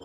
The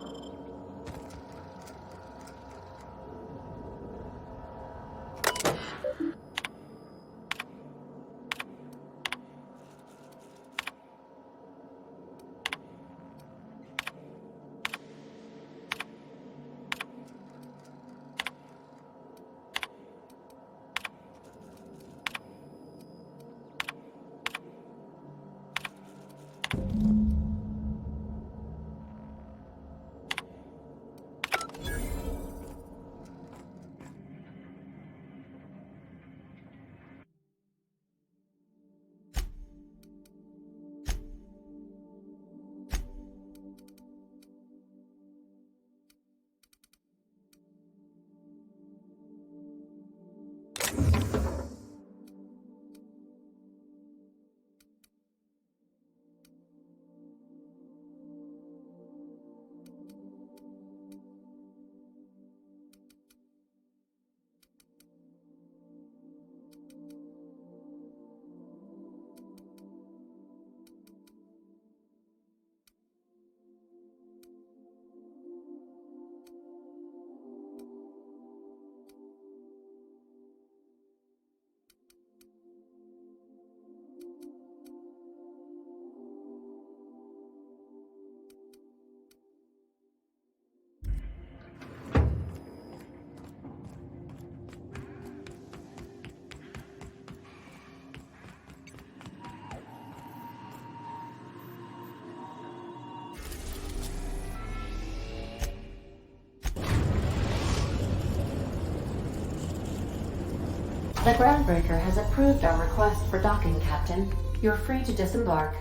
groundbreaker has approved our request for docking, Captain. You're free to disembark.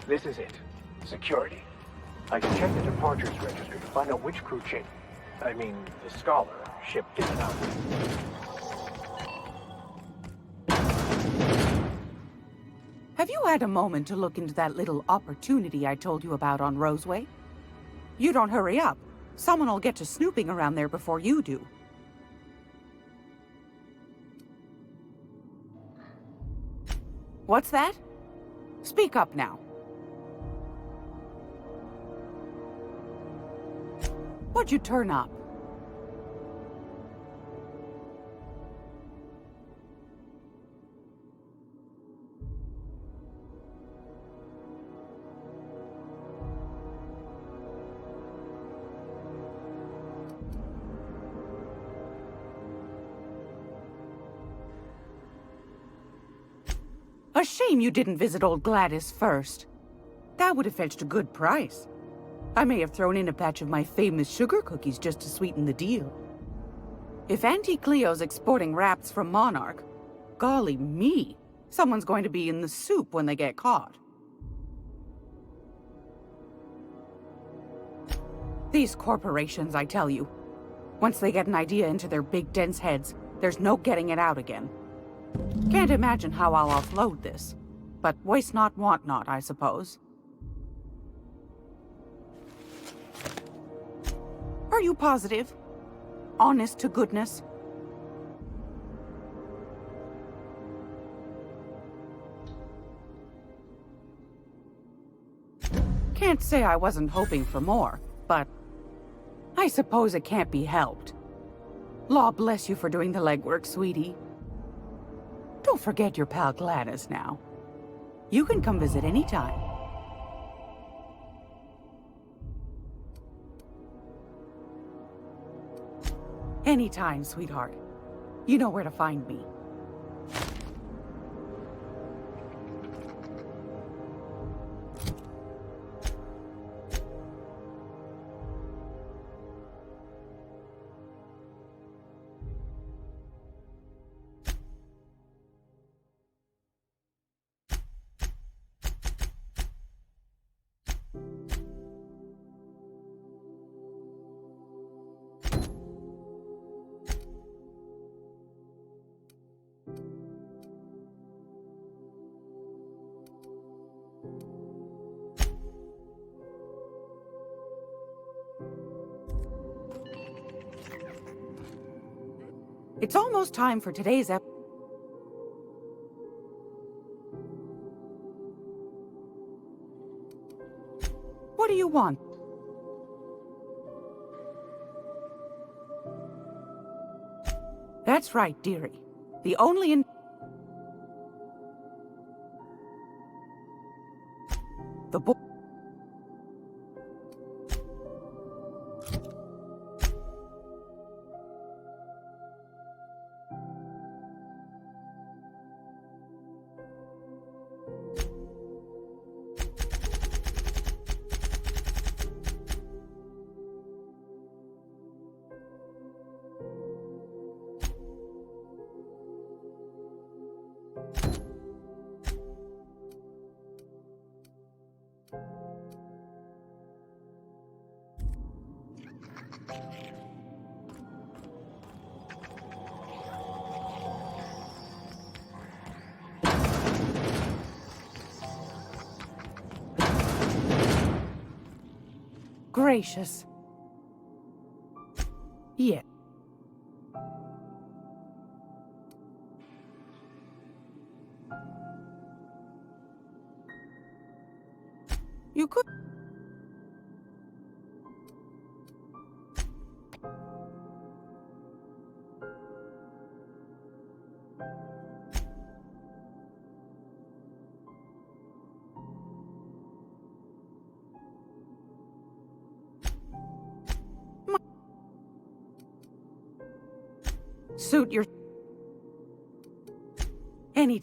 This is it. Security. I can check the departures register to find out which crew the Scholar, shipped in and out. Have you had a moment to look into that little opportunity I told you about on Roseway? You don't hurry up. Someone will get to snooping around there before you do. What's that? Speak up now. What'd you turn up? A shame you didn't visit old Gladys first. That would have fetched a good price. I may have thrown in a batch of my famous sugar cookies just to sweeten the deal. If Auntie Cleo's exporting wraps from Monarch, golly me, someone's going to be in the soup when they get caught. These corporations, I tell you, once they get an idea into their big dense heads, there's no getting it out again. Can't imagine how I'll offload this, but waste not, want not, I suppose. Are you positive? Honest to goodness? Can't say I wasn't hoping for more, but I suppose it can't be helped. Law bless you for doing the legwork, sweetie. Don't forget your pal Gladys now. You can come visit anytime. Anytime, sweetheart. You know where to find me. It's almost time for today's What do you want? That's right, dearie. The only The boy. Gracious. Yeah. You could. Suit your... Any...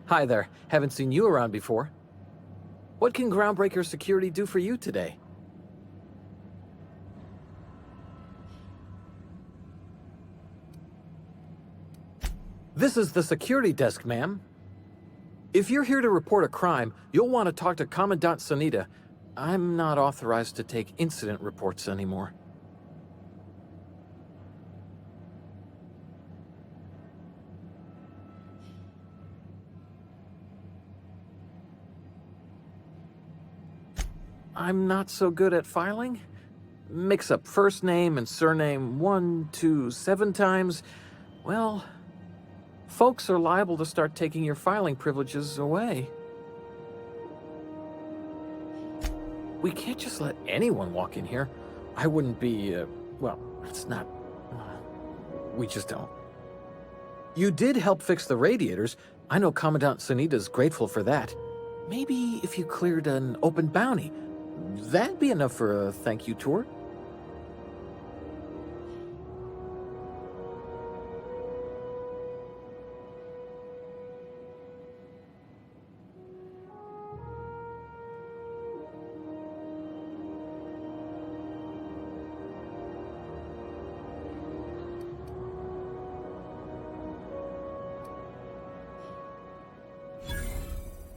Hi there. Haven't seen you around before. What can Groundbreaker Security do for you today? This is the security desk, ma'am. If you're here to report a crime, you'll want to talk to Commandant Sanita. I'm not authorized to take incident reports anymore. I'm not so good at filing. Mix up first name and surname 1, 2, 7 times. Well, folks are liable to start taking your filing privileges away. We can't just let anyone walk in here. I wouldn't be, well, it's not... we just don't. You did help fix the radiators. I know Commandant Sunita's grateful for that. Maybe if you cleared an open bounty, that'd be enough for a thank you tour.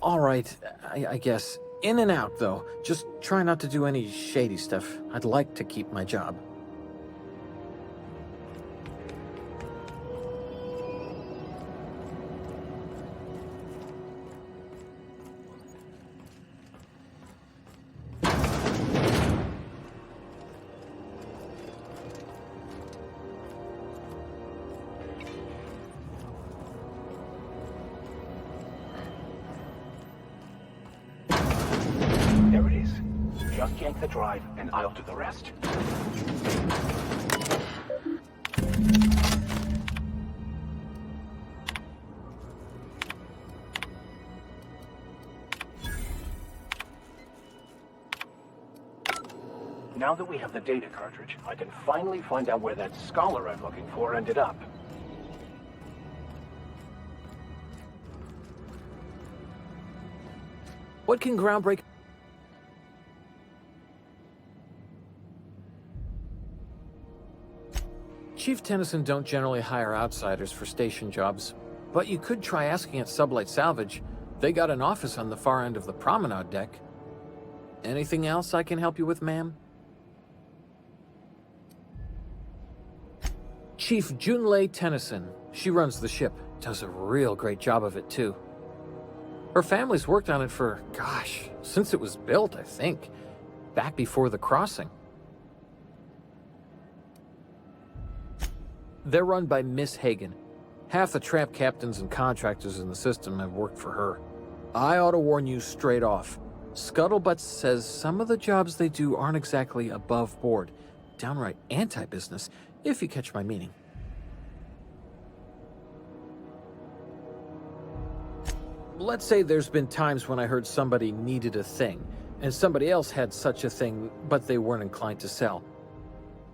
All right, I guess. In and out, though. Just try not to do any shady stuff. I'd like to keep my job. There it is. Just yank the drive, and I'll do the rest. Now that we have the data cartridge, I can finally find out where that scholar I'm looking for ended up. What can groundbreak... Chief Tennyson don't generally hire outsiders for station jobs, but you could try asking at Sublight Salvage. They got an office on the far end of the promenade deck. Anything else I can help you with, ma'am? Chief Junlei Tennyson. She runs the ship. Does a real great job of it, too. Her family's worked on it for, gosh, since it was built, I think. Back before the crossing. They're run by Miss Hagen. Half the tramp captains and contractors in the system have worked for her. I ought to warn you straight off. Scuttlebutt says some of the jobs they do aren't exactly above board. Downright anti-business, if you catch my meaning. Let's say there's been times when I heard somebody needed a thing, and somebody else had such a thing, but they weren't inclined to sell.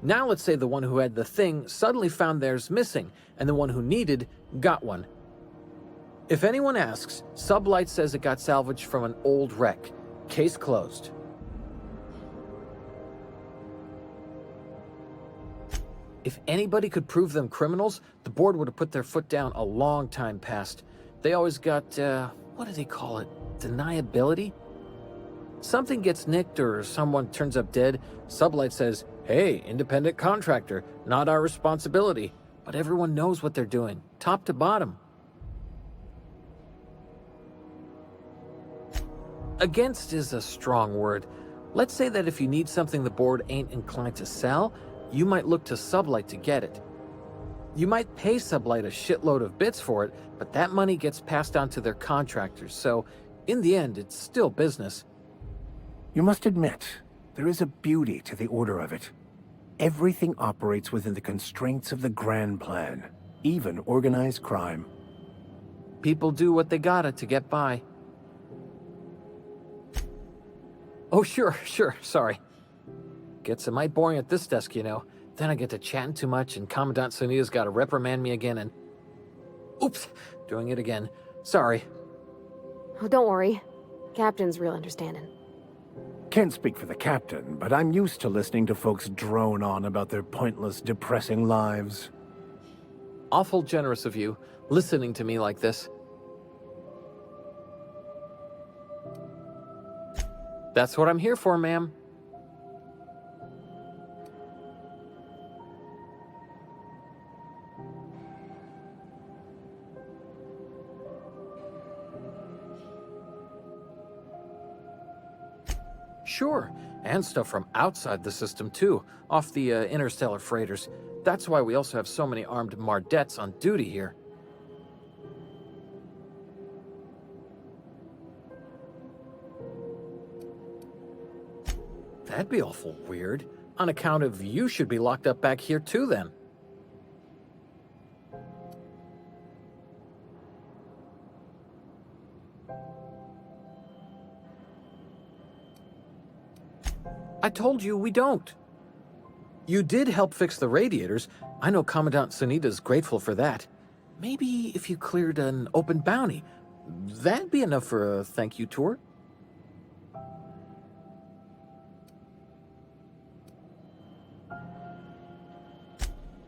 Now let's say the one who had the thing suddenly found theirs missing, and the one who needed got one. If anyone asks, Sublight says it got salvaged from an old wreck. Case closed. If anybody could prove them criminals, the board would have put their foot down a long time past. They always got, what do they call it? Deniability? Something gets nicked or someone turns up dead, Sublight says, hey, independent contractor, not our responsibility. But everyone knows what they're doing, top to bottom. Against is a strong word. Let's say that if you need something the board ain't inclined to sell, you might look to Sublight to get it. You might pay Sublight a shitload of bits for it, but that money gets passed on to their contractors, so in the end, it's still business. You must admit, there is a beauty to the order of it. Everything operates within the constraints of the grand plan, even organized crime. People do what they gotta to get by. Oh, sure, sorry. Gets a mite boring at this desk, you know. Then I get to chatting too much and Commandant Sunita's gotta reprimand me again and... Oops, doing it again. Sorry. Oh, don't worry. Captain's real understanding. Can't speak for the captain, but I'm used to listening to folks drone on about their pointless, depressing lives. Awful generous of you, listening to me like this. That's what I'm here for, ma'am. Sure, and stuff from outside the system too, off the interstellar freighters. That's why we also have so many armed Mardettes on duty here. That'd be awful weird. On account of you should be locked up back here too then. I told you we don't. You did help fix the radiators. I know Commandant Sunita's grateful for that. Maybe if you cleared an open bounty, that'd be enough for a thank you tour.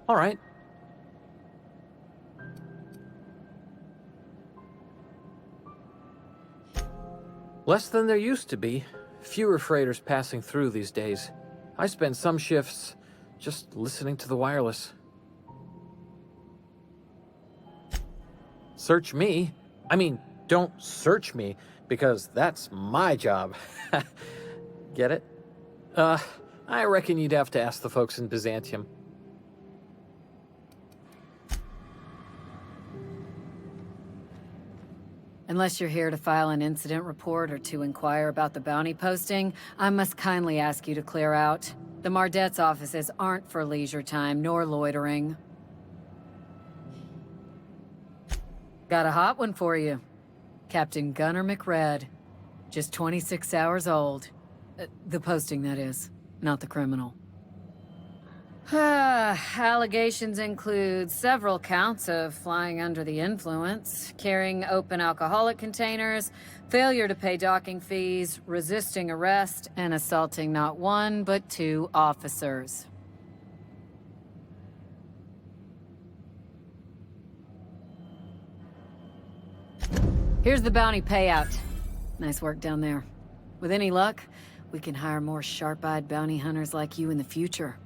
All right. Less than there used to be. Fewer freighters passing through these days. I spend some shifts just listening to the wireless. Search me? I mean, don't search me, because that's my job. Get it? I reckon you'd have to ask the folks in Byzantium. Unless you're here to file an incident report or to inquire about the bounty posting, I must kindly ask you to clear out. The Mardet's offices aren't for leisure time, nor loitering. Got a hot one for you. Captain Gunner McRed. Just 26 hours old. The posting, that is, not the criminal. Allegations include several counts of flying under the influence, carrying open alcoholic containers, failure to pay docking fees, resisting arrest, and assaulting not one, but 2 officers. Here's the bounty payout. Nice work down there. With any luck, we can hire more sharp-eyed bounty hunters like you in the future.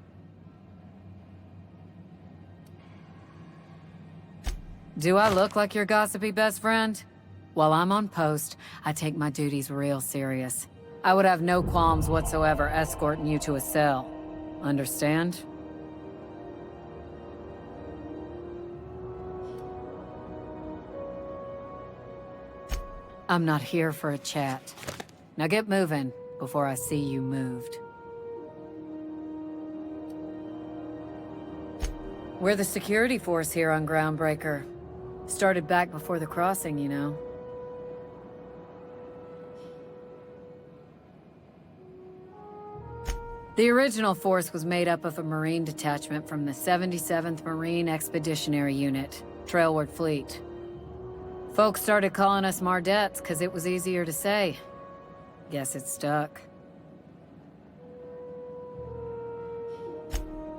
Do I look like your gossipy best friend? While I'm on post, I take my duties real serious. I would have no qualms whatsoever escorting you to a cell. Understand? I'm not here for a chat. Now get moving before I see you moved. We're the security force here on Groundbreaker. Started back before the crossing, you know. The original force was made up of a Marine detachment from the 77th Marine Expeditionary Unit, Trailward Fleet. Folks started calling us Mardets because it was easier to say. Guess it stuck.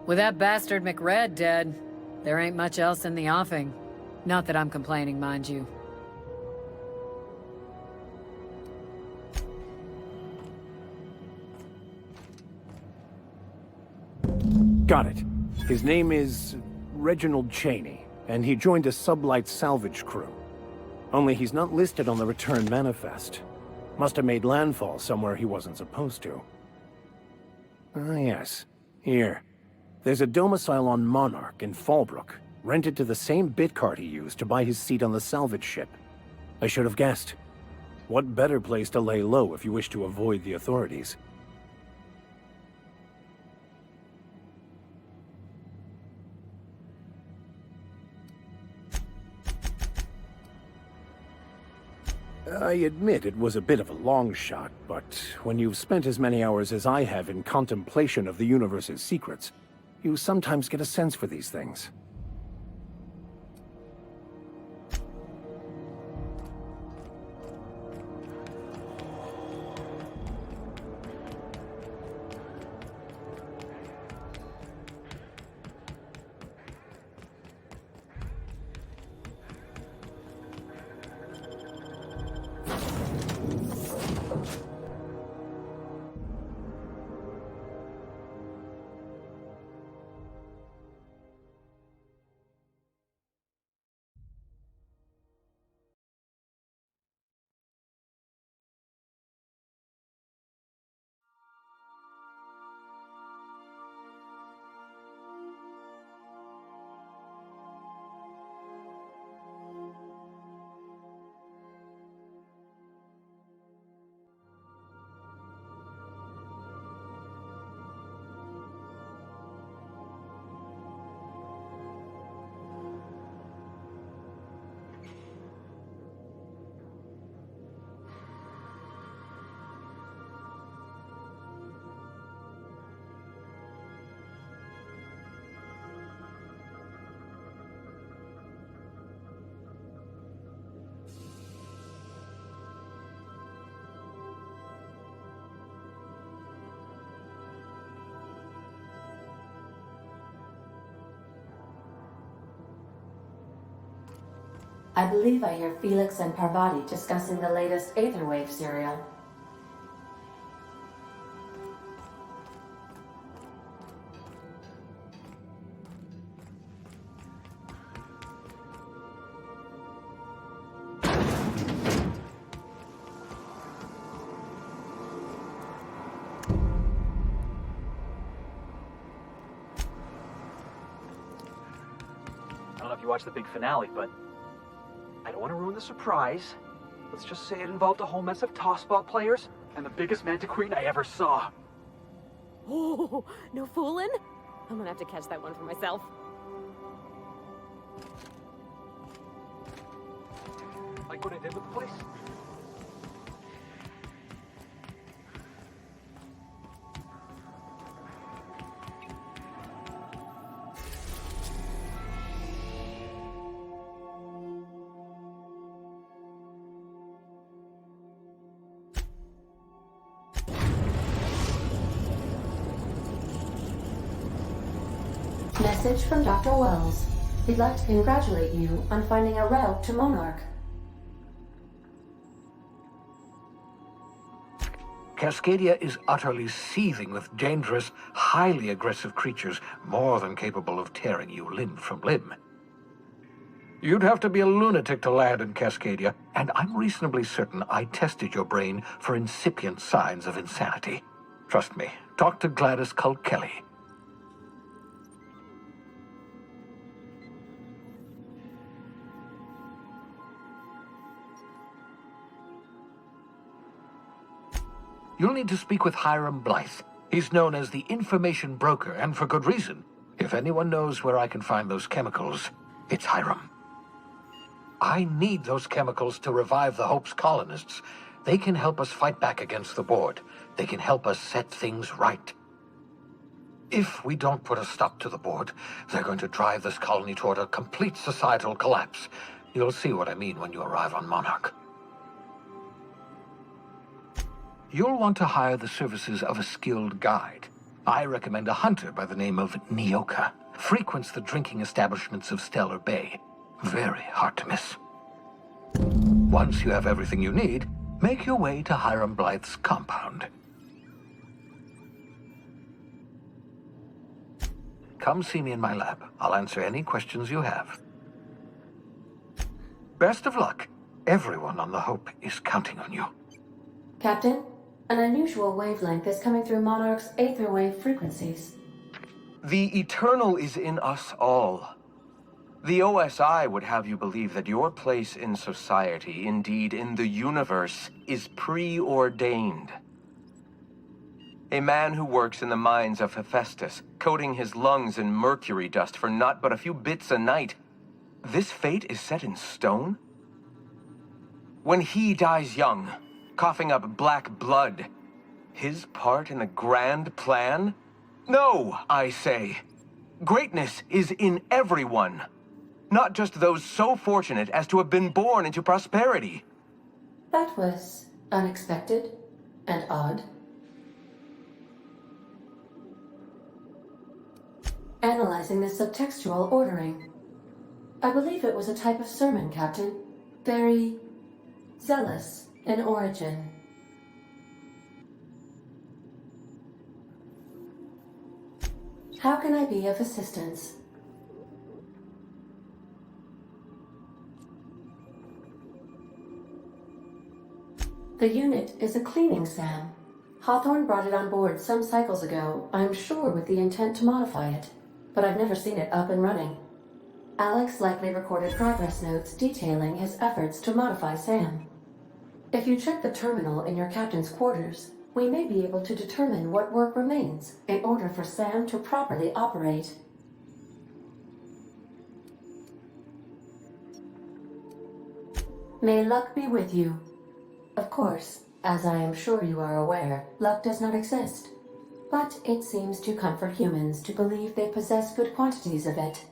With that bastard McRed dead, there ain't much else in the offing. Not that I'm complaining, mind you. Got it. His name is Reginald Cheney, and he joined a sublight salvage crew. Only he's not listed on the return manifest. Must have made landfall somewhere he wasn't supposed to. Ah, yes. Here. There's a domicile on Monarch in Fallbrook, rented to the same bit card he used to buy his seat on the salvage ship. I should have guessed. What better place to lay low if you wish to avoid the authorities? I admit it was a bit of a long shot, but when you've spent as many hours as I have in contemplation of the universe's secrets, you sometimes get a sense for these things. I believe I hear Felix and Parvati discussing the latest Aetherwave serial. I don't know if you watched the big finale, but I don't want to ruin the surprise. Let's just say it involved a whole mess of tossball players and the biggest manta queen I ever saw. Oh, no fooling? I'm gonna have to catch that one for myself. Like what I did with the place? Message from Dr. Wells. He'd like to congratulate you on finding a route to Monarch. Cascadia is utterly seething with dangerous, highly aggressive creatures more than capable of tearing you limb from limb. You'd have to be a lunatic to land in Cascadia, and I'm reasonably certain I tested your brain for incipient signs of insanity. Trust me, talk to Gladys Culkelly. You'll need to speak with Hiram Blythe. He's known as the information broker, and for good reason. If anyone knows where I can find those chemicals, it's Hiram. I need those chemicals to revive the Hope's colonists. They can help us fight back against the board. They can help us set things right. If we don't put a stop to the board, they're going to drive this colony toward a complete societal collapse. You'll see what I mean when you arrive on Monarch. You'll want to hire the services of a skilled guide. I recommend a hunter by the name of Nyoka. Frequents the drinking establishments of Stellar Bay. Very hard to miss. Once you have everything you need, make your way to Hiram Blythe's compound. Come see me in my lab. I'll answer any questions you have. Best of luck. Everyone on the Hope is counting on you. Captain, an unusual wavelength is coming through Monarch's Aetherwave frequencies. The eternal is in us all. The OSI would have you believe that your place in society, indeed in the universe, is preordained. A man who works in the mines of Hephaestus, coating his lungs in mercury dust for naught but a few bits a night. This fate is set in stone? When he dies young, coughing up black blood, his part in the grand plan? No, I say. Greatness is in everyone. Not just those so fortunate as to have been born into prosperity. That was unexpected and odd. Analyzing the subtextual ordering. I believe it was a type of sermon, Captain. Very zealous in origin. How can I be of assistance? The unit is a cleaning SAM. Hawthorne brought it on board some cycles ago, I'm sure with the intent to modify it, but I've never seen it up and running. Alex likely recorded progress notes detailing his efforts to modify SAM. If you check the terminal in your captain's quarters, we may be able to determine what work remains in order for SAM to properly operate. May luck be with you. Of course, as I am sure you are aware, luck does not exist. But it seems to comfort humans to believe they possess good quantities of it.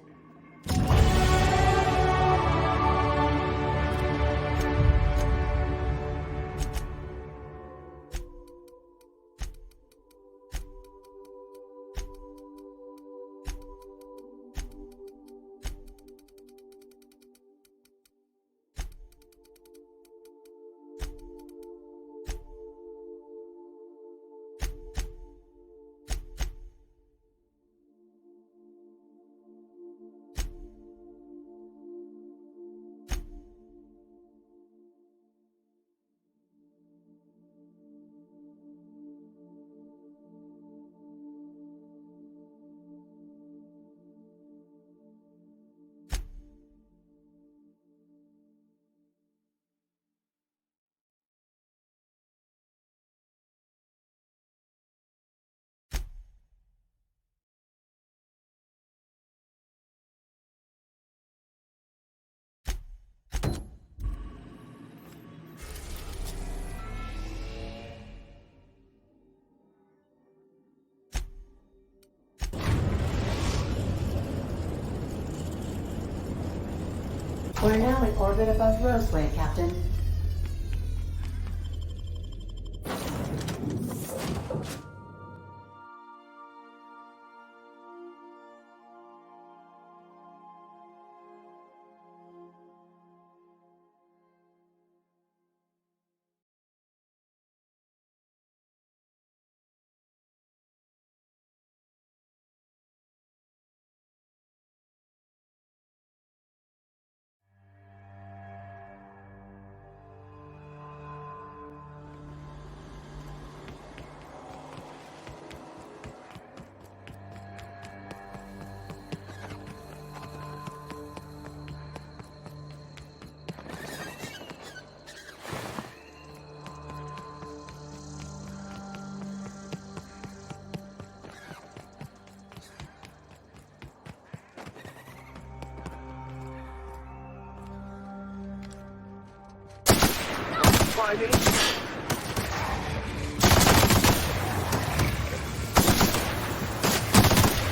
We're now in orbit above Roseway, Captain.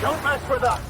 Don't mess with us!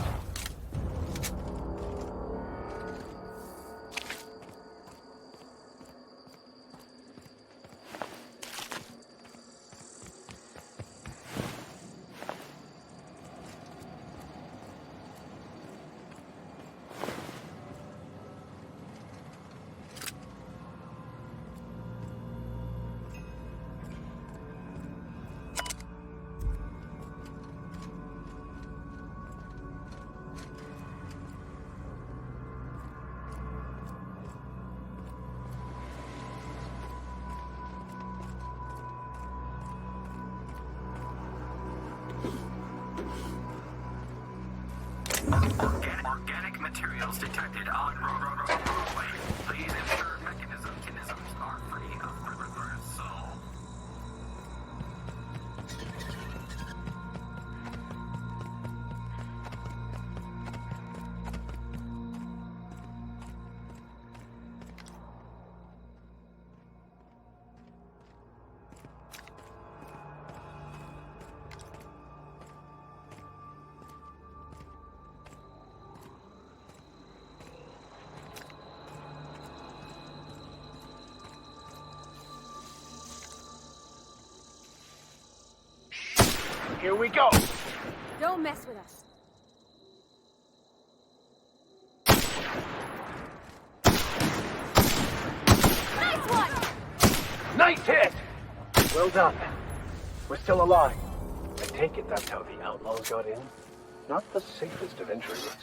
Organic materials detected on roadway. Please ensure mechanisms are free of reversal. Here we go! Don't mess with us. Nice one! Nice hit! Well done. We're still alive. I take it that's how the outlaws got in. Not the safest of entry routes.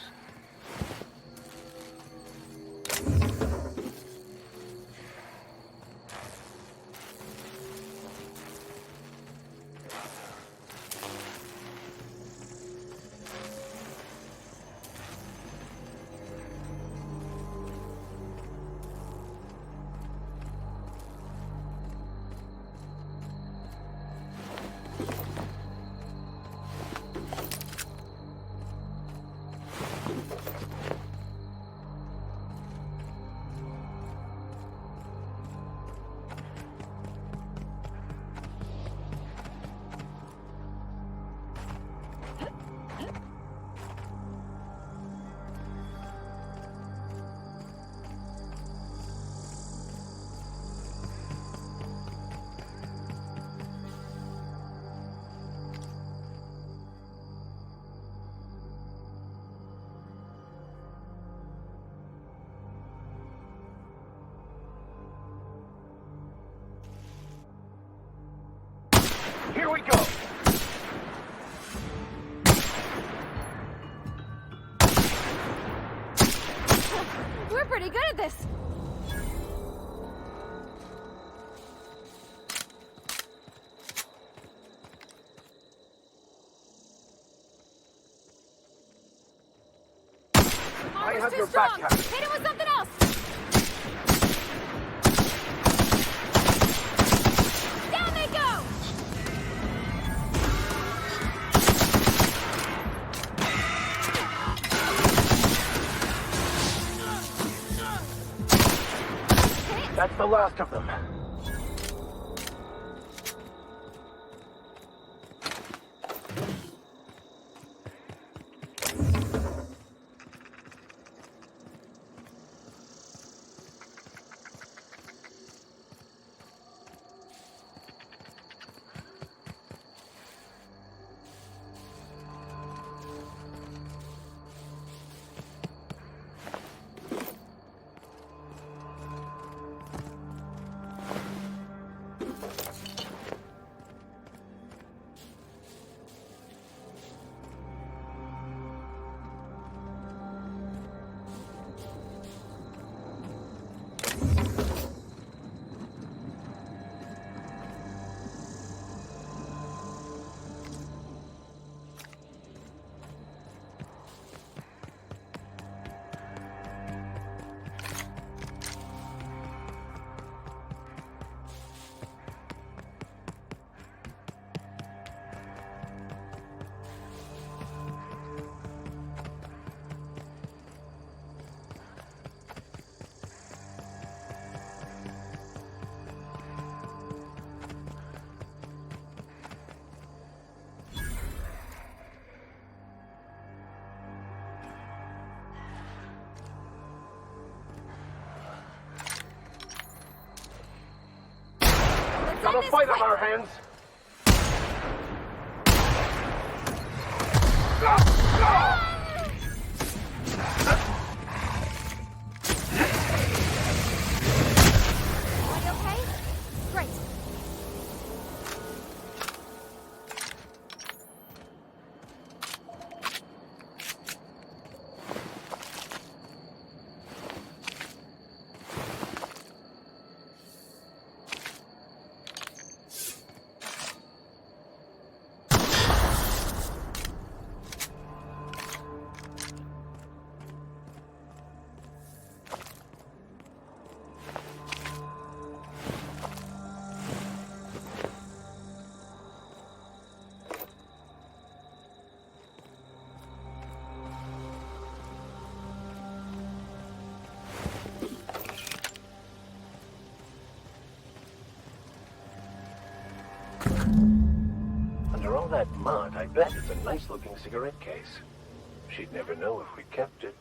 Here we go! We're pretty good at this. I Armor's have too your strong. back, Captain. Hit him with something else. Down they go. That's the last of them. fight on our hands. Are you okay? Great. Under all that mud, I bet it's a nice-looking cigarette case. She'd never know if we kept it.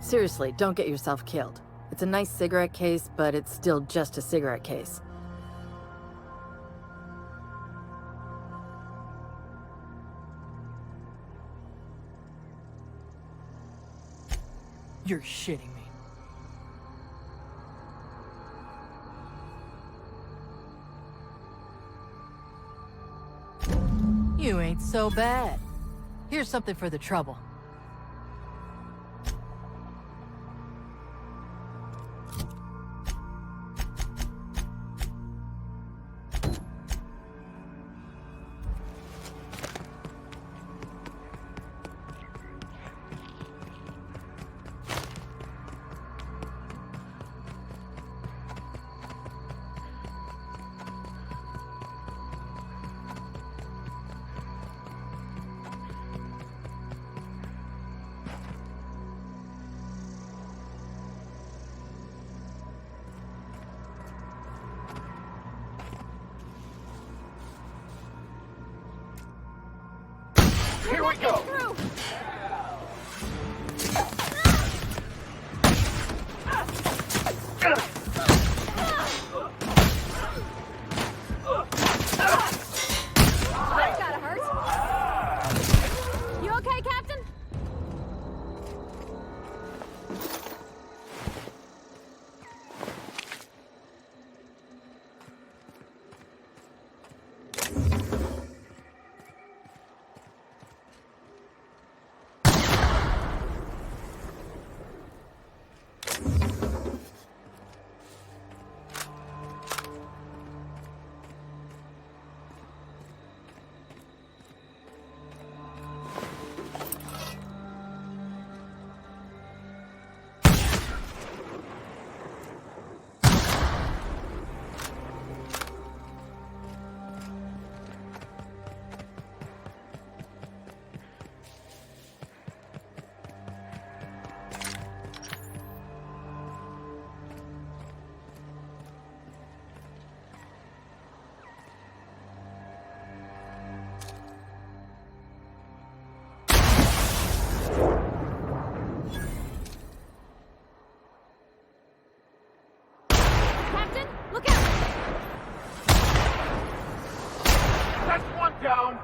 Seriously, don't get yourself killed. It's It's a nice cigarette case, but it's still just a cigarette case. You're shitting me. You ain't so bad. Here's something for the trouble. Here we go! That gotta hurt. You okay, Captain? Captain, look out! That's one down!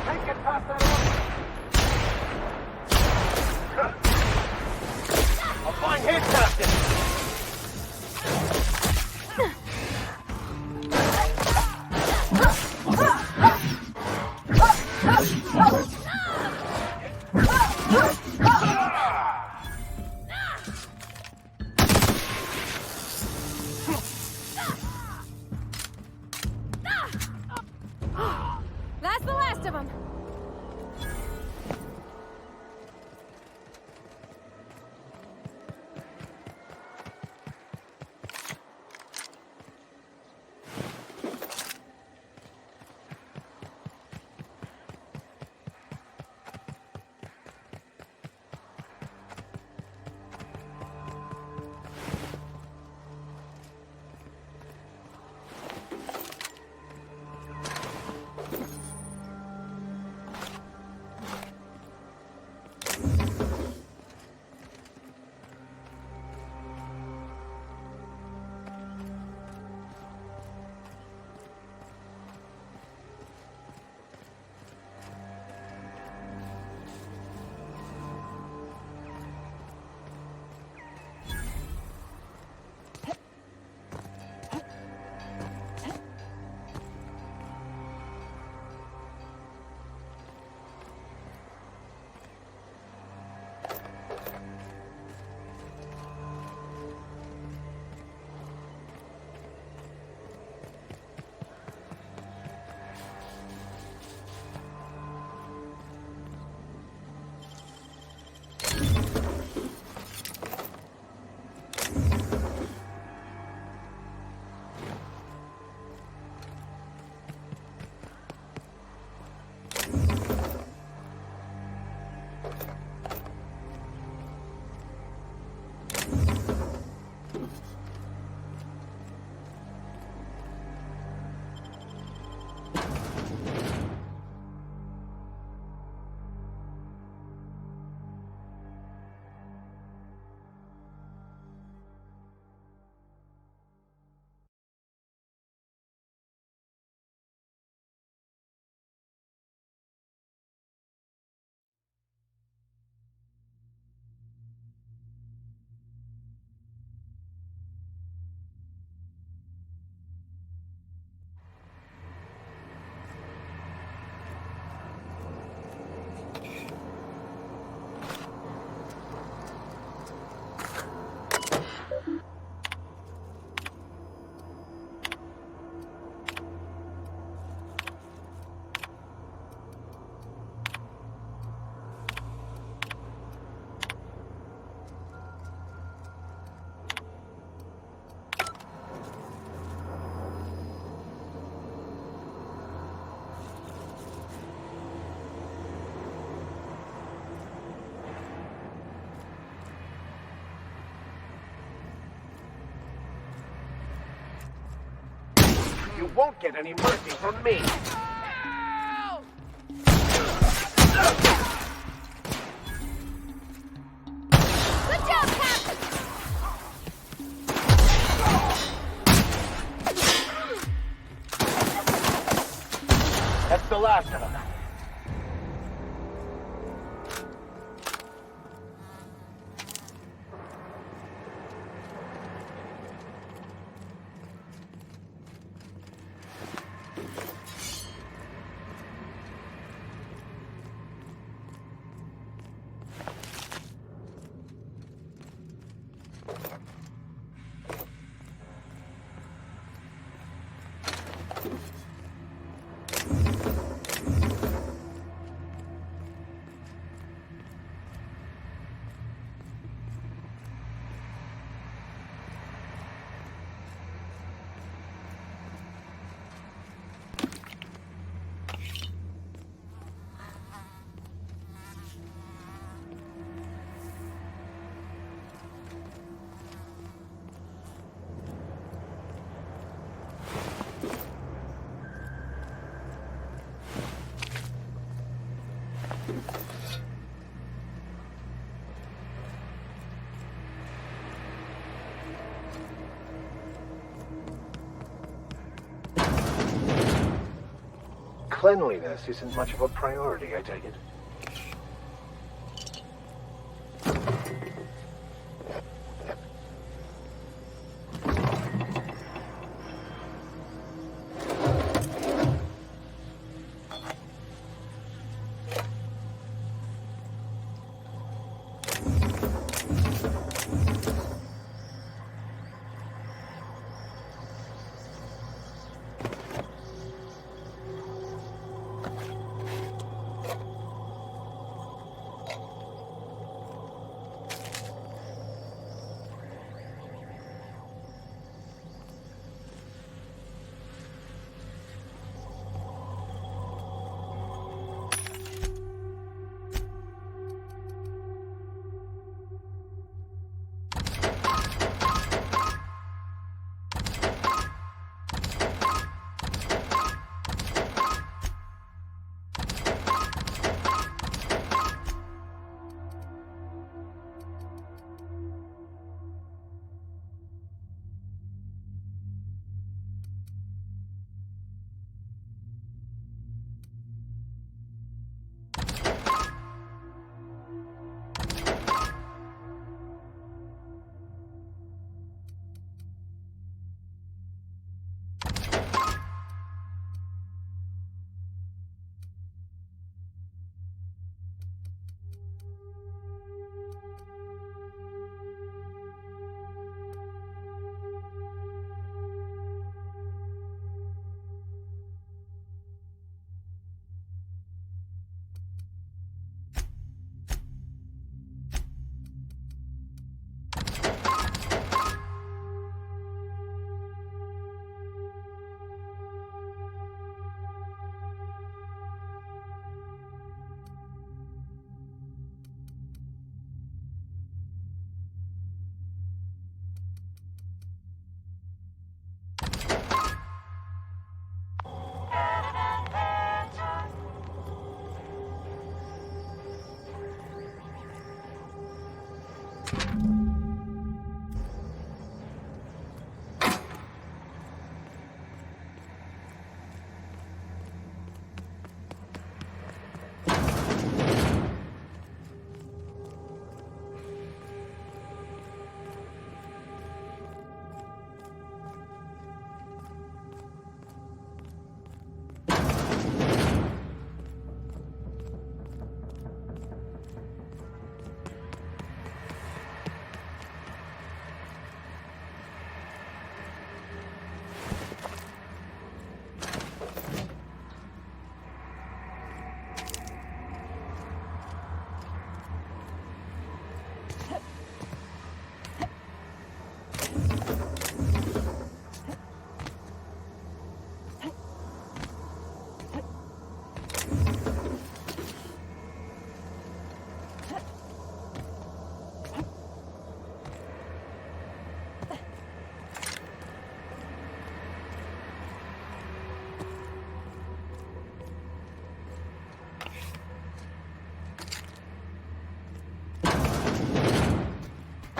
Can't get past that order! I'll find his captain! You won't get any mercy from me. Good job, Captain! That's the last of them. Cleanliness isn't much of a priority, I take it.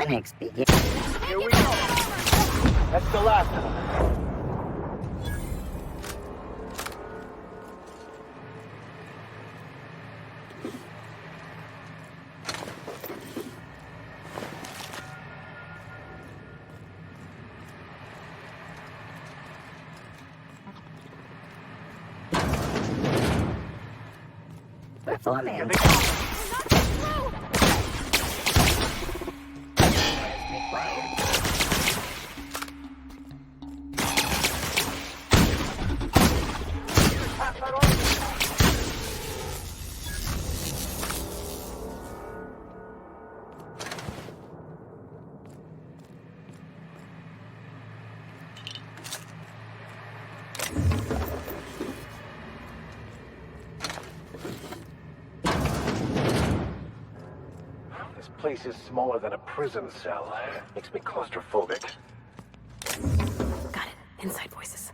clinics begin. Here we go. That's the last of them. Performance. This place is smaller than a prison cell. Makes me claustrophobic. Got it. Inside voices.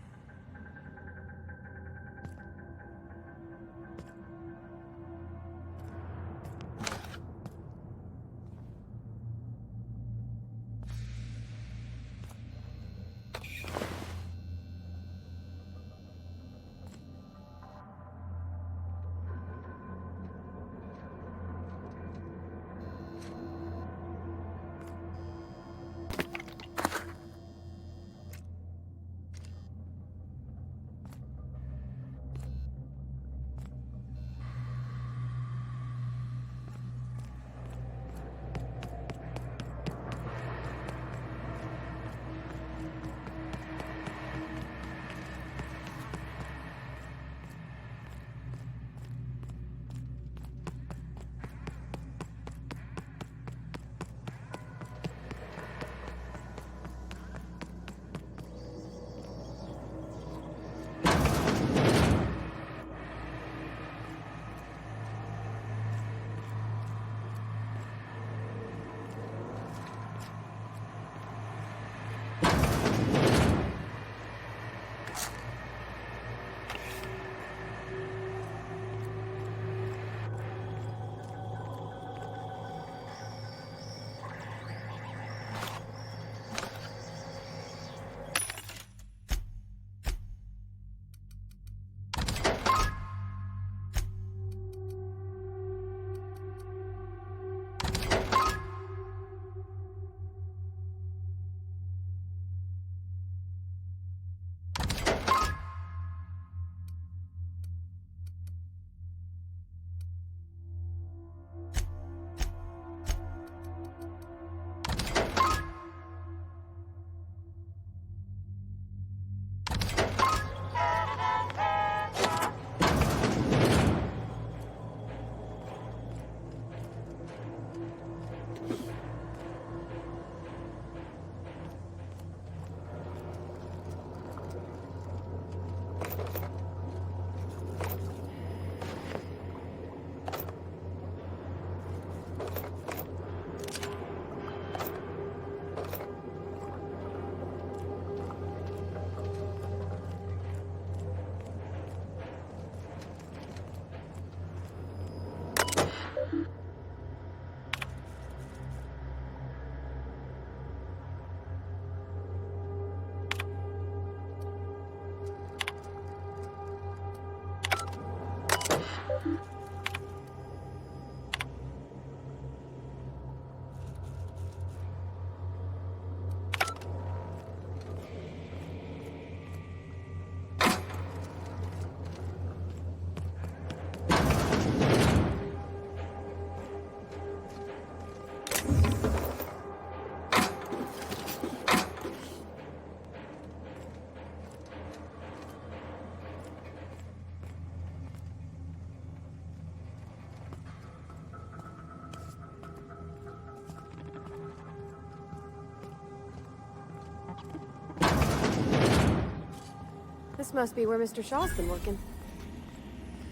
This must be where Mr. Shaw's been working.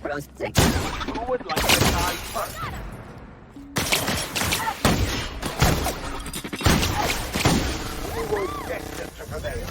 Who would like to die first? We were destined to prevail.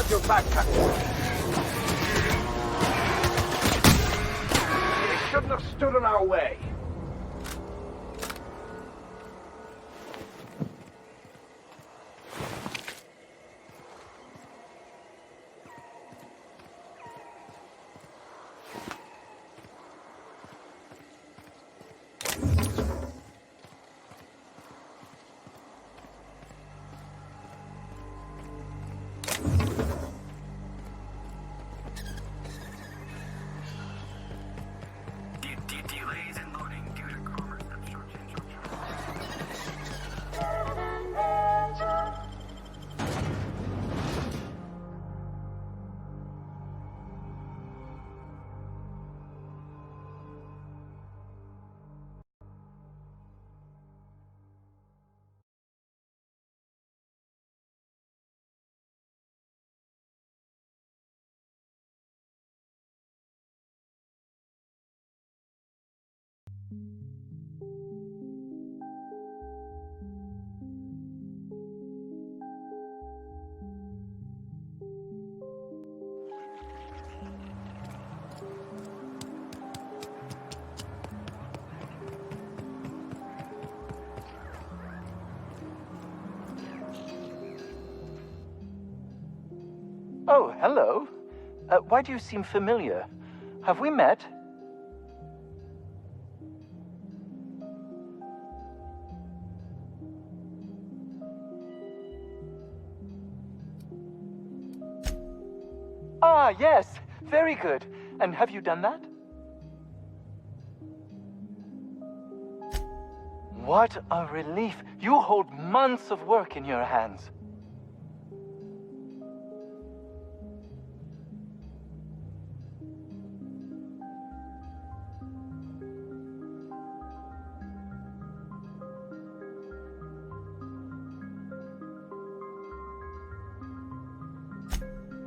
Your backpack. They shouldn't have stood in our way. Delays in loading due to commerce obstruction. Oh, hello. Why do you seem familiar? Have we met? Ah, yes. Very good. And have you done that? What a relief. You hold months of work in your hands.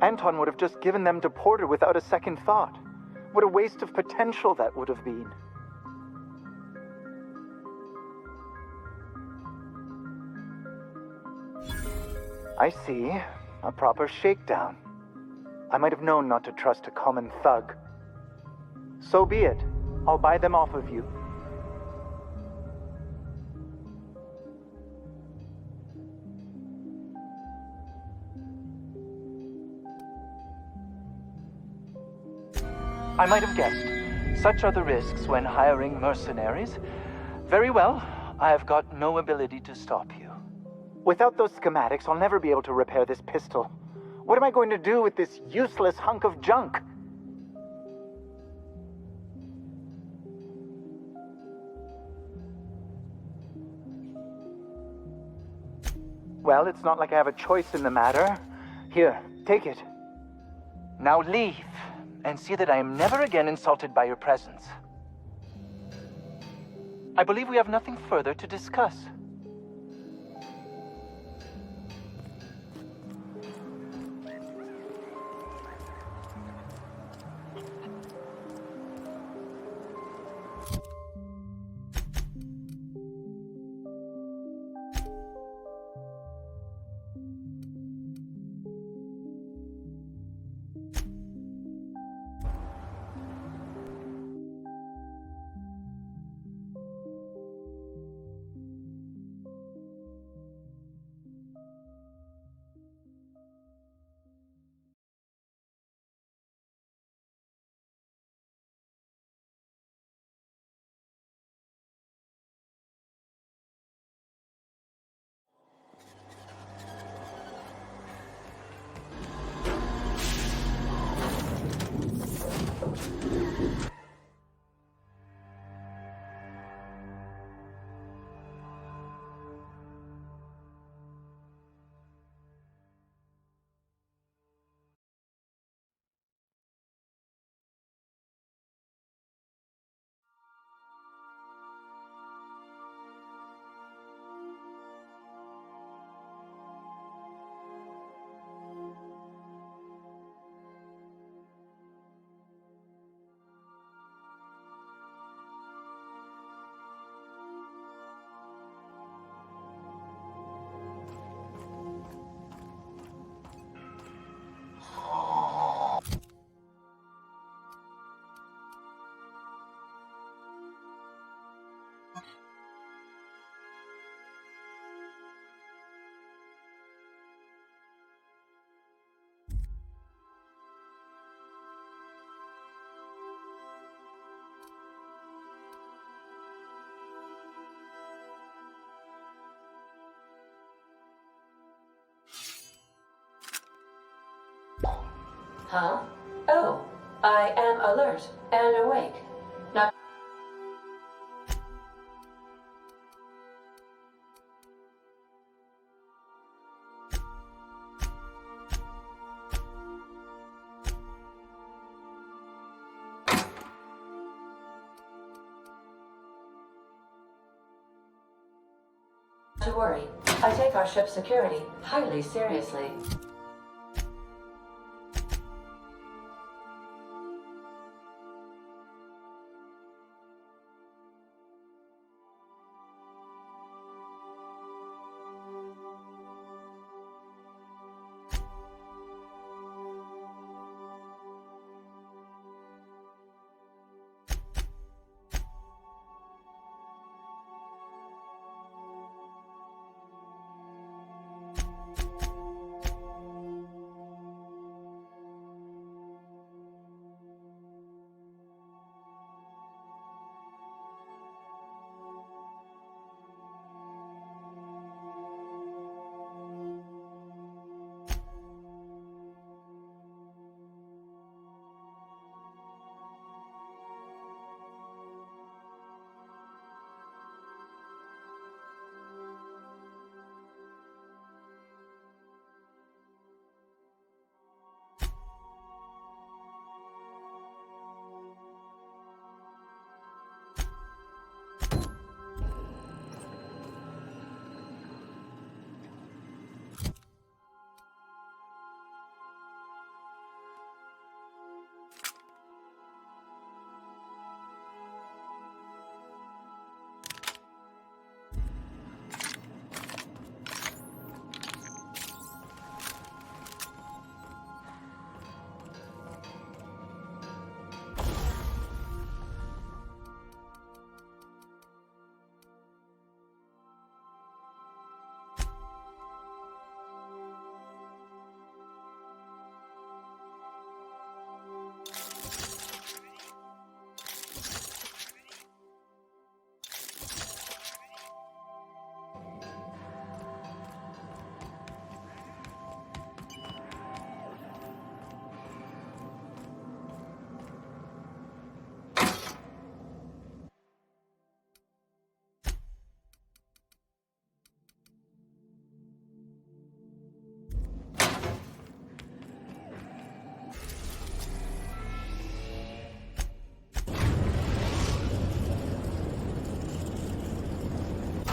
Anton would have just given them to Porter without a second thought. What a waste of potential that would have been. I see. A proper shakedown. I might have known not to trust a common thug. So be it. I'll buy them off of you. I might have guessed. Such are the risks when hiring mercenaries. Very well, I have got no ability to stop you. Without those schematics, I'll never be able to repair this pistol. What am I going to do with this useless hunk of junk? Well, it's not like I have a choice in the matter. Here, take it. Now leave, and see that I am never again insulted by your presence. I believe we have nothing further to discuss. Huh? Oh, I am alert and awake. Not to worry. I take our ship's security highly seriously.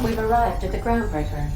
We've arrived at the groundbreaker.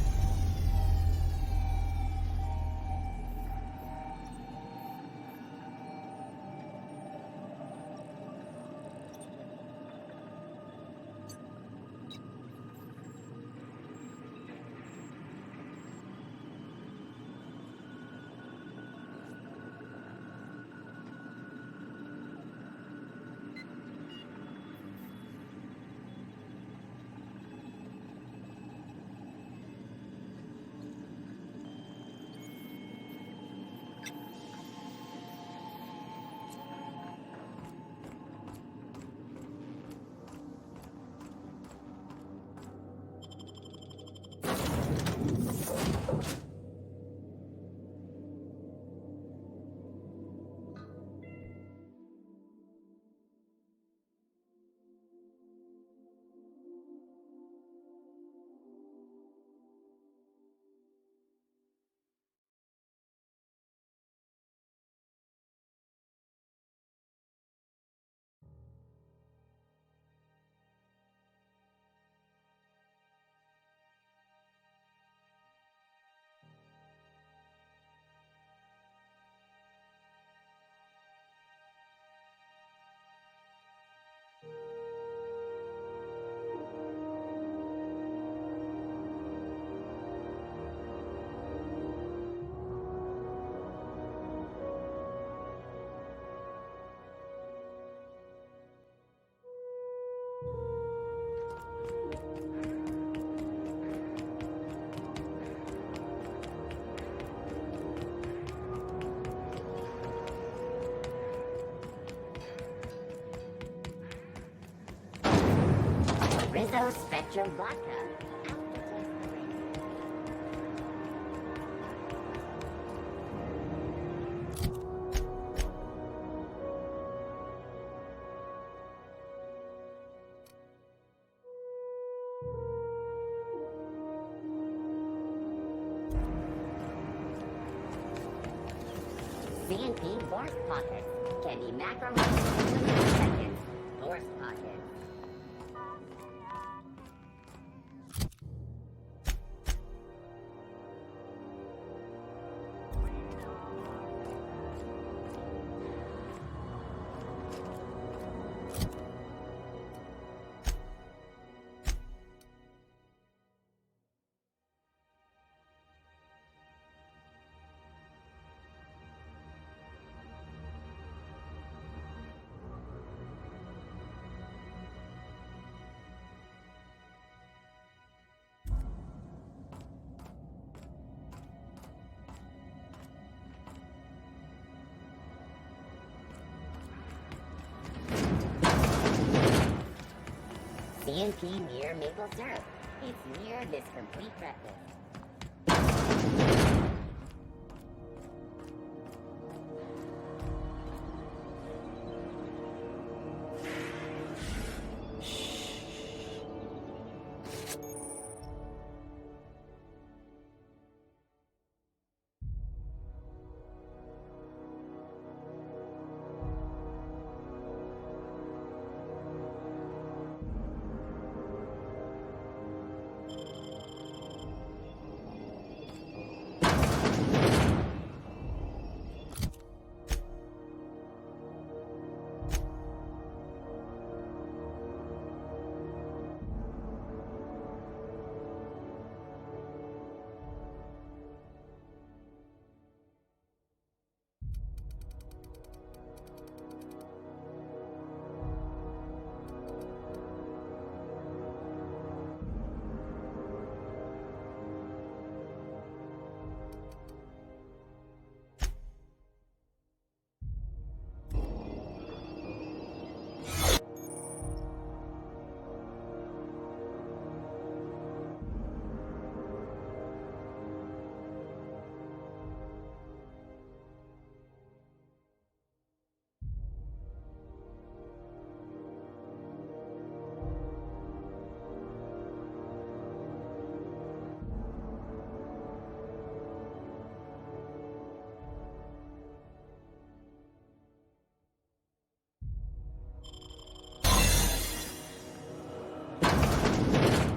Rizzo Spectrum Vodka. C&P Force Pockets. Can be macro within seconds. Force Pockets. C&P near maple syrup. It's near this complete breakfast.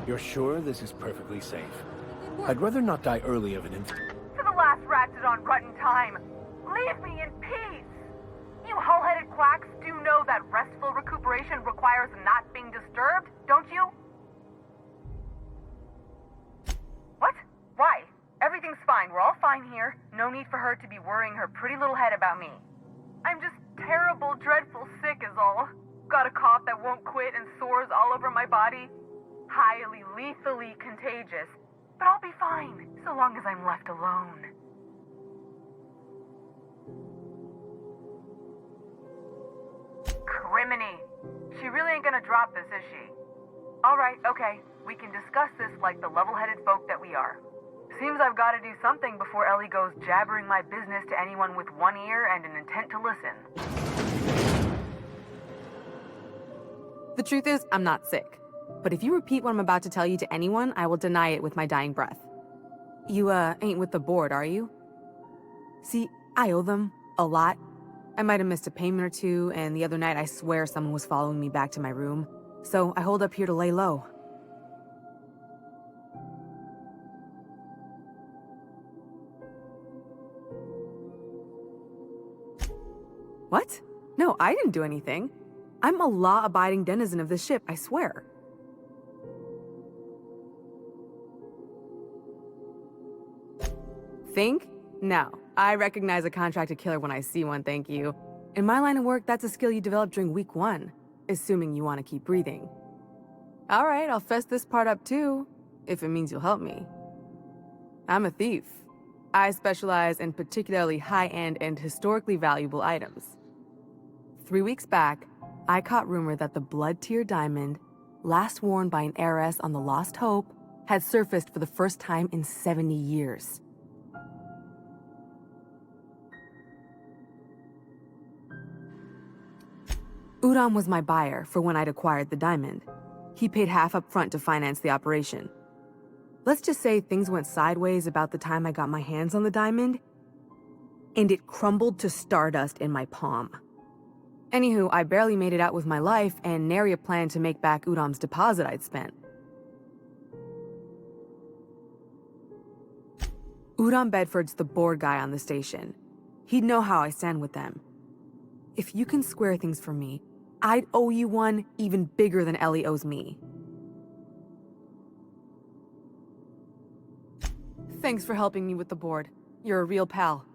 You're sure this is perfectly safe? I'd rather not die early of an infection. To the last ratchet on rotten time. Leave me in peace! You hull-headed quacks do know that restful recuperation requires not being disturbed, don't you? What? Why? Everything's fine. We're all fine here. No need for her to be worrying her pretty little head about me. I'm just terrible, dreadful sick is all. Got a cough that won't quit and sores all over my body. Highly, lethally contagious. But I'll be fine, so long as I'm left alone. Criminy. She really ain't gonna drop this, is she? Alright, okay. We can discuss this like the level-headed folk that we are. Seems I've got to do something before Ellie goes jabbering my business to anyone with one ear and an intent to listen. The truth is, I'm not sick. But if you repeat what I'm about to tell you to anyone, I will deny it with my dying breath. You, ain't with the board, are you? See, I owe them a lot. I might have missed a payment or two, and the other night I swear someone was following me back to my room. So I hold up here to lay low. What? No, I didn't do anything. I'm a law-abiding denizen of this ship, I swear. Think? No. I recognize a contracted killer when I see one, thank you. In my line of work, that's a skill you develop during week 1, assuming you want to keep breathing. Alright, I'll fess this part up too, if it means you'll help me. I'm a thief. I specialize in particularly high-end and historically valuable items. 3 weeks back, I caught rumor that the blood-tier diamond, last worn by an heiress on the Lost Hope, had surfaced for the first time in 70 years. Udom was my buyer for when I'd acquired the diamond. He paid half up front to finance the operation. Let's just say things went sideways about the time I got my hands on the diamond, and it crumbled to stardust in my palm. Anywho, I barely made it out with my life, and nary a plan to make back Udom's deposit I'd spent. Udom Bedford's the board guy on the station. He'd know how I stand with them. If you can square things for me, I'd owe you one even bigger than Ellie owes me. Thanks for helping me with the board. You're a real pal.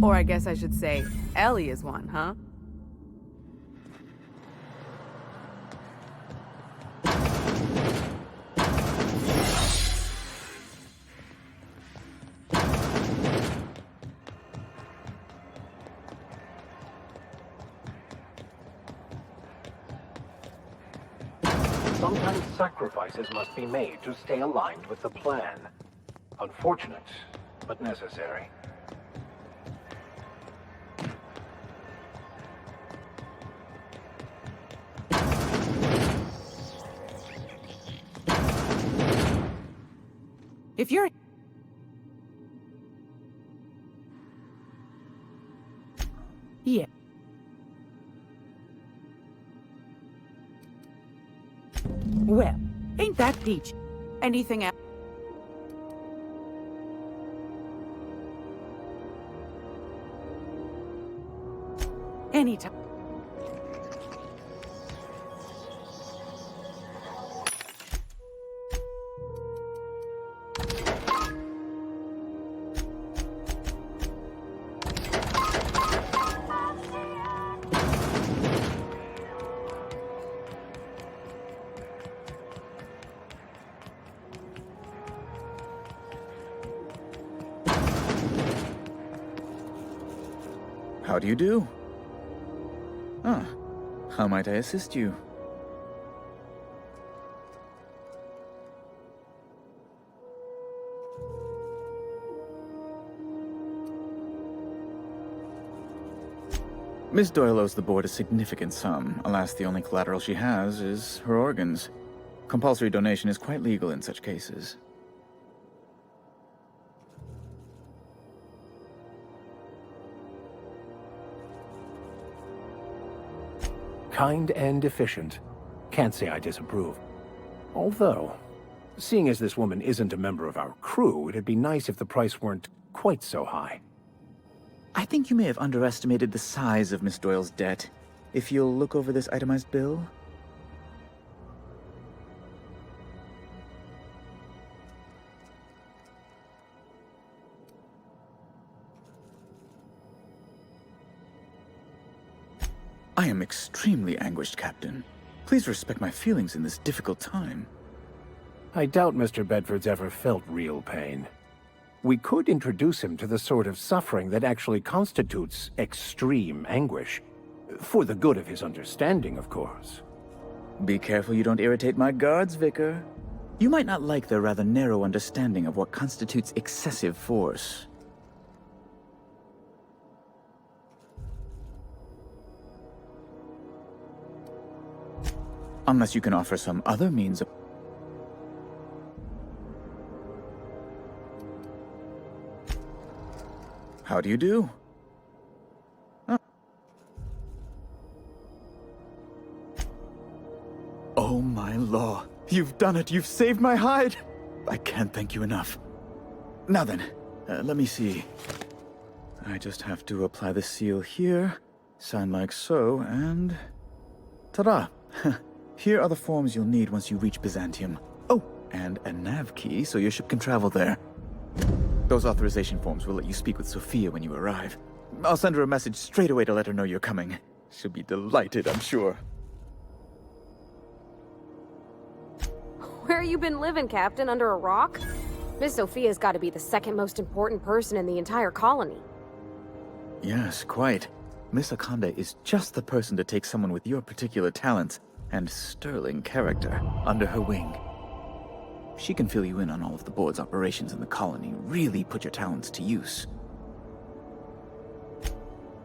Or I guess I should say, Ellie is one, huh? Sometimes sacrifices must be made to stay aligned with the plan. Unfortunate, but necessary. If you're... Yeah. Well, ain't that peach? Anything else? Anytime. How do you do? Ah, how might I assist you? Miss Doyle owes the board a significant sum. Alas, the only collateral she has is her organs. Compulsory donation is quite legal in such cases. Kind and efficient. Can't say I disapprove. Although, seeing as this woman isn't a member of our crew, it'd be nice if the price weren't quite so high. I think you may have underestimated the size of Miss Doyle's debt. If you'll look over this itemized bill. I am extremely anguished, Captain. Please respect my feelings in this difficult time. I doubt Mr. Bedford's ever felt real pain. We could introduce him to the sort of suffering that actually constitutes extreme anguish. For the good of his understanding, of course. Be careful you don't irritate my guards, Vicar. You might not like their rather narrow understanding of what constitutes excessive force. Unless you can offer some other means of... How do you do? Oh. Oh my law. You've done it. You've saved my hide. I can't thank you enough. Now then, let me see. I just have to apply the seal here, sign like so, and... ta-da! Here are the forms you'll need once you reach Byzantium. Oh, and a nav key so your ship can travel there. Those authorization forms will let you speak with Sophia when you arrive. I'll send her a message straight away to let her know you're coming. She'll be delighted, I'm sure. Where you been living, Captain? Under a rock? Miss Sophia's got to be the second most important person in the entire colony. Yes, quite. Miss Akande is just the person to take someone with your particular talents and sterling character under her wing. She can fill you in on all of the board's operations in the colony, really put your talents to use.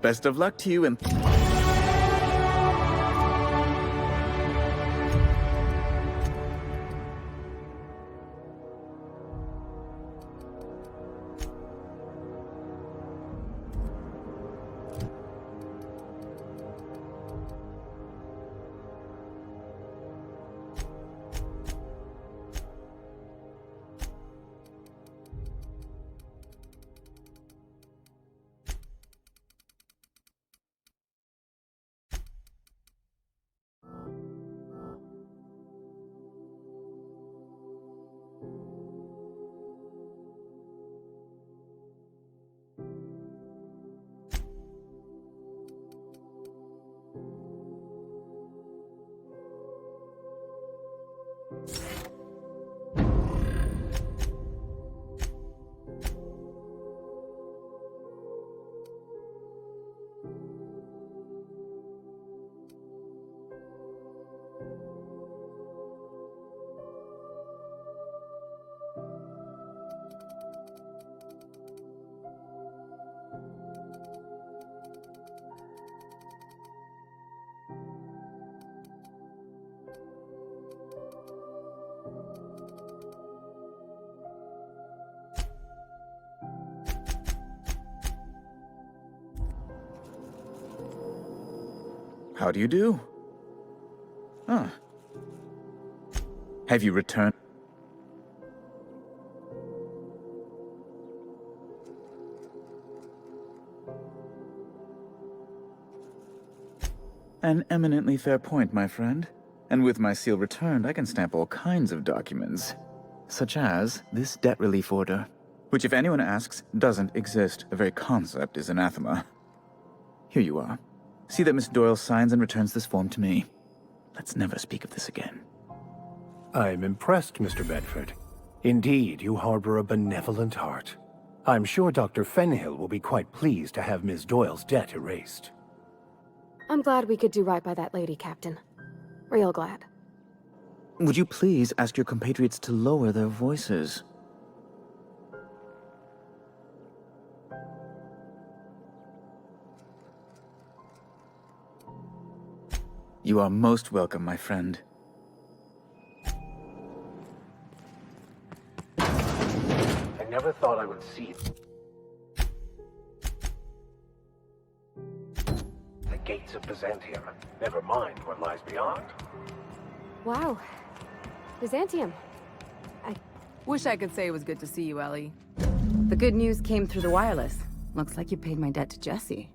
Best of luck to you and... How do you do? Huh. Have you returned? An eminently fair point, my friend. And with my seal returned, I can stamp all kinds of documents. Such as this debt relief order, which if anyone asks, doesn't exist. The very concept is anathema. Here you are. See that Miss Doyle signs and returns this form to me. Let's never speak of this again. I'm impressed, Mr. Bedford. Indeed, you harbor a benevolent heart. I'm sure Dr. Fenhill will be quite pleased to have Miss Doyle's debt erased. I'm glad we could do right by that lady, Captain. Real glad. Would you please ask your compatriots to lower their voices? You are most welcome, my friend. I never thought I would see it. The gates of Byzantium. Never mind what lies beyond. Wow. Byzantium. Wish I could say it was good to see you, Ellie. The good news came through the wireless. Looks like you paid my debt to Jesse.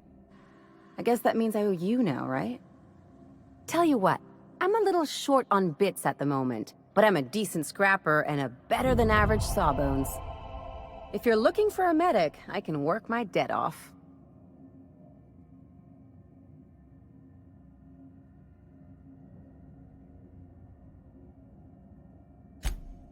I guess that means I owe you now, right? Tell you what, I'm a little short on bits at the moment, but I'm a decent scrapper and a better-than-average sawbones. If you're looking for a medic, I can work my debt off.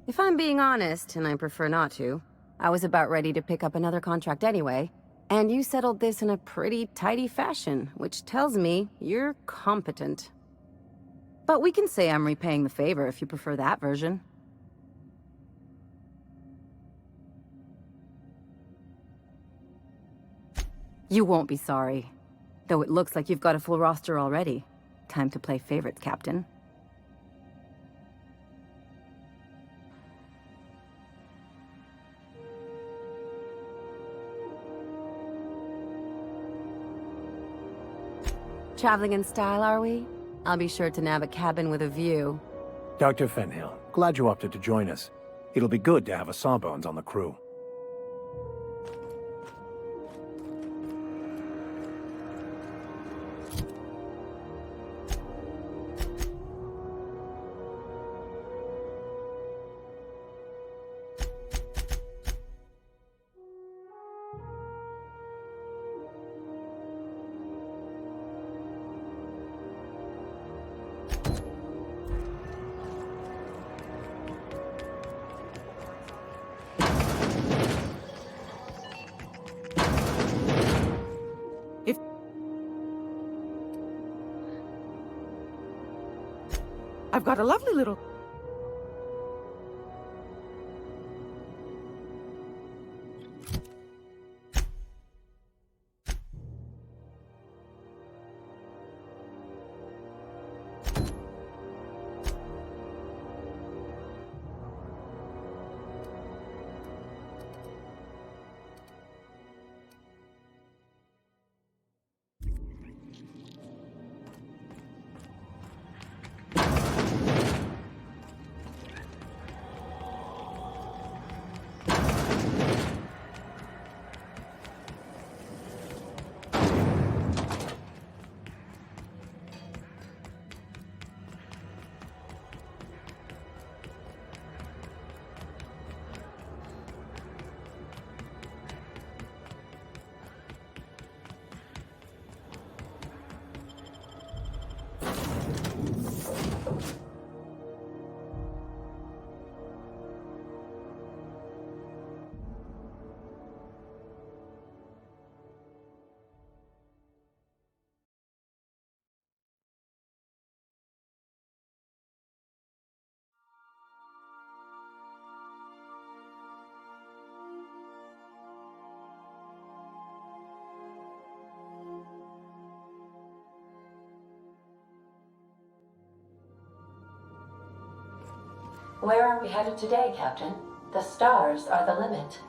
If I'm being honest, and I prefer not to, I was about ready to pick up another contract anyway, and you settled this in a pretty tidy fashion, which tells me you're competent. But we can say I'm repaying the favor if you prefer that version. You won't be sorry. Though it looks like you've got a full roster already. Time to play favorites, Captain. Traveling in style, are we? I'll be sure to nab a cabin with a view. Dr. Fenhill, glad you opted to join us. It'll be good to have a Sawbones on the crew. I've got a lovely little... Where are we headed today, Captain? The stars are the limit.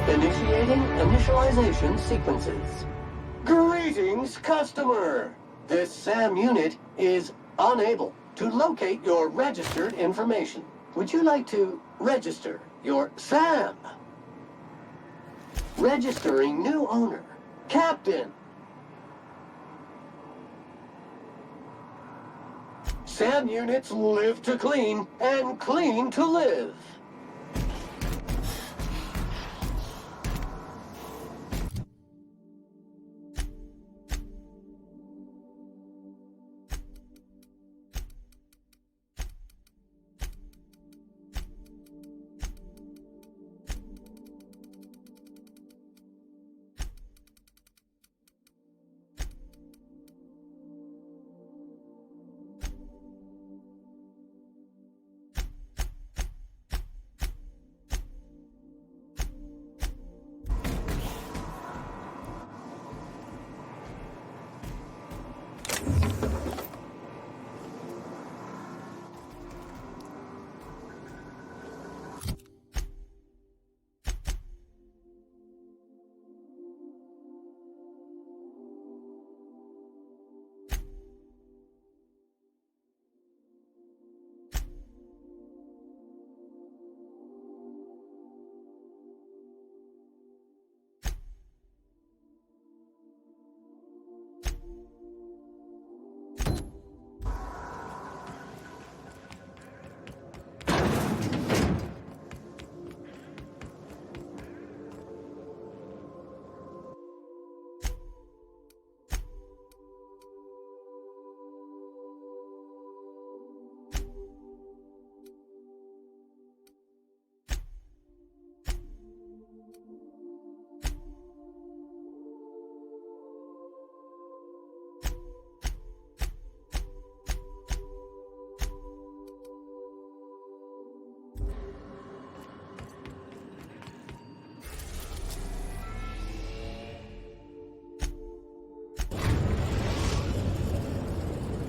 Initiating initialization sequences. Greetings, customer! This SAM unit is unable to locate your registered information. Would you like to register your SAM? Registering new owner. Captain. SAM units live to clean and clean to live.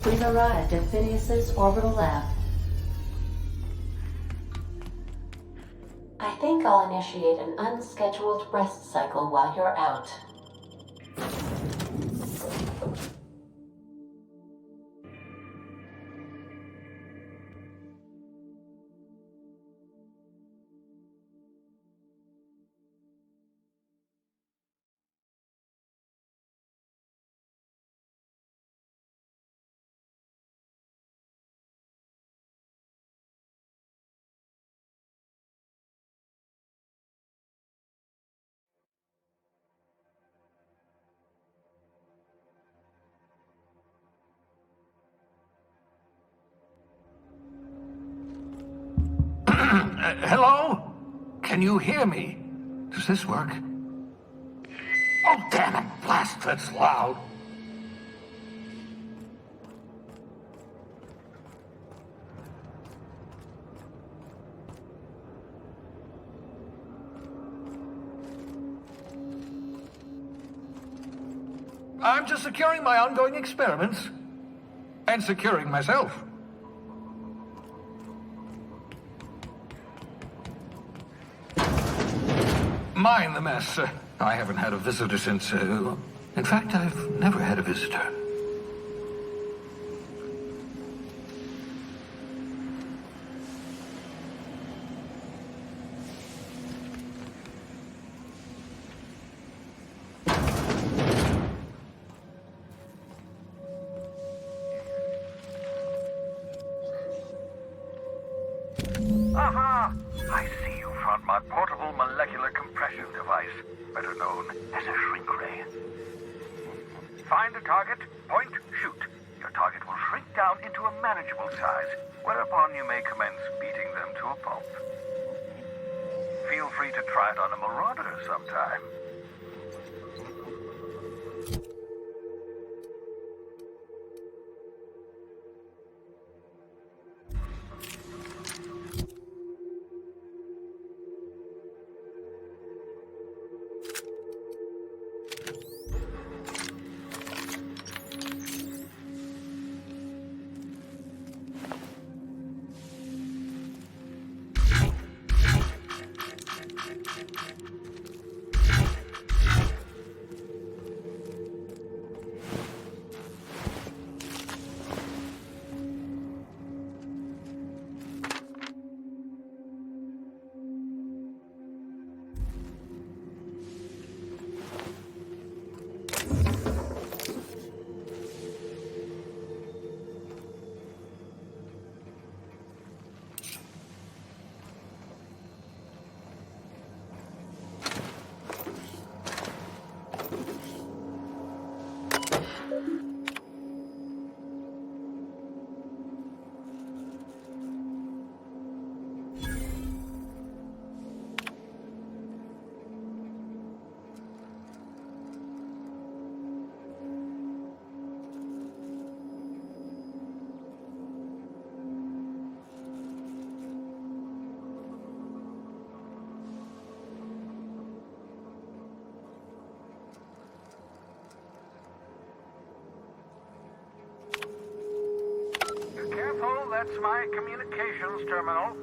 We've arrived at Phineas's orbital lab. I think I'll initiate an unscheduled rest cycle while you're out. Hello? Can you hear me? Does this work? Oh, damn it! Blast, that's loud. I'm just securing my ongoing experiments. And securing myself. Mind the mess. I haven't had a visitor since, in fact, I've never had a visitor. Aha! I see you found my portable molecular compression device, better known as a shrink ray. Find a target, point, shoot. Your target will shrink down into a manageable size, whereupon you may commence beating them to a pulp. Feel free to try it on a marauder sometime. That's my communications terminal.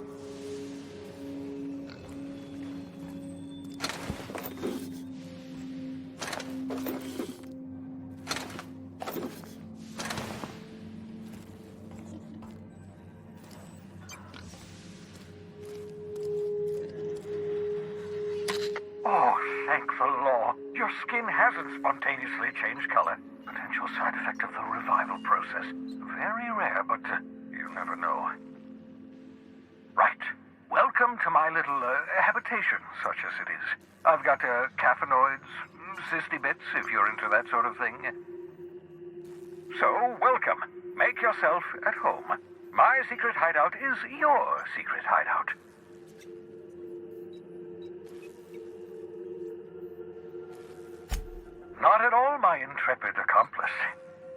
Oh, thank the law. Your skin hasn't spontaneously changed color. Potential side effect of the revival process. Very rare, but you never know. Right. Welcome to my little habitation, such as it is. I've got caffeinoids, cysty bits, if you're into that sort of thing. So, welcome. Make yourself at home. My secret hideout is your secret hideout. Not at all, my intrepid accomplice.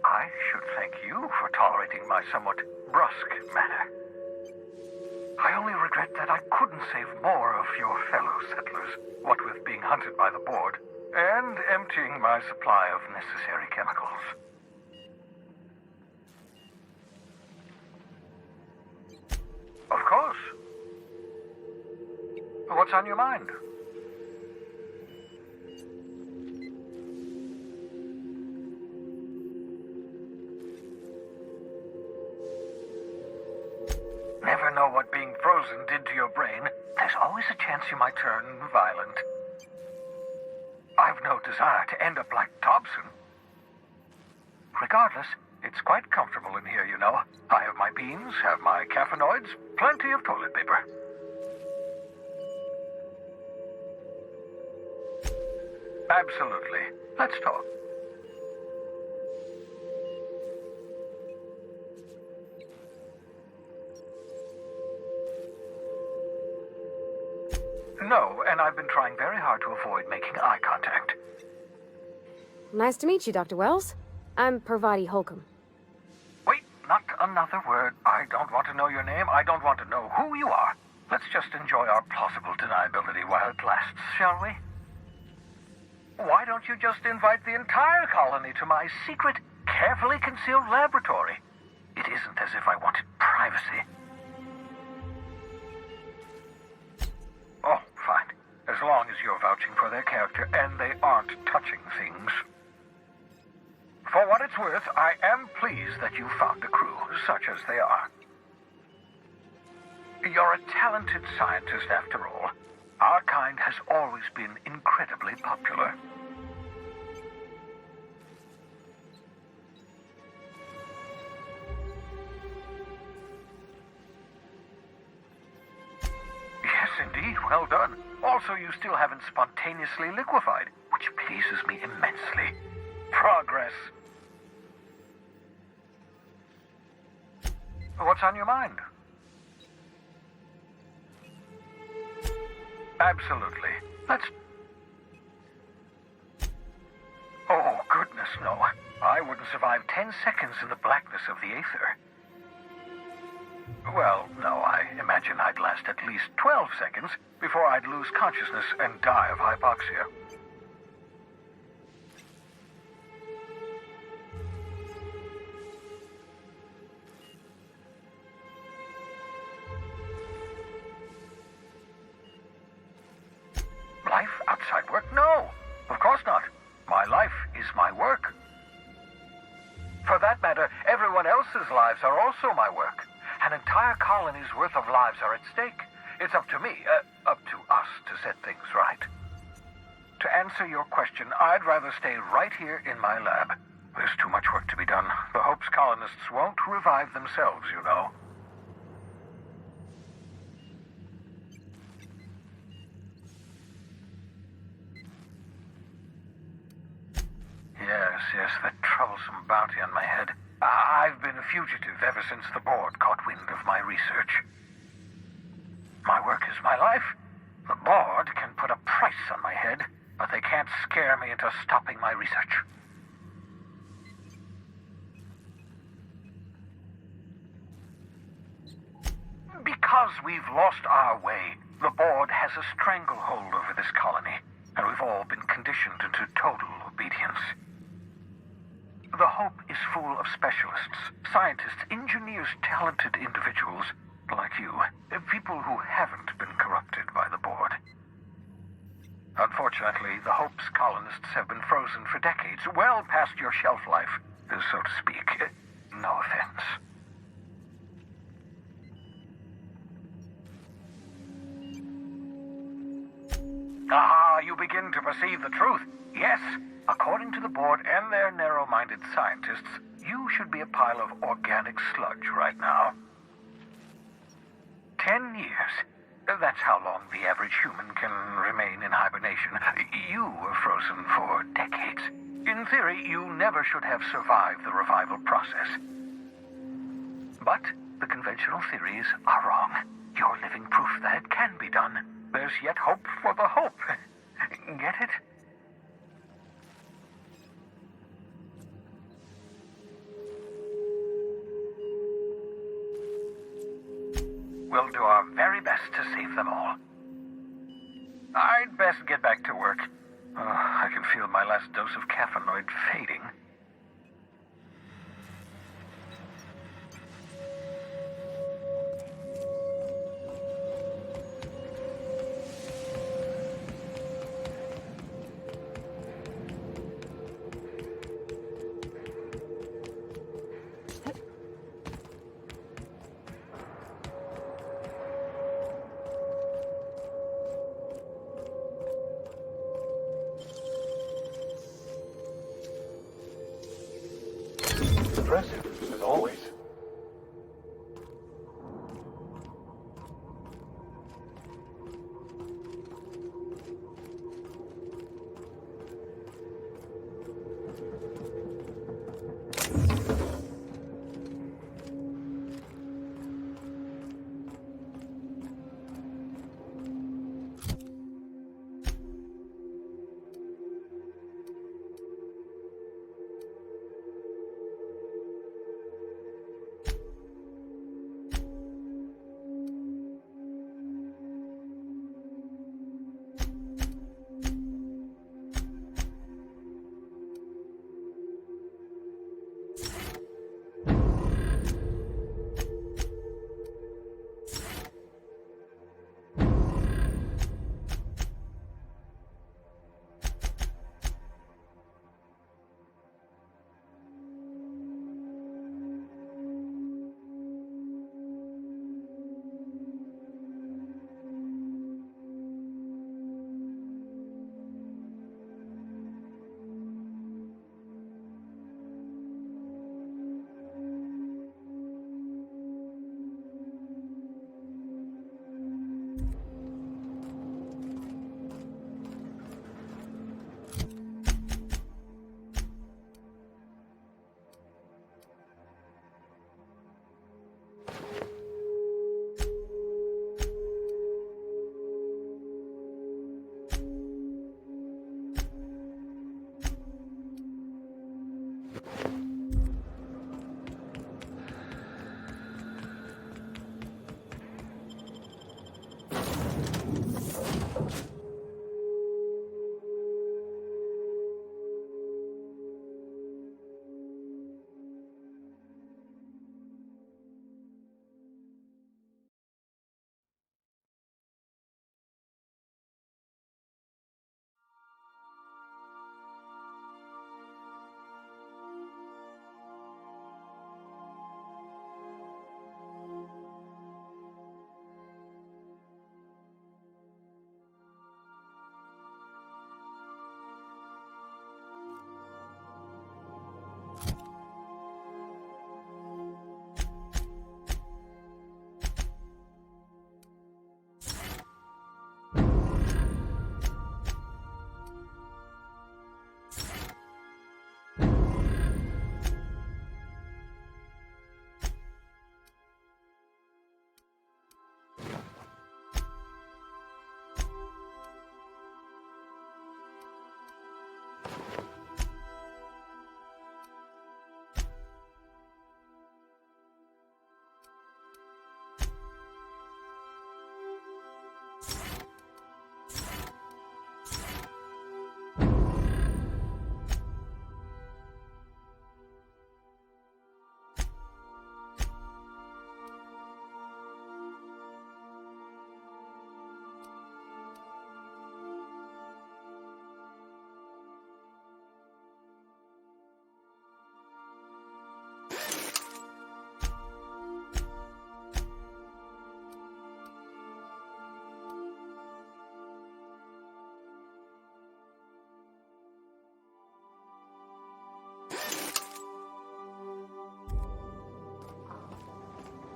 I should thank you for tolerating my somewhat brusque manner. I only regret that I couldn't save more of your fellow settlers, what with being hunted by the board, and emptying my supply of necessary chemicals. Of course. What's on your mind? Never know what being frozen did to your brain. There's always a chance you might turn violent. I've no desire to end up like Dobson. Regardless, it's quite comfortable in here, you know. I have my beans, have my caffeinoids, plenty of toilet paper. Absolutely. Let's talk. No, and I've been trying very hard to avoid making eye contact. Nice to meet you, Dr. Wells. I'm Parvati Holcomb. Wait, not another word. I don't want to know your name. I don't want to know who you are. Let's just enjoy our plausible deniability while it lasts, shall we? Why don't you just invite the entire colony to my secret, carefully concealed laboratory? It isn't as if I wanted privacy. Oh, fine. As long as you're vouching for their character and they aren't touching things. For what it's worth, I am pleased that you found a crew, such as they are. You're a talented scientist, after all. Our kind has always been incredibly popular. Yes, indeed. Well done. Also, you still haven't spontaneously liquefied, which pleases me immensely. Progress. What's on your mind? Absolutely. Let's... Oh, goodness, no. I wouldn't survive 10 seconds in the blackness of the aether. Well, no, I imagine I'd last at least 12 seconds before I'd lose consciousness and die of hypoxia. Life outside work? No, of course not. My life is my work. For that matter, everyone else's lives are also my work. An entire colony's worth of lives are at stake. It's up to me, up to us to set things right. To answer your question, I'd rather stay right here in my lab. There's too much work to be done. The Hope's colonists won't revive themselves, you know. Yes, that troublesome bounty on my head. I've been a fugitive ever since the board caught wind of my research. My work is my life. The board can put a price on my head, but they can't scare me into stopping my research. Because we've lost our way, the board has a stranglehold over this colony, and we've all been conditioned into total obedience. The Hope is full of specialists, scientists, engineers, talented individuals like you. People who haven't been corrupted by the board. Unfortunately, the Hope's colonists have been frozen for decades, well past your shelf life, so to speak. No offense. Ah, you begin to perceive the truth. Yes, according to the board and their narrow-minded scientists, you should be a pile of organic sludge right now. 10 years. That's how long the average human can remain in hibernation. You were frozen for decades. In theory, you never should have survived the revival process. But the conventional theories are wrong. You're living proof that it can be done. There's yet hope for the hope. Get it? We'll do our very best to save them all. I'd best get back to work. I can feel my last dose of caffeinoid fading. Impressive, as always.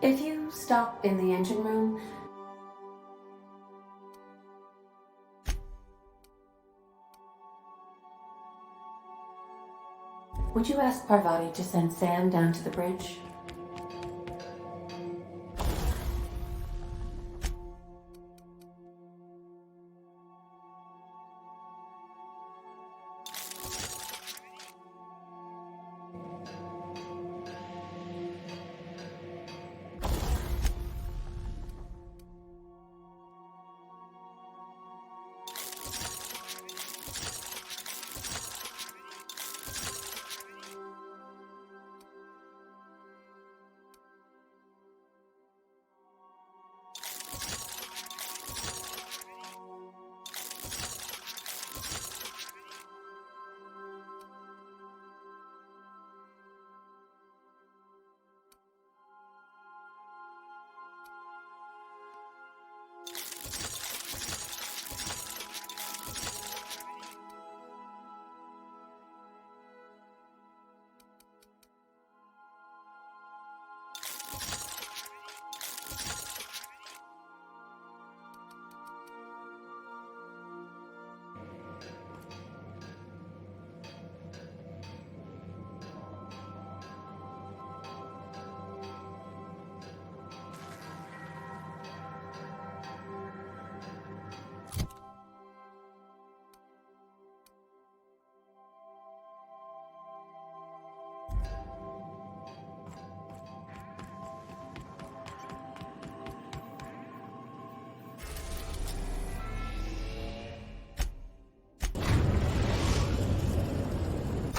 If you stop in the engine room, would you ask Parvati to send Sam down to the bridge?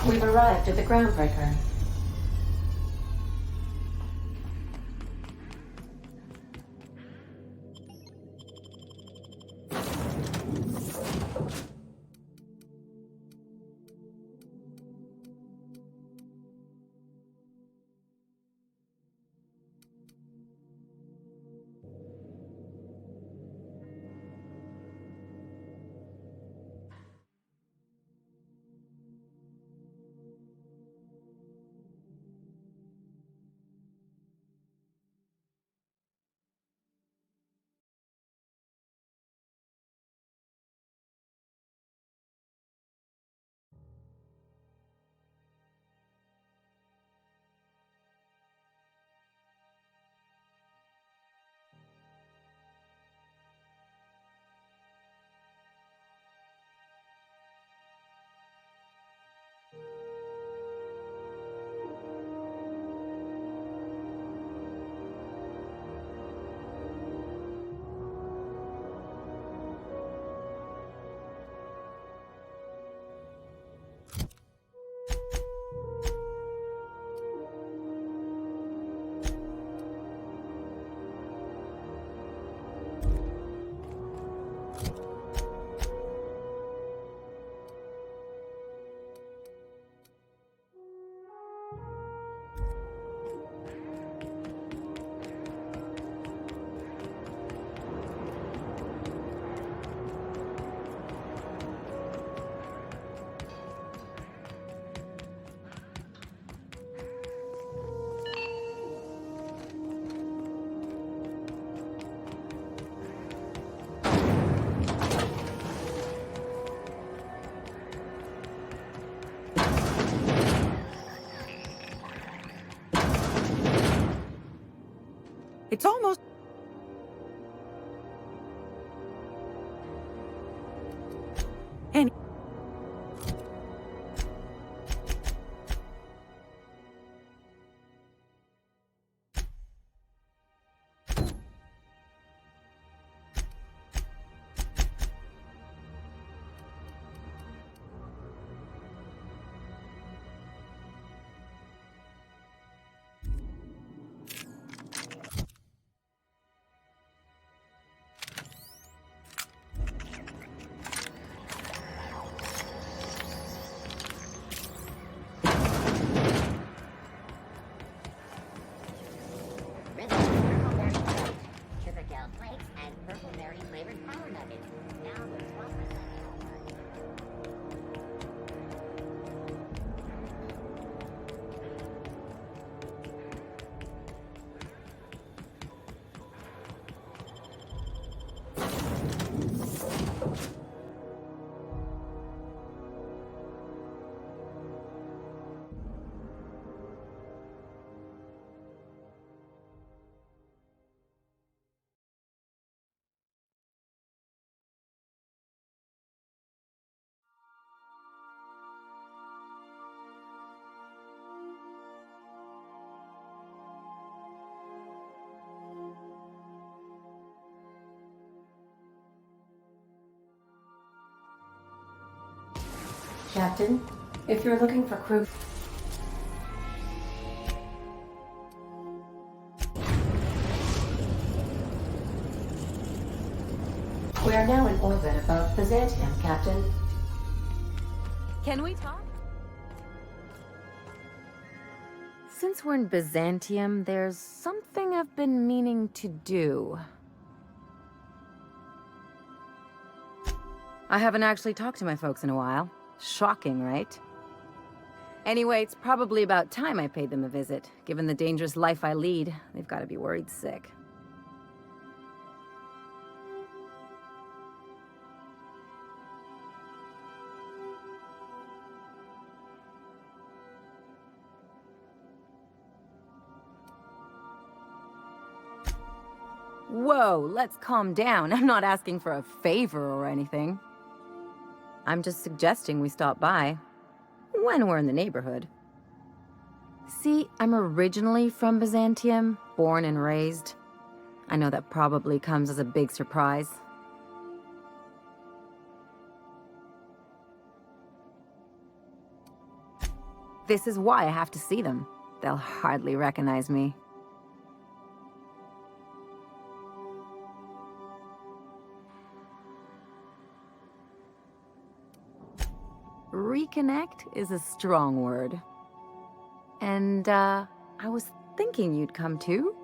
We've arrived at the groundbreaker. It's almost... And... Captain, if you're looking for crew... We are now in orbit above Byzantium, Captain. Can we talk? Since we're in Byzantium, there's something I've been meaning to do. I haven't actually talked to my folks in a while. Shocking, right? Anyway, it's probably about time I paid them a visit. Given the dangerous life I lead, they've got to be worried sick. Whoa, let's calm down. I'm not asking for a favor or anything. I'm just suggesting we stop by when we're in the neighborhood. See, I'm originally from Byzantium, born and raised. I know that probably comes as a big surprise. This is why I have to see them. They'll hardly recognize me. Reconnect is a strong word. And, I was thinking you'd come too.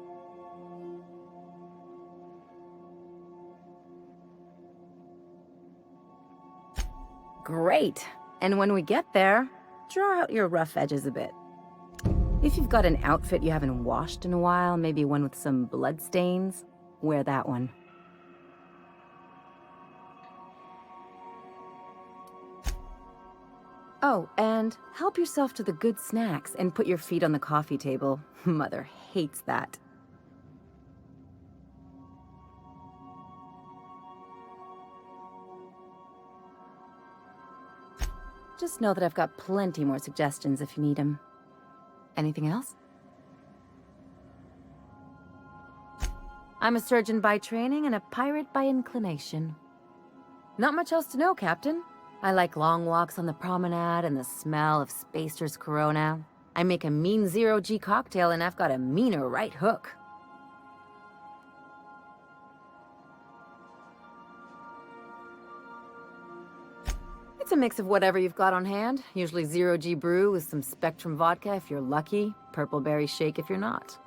Great. And when we get there, draw out your rough edges a bit. If you've got an outfit you haven't washed in a while, maybe one with some blood stains, wear that one. Oh, and help yourself to the good snacks and put your feet on the coffee table. Mother hates that. Just know that I've got plenty more suggestions if you need them. Anything else? I'm a surgeon by training and a pirate by inclination. Not much else to know, Captain. I like long walks on the promenade and the smell of Spacer's Corona. I make a mean zero-G cocktail and I've got a meaner right hook. It's a mix of whatever you've got on hand. Usually zero-G brew with some Spectrum vodka if you're lucky, purple berry shake if you're not.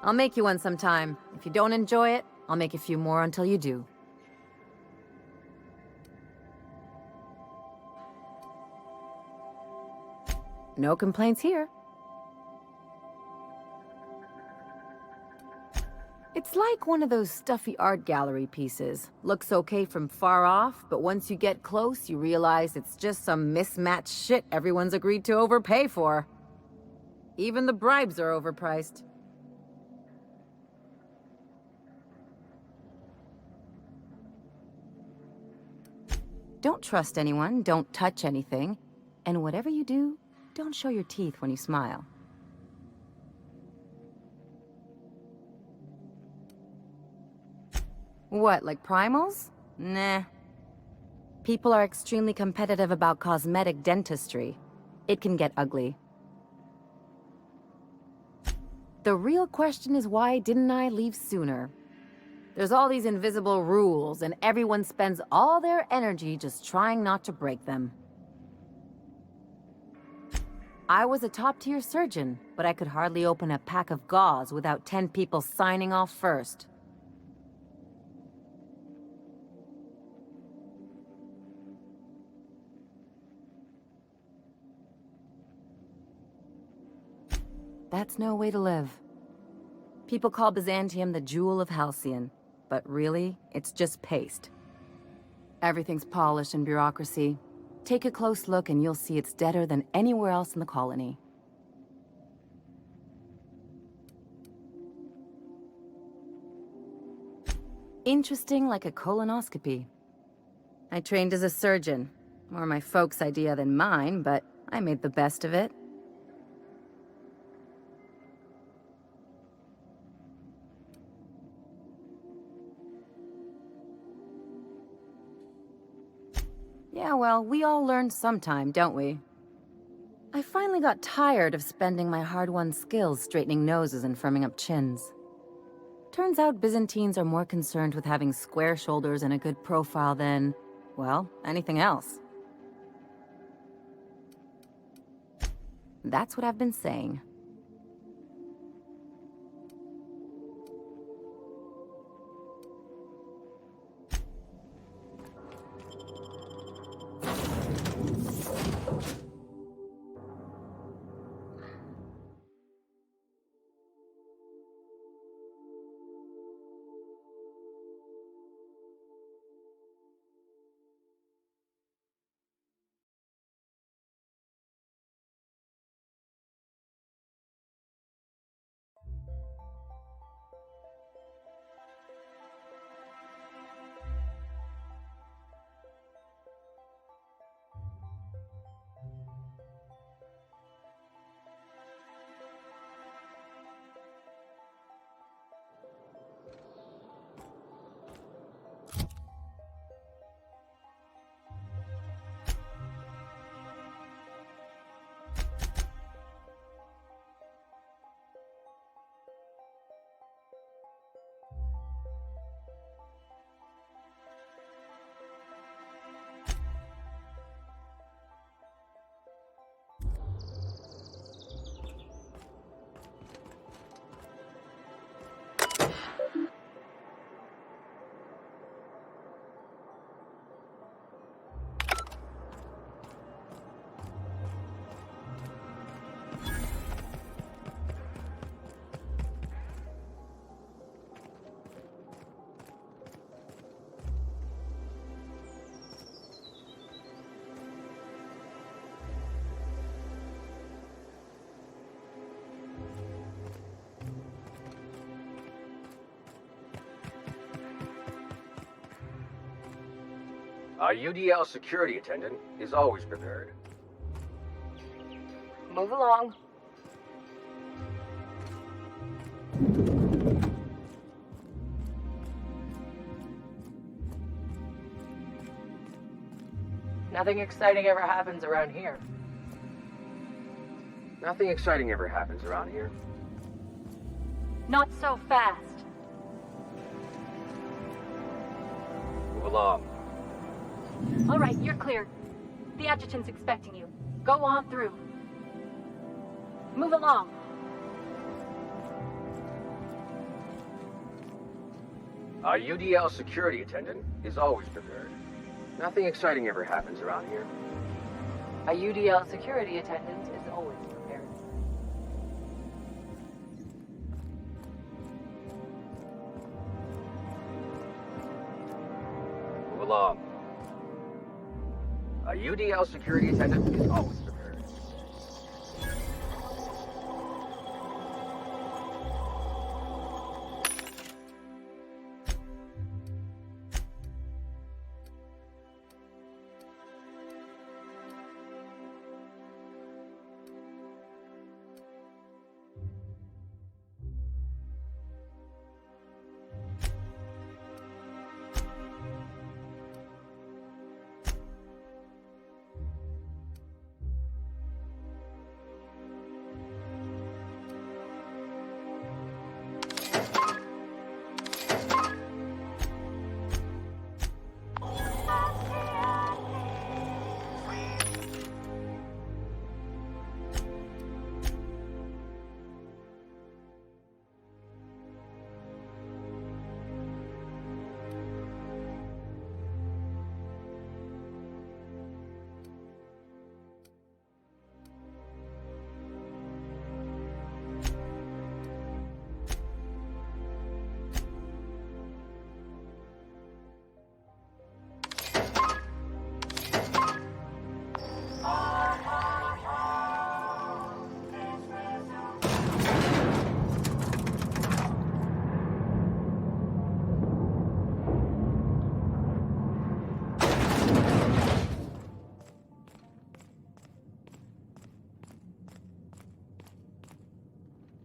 I'll make you one sometime. If you don't enjoy it, I'll make a few more until you do. No complaints here. It's like one of those stuffy art gallery pieces. Looks okay from far off, but once you get close, you realize it's just some mismatched shit everyone's agreed to overpay for. Even the bribes are overpriced. Don't trust anyone, don't touch anything, and whatever you do, don't show your teeth when you smile. What, like primals? Nah. People are extremely competitive about cosmetic dentistry. It can get ugly. The real question is, why didn't I leave sooner? There's all these invisible rules, and everyone spends all their energy just trying not to break them. I was a top-tier surgeon, but I could hardly open a pack of gauze without 10 people signing off first. That's no way to live. People call Byzantium the jewel of Halcyon, but really, it's just paste. Everything's polished and bureaucracy. Take a close look and you'll see it's deader than anywhere else in the colony. Interesting like a colonoscopy. I trained as a surgeon. More my folks' idea than mine, but I made the best of it. Yeah, well, we all learn sometime, don't we? I finally got tired of spending my hard-won skills straightening noses and firming up chins. Turns out Byzantines are more concerned with having square shoulders and a good profile than, well, anything else. That's what I've been saying. Our UDL security attendant is always prepared. Move along. Nothing exciting ever happens around here. Nothing exciting ever happens around here. Not so fast. Move along. All right, you're clear. The adjutant's expecting you. Go on through. Move along. Our UDL security attendant is always prepared. Nothing exciting ever happens around here. A UDL security attendant is always prepared. Move along. A UDL security attendant is always prepared.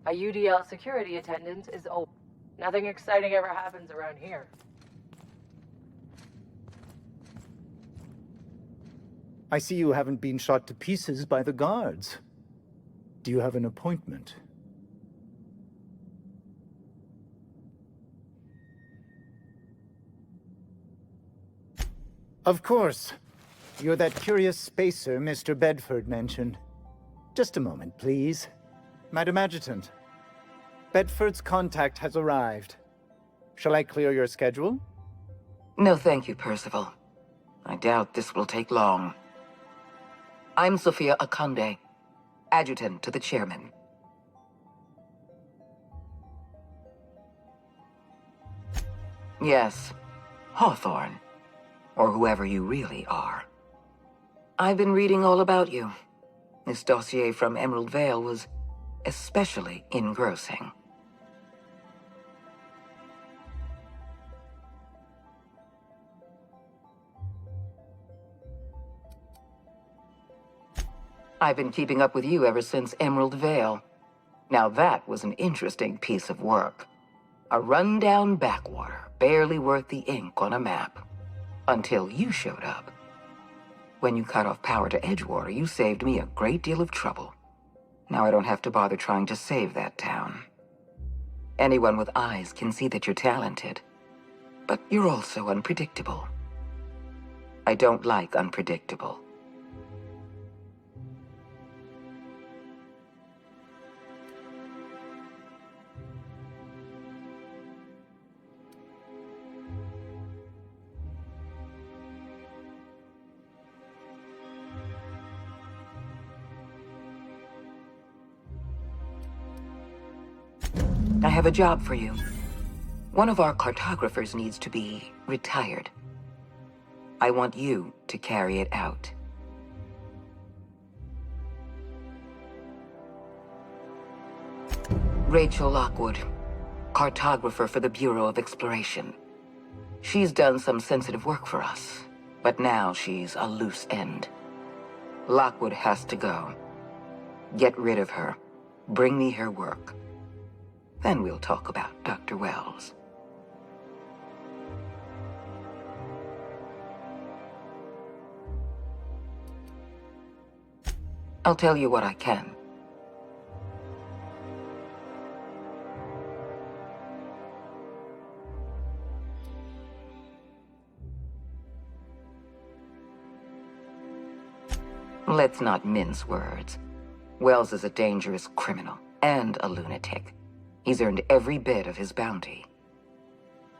A UDL security attendant is old. Nothing exciting ever happens around here. I see you haven't been shot to pieces by the guards. Do you have an appointment? Of course. You're that curious spacer Mr. Bedford mentioned. Just a moment, please. Madam Adjutant, Bedford's contact has arrived. Shall I clear your schedule? No, thank you, Percival. I doubt this will take long. I'm Sophia Akande, adjutant to the chairman. Yes, Hawthorne, or whoever you really are. I've been reading all about you. This dossier from Emerald Vale was especially engrossing. I've been keeping up with you ever since Emerald Vale. Now that was an interesting piece of work. A rundown backwater, barely worth the ink on a map. Until you showed up. When you cut off power to Edgewater, you saved me a great deal of trouble. Now I don't have to bother trying to save that town. Anyone with eyes can see that you're talented. But you're also unpredictable. I don't like unpredictable. I have a job for you. One of our cartographers needs to be retired. I want you to carry it out. Rachel Lockwood, cartographer for the Bureau of Exploration. She's done some sensitive work for us, but now she's a loose end. Lockwood has to go. Get rid of her. Bring me her work. Then we'll talk about Dr. Wells. I'll tell you what I can. Let's not mince words. Wells is a dangerous criminal and a lunatic. He's earned every bit of his bounty.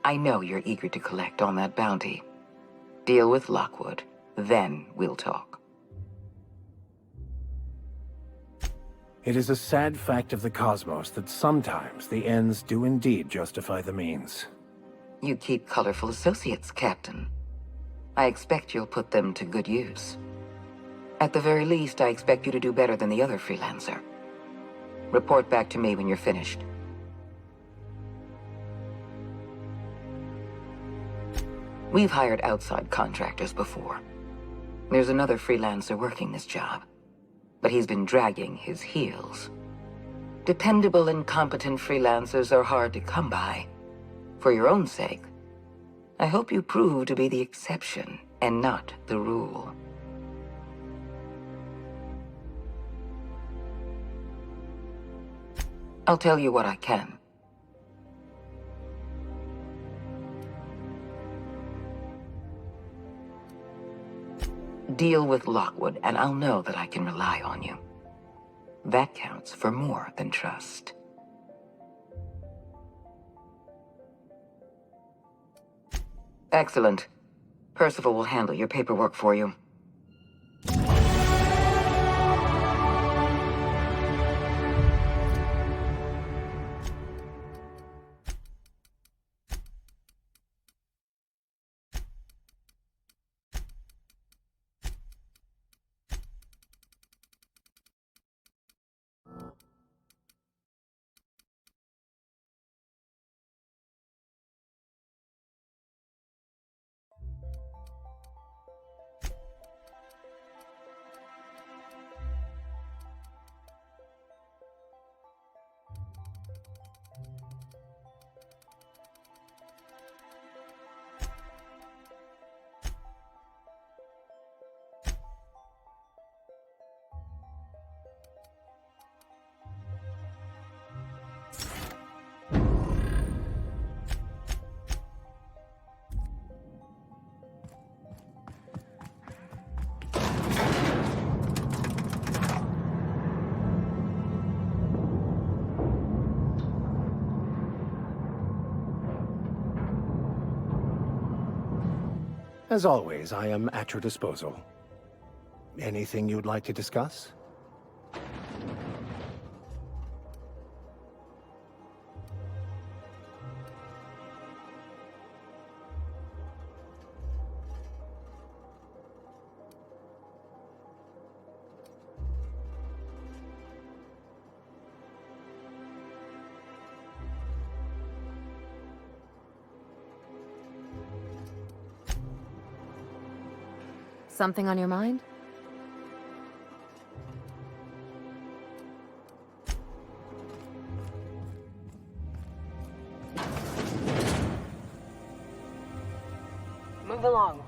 I know you're eager to collect on that bounty. Deal with Lockwood, then we'll talk. It is a sad fact of the cosmos that sometimes the ends do indeed justify the means. You keep colorful associates, Captain. I expect you'll put them to good use. At the very least, I expect you to do better than the other freelancer. Report back to me when you're finished. We've hired outside contractors before. There's another freelancer working this job, but he's been dragging his heels. Dependable and competent freelancers are hard to come by. For your own sake, I hope you prove to be the exception and not the rule. I'll tell you what I can. Deal with Lockwood, and I'll know that I can rely on you. That counts for more than trust. Excellent. Percival will handle your paperwork for you. As always, I am at your disposal. Anything you'd like to discuss? Something on your mind? Move along.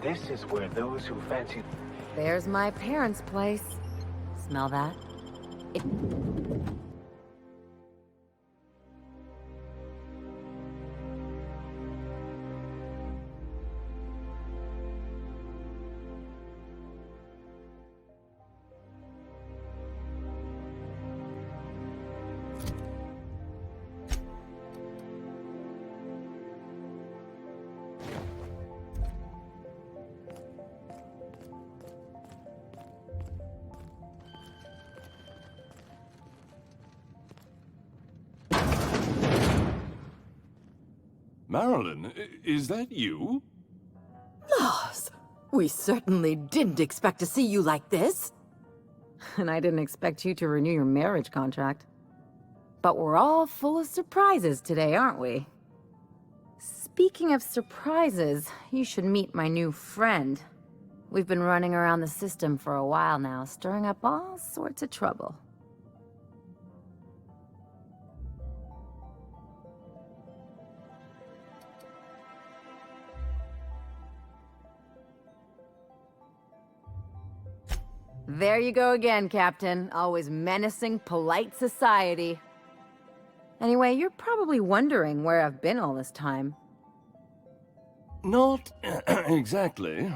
This is where those who fancy... There's my parents' place. Smell that? It... Marilyn, is that you? Lars, we certainly didn't expect to see you like this. And I didn't expect you to renew your marriage contract. But we're all full of surprises today, aren't we? Speaking of surprises, you should meet my new friend. We've been running around the system for a while now, stirring up all sorts of trouble. There you go again, Captain. Always menacing polite society. Anyway, you're probably wondering where I've been all this time. Not exactly.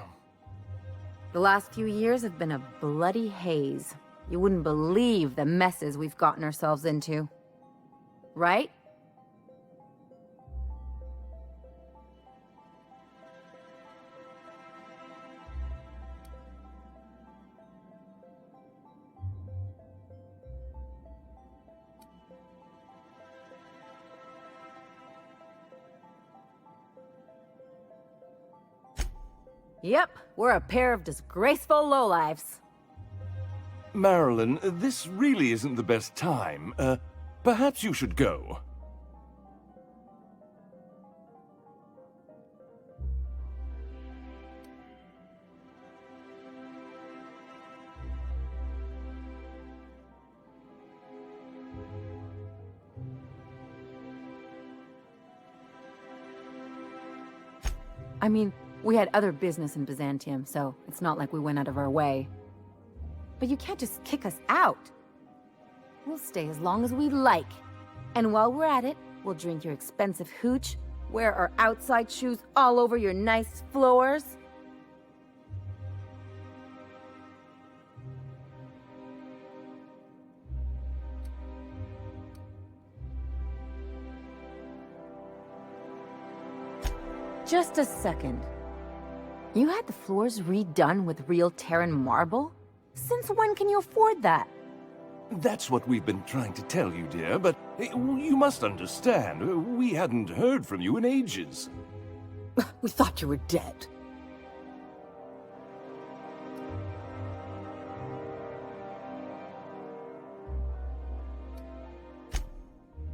The last few years have been a bloody haze. You wouldn't believe the messes we've gotten ourselves into. Right? Yep, we're a pair of disgraceful lowlifes. Marilyn, this really isn't the best time. Perhaps you should go. I mean, we had other business in Byzantium, so it's not like we went out of our way. But you can't just kick us out. We'll stay as long as we like. And while we're at it, we'll drink your expensive hooch, wear our outside shoes all over your nice floors. Just a second. You had the floors redone with real Terran marble? Since when can you afford that? That's what we've been trying to tell you, dear, but you must understand, we hadn't heard from you in ages. We thought you were dead.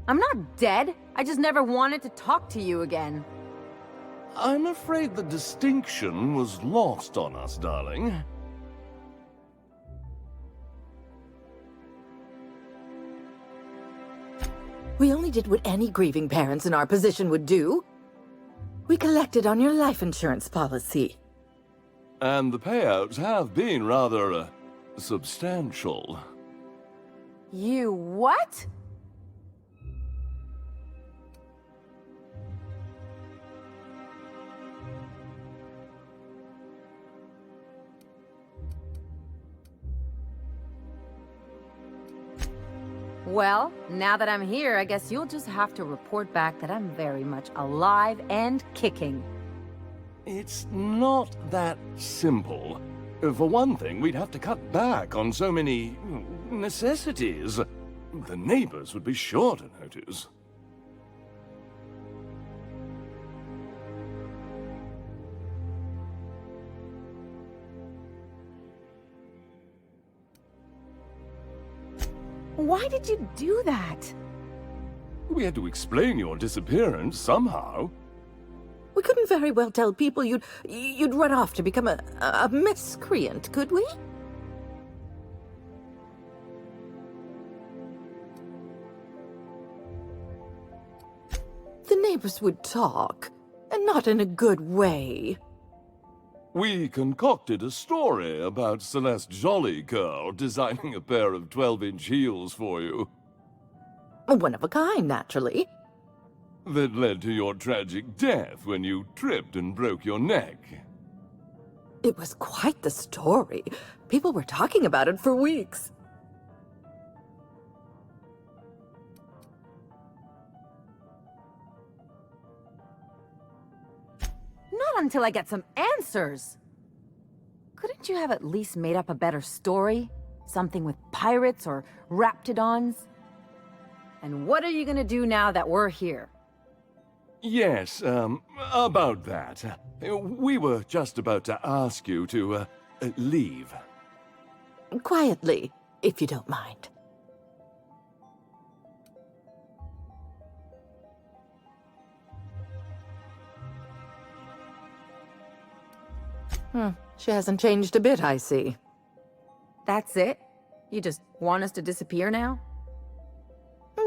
I'm not dead. I just never wanted to talk to you again. I'm afraid the distinction was lost on us, darling. We only did what any grieving parents in our position would do. We collected on your life insurance policy. And the payouts have been rather, substantial. You what? Well, now that I'm here, I guess you'll just have to report back that I'm very much alive and kicking. It's not that simple. For one thing, we'd have to cut back on so many necessities. The neighbors would be sure to notice. Why did you do that? We had to explain your disappearance somehow. We couldn't very well tell people you'd run off to become a miscreant, could we? The neighbors would talk, and not in a good way. We concocted a story about Celeste Jollycurl designing a pair of 12-inch heels for you. One of a kind, naturally. That led to your tragic death when you tripped and broke your neck. It was quite the story. People were talking about it for weeks. Not until I get some answers. Couldn't you have at least made up a better story? Something with pirates or raptidons? And what are you gonna do now that we're here? Yes, about that. We were just about to ask you to, leave. Quietly, if you don't mind. She hasn't changed a bit, I see. That's it? You just want us to disappear now?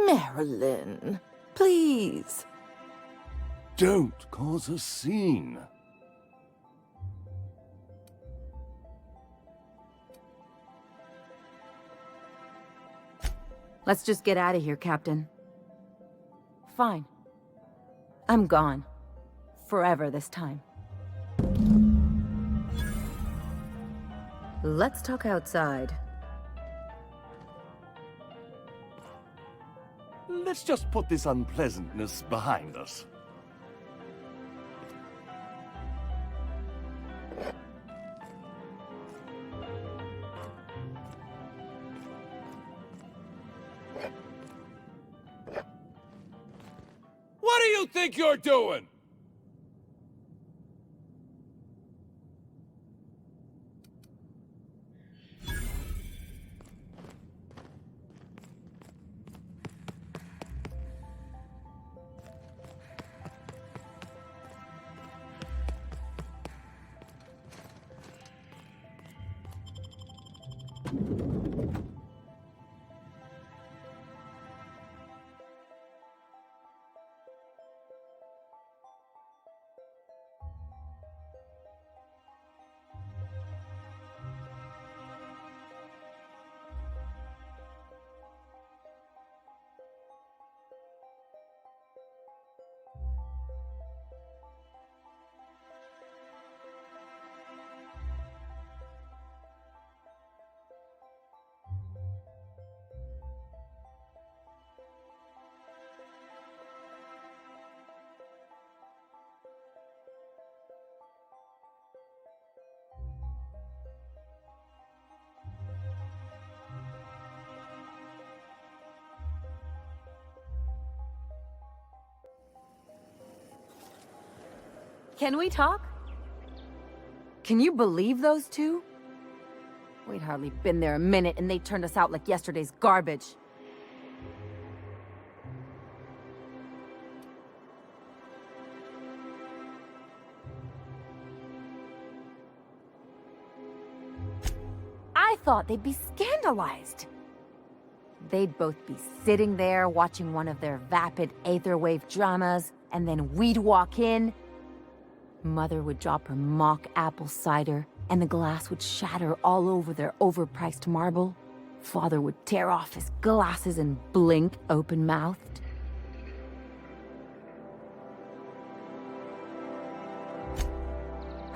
Marilyn, please. Don't cause a scene. Let's just get out of here, Captain. Fine. I'm gone. Forever this time. Let's talk outside. Let's just put this unpleasantness behind us. What do you think you're doing? Can we talk? Can you believe those two? We'd hardly been there a minute and they turned us out like yesterday's garbage. I thought they'd be scandalized. They'd both be sitting there watching one of their vapid aetherwave dramas, and then we'd walk in. Mother would drop her mock apple cider, and the glass would shatter all over their overpriced marble. Father would tear off his glasses and blink open-mouthed.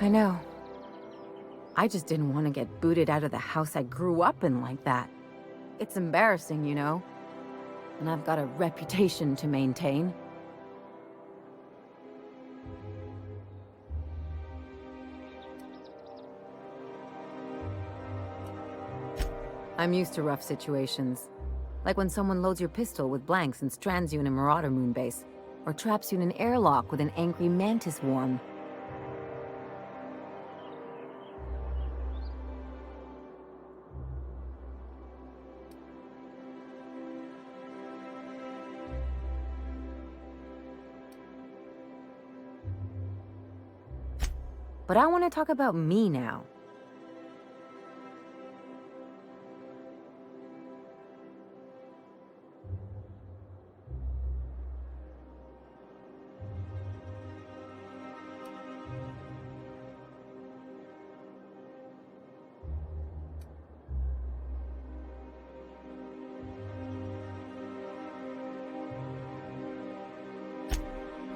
I know. I just didn't want to get booted out of the house I grew up in like that. It's embarrassing, you know. And I've got a reputation to maintain. I'm used to rough situations. Like when someone loads your pistol with blanks and strands you in a Marauder moonbase, or traps you in an airlock with an angry mantis worm. But I want to talk about me now.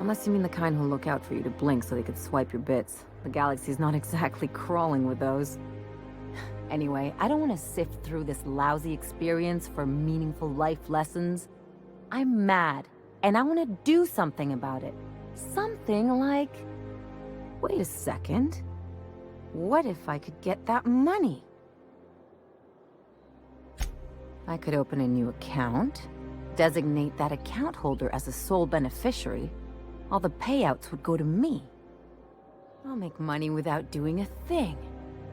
Unless you mean the kind who'll look out for you to blink so they could swipe your bits. The galaxy's not exactly crawling with those. Anyway, I don't want to sift through this lousy experience for meaningful life lessons. I'm mad, and I want to do something about it. Something like... Wait a second. What if I could get that money? I could open a new account, designate that account holder as a sole beneficiary. All the payouts would go to me. I'll make money without doing a thing.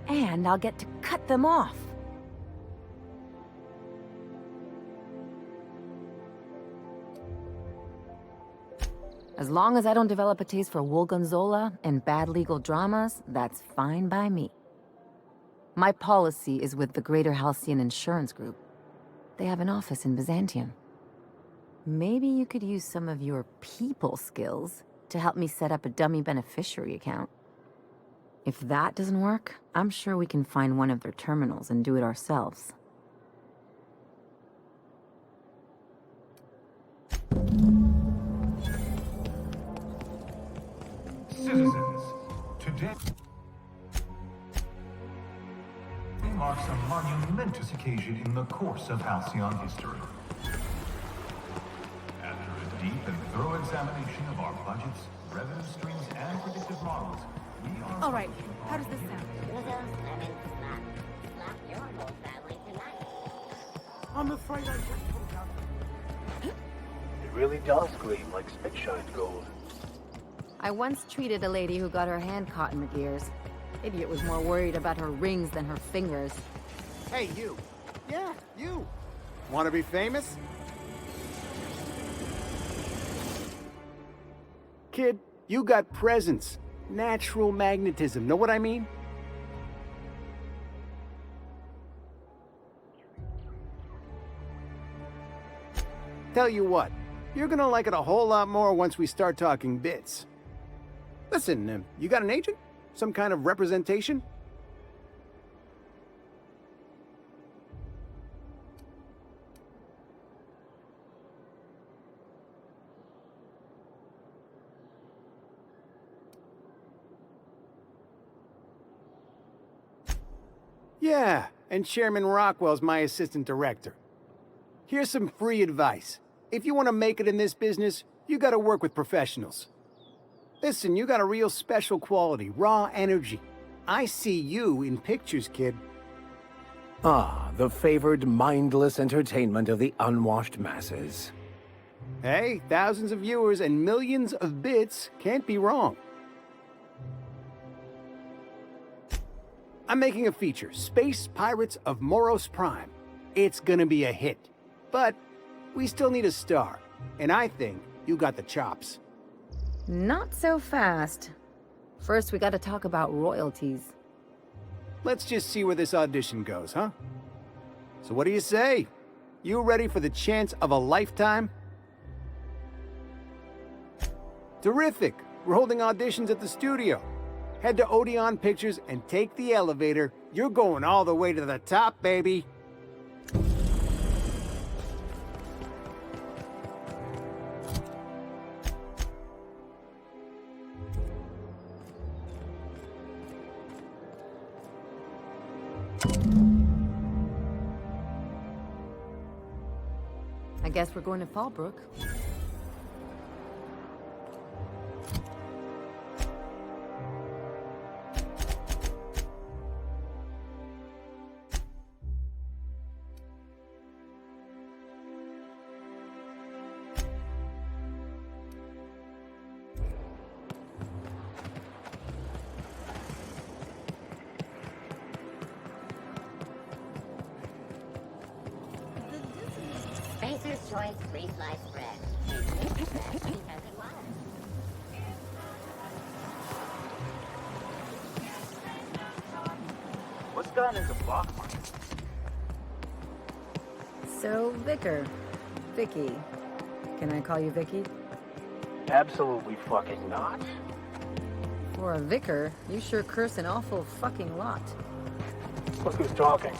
And I'll get to cut them off. As long as I don't develop a taste for Woolgonzola and bad legal dramas, that's fine by me. My policy is with the Greater Halcyon Insurance Group. They have an office in Byzantium. Maybe you could use some of your people skills to help me set up a dummy beneficiary account. If that doesn't work, I'm sure we can find one of their terminals and do it ourselves. Citizens, today marks a monumentous occasion in the course of Halcyon history. After a deep and thorough examination of our budgets, revenue streams, and predictive models, we are... All right, how does this sound? I'm afraid I just pulled out. It really does gleam like spit-shined gold. I once treated a lady who got her hand caught in the gears. Idiot was more worried about her rings than her fingers. Hey, you. Yeah, you. Want to be famous? Kid, you got presence. Natural magnetism. Know what I mean? Tell you what, you're gonna like it a whole lot more once we start talking bits. Listen, you got an agent? Some kind of representation? Yeah, and Chairman Rockwell's my assistant director. Here's some free advice. If you want to make it in this business, you gotta work with professionals. Listen, you got a real special quality, raw energy. I see you in pictures, kid. Ah, the favored mindless entertainment of the unwashed masses. Hey, thousands of viewers and millions of bits can't be wrong. I'm making a feature, Space Pirates of Moros Prime. It's gonna be a hit. But we still need a star, and I think you got the chops. Not so fast. First, we gotta talk about royalties. Let's just see where this audition goes, huh? So what do you say? You ready for the chance of a lifetime? Terrific! We're holding auditions at the studio. Head to Odeon Pictures and take the elevator. You're going all the way to the top, baby! I guess we're going to Fallbrook. Spacer's Choice Free Slice Bread. It's fresh because it was. What's gone into block market? So, Vicar. Vicky. Can I call you Vicky? Absolutely fucking not. For a vicar, you sure curse an awful fucking lot. Look who's talking.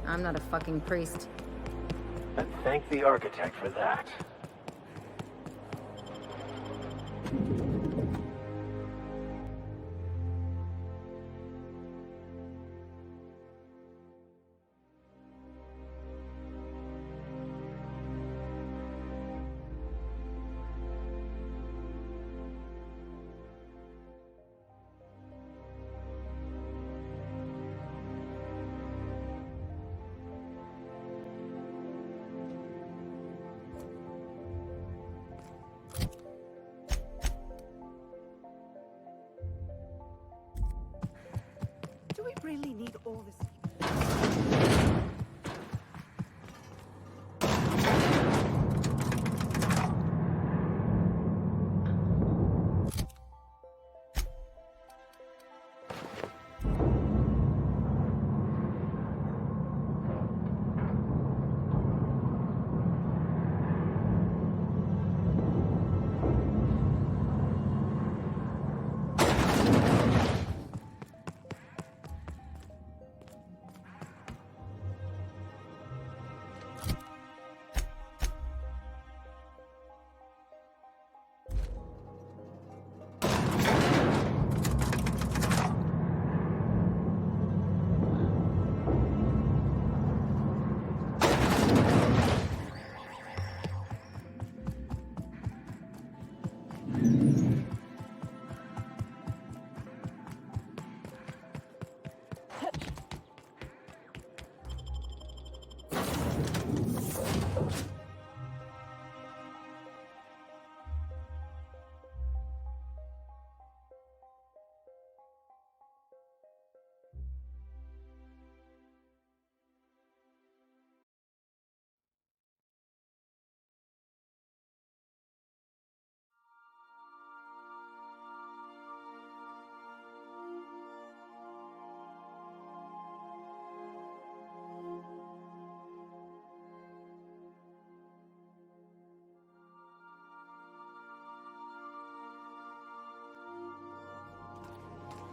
I'm not a fucking priest. And thank the architect for that. Do we really need all this?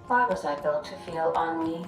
Why was I built to feel ennui?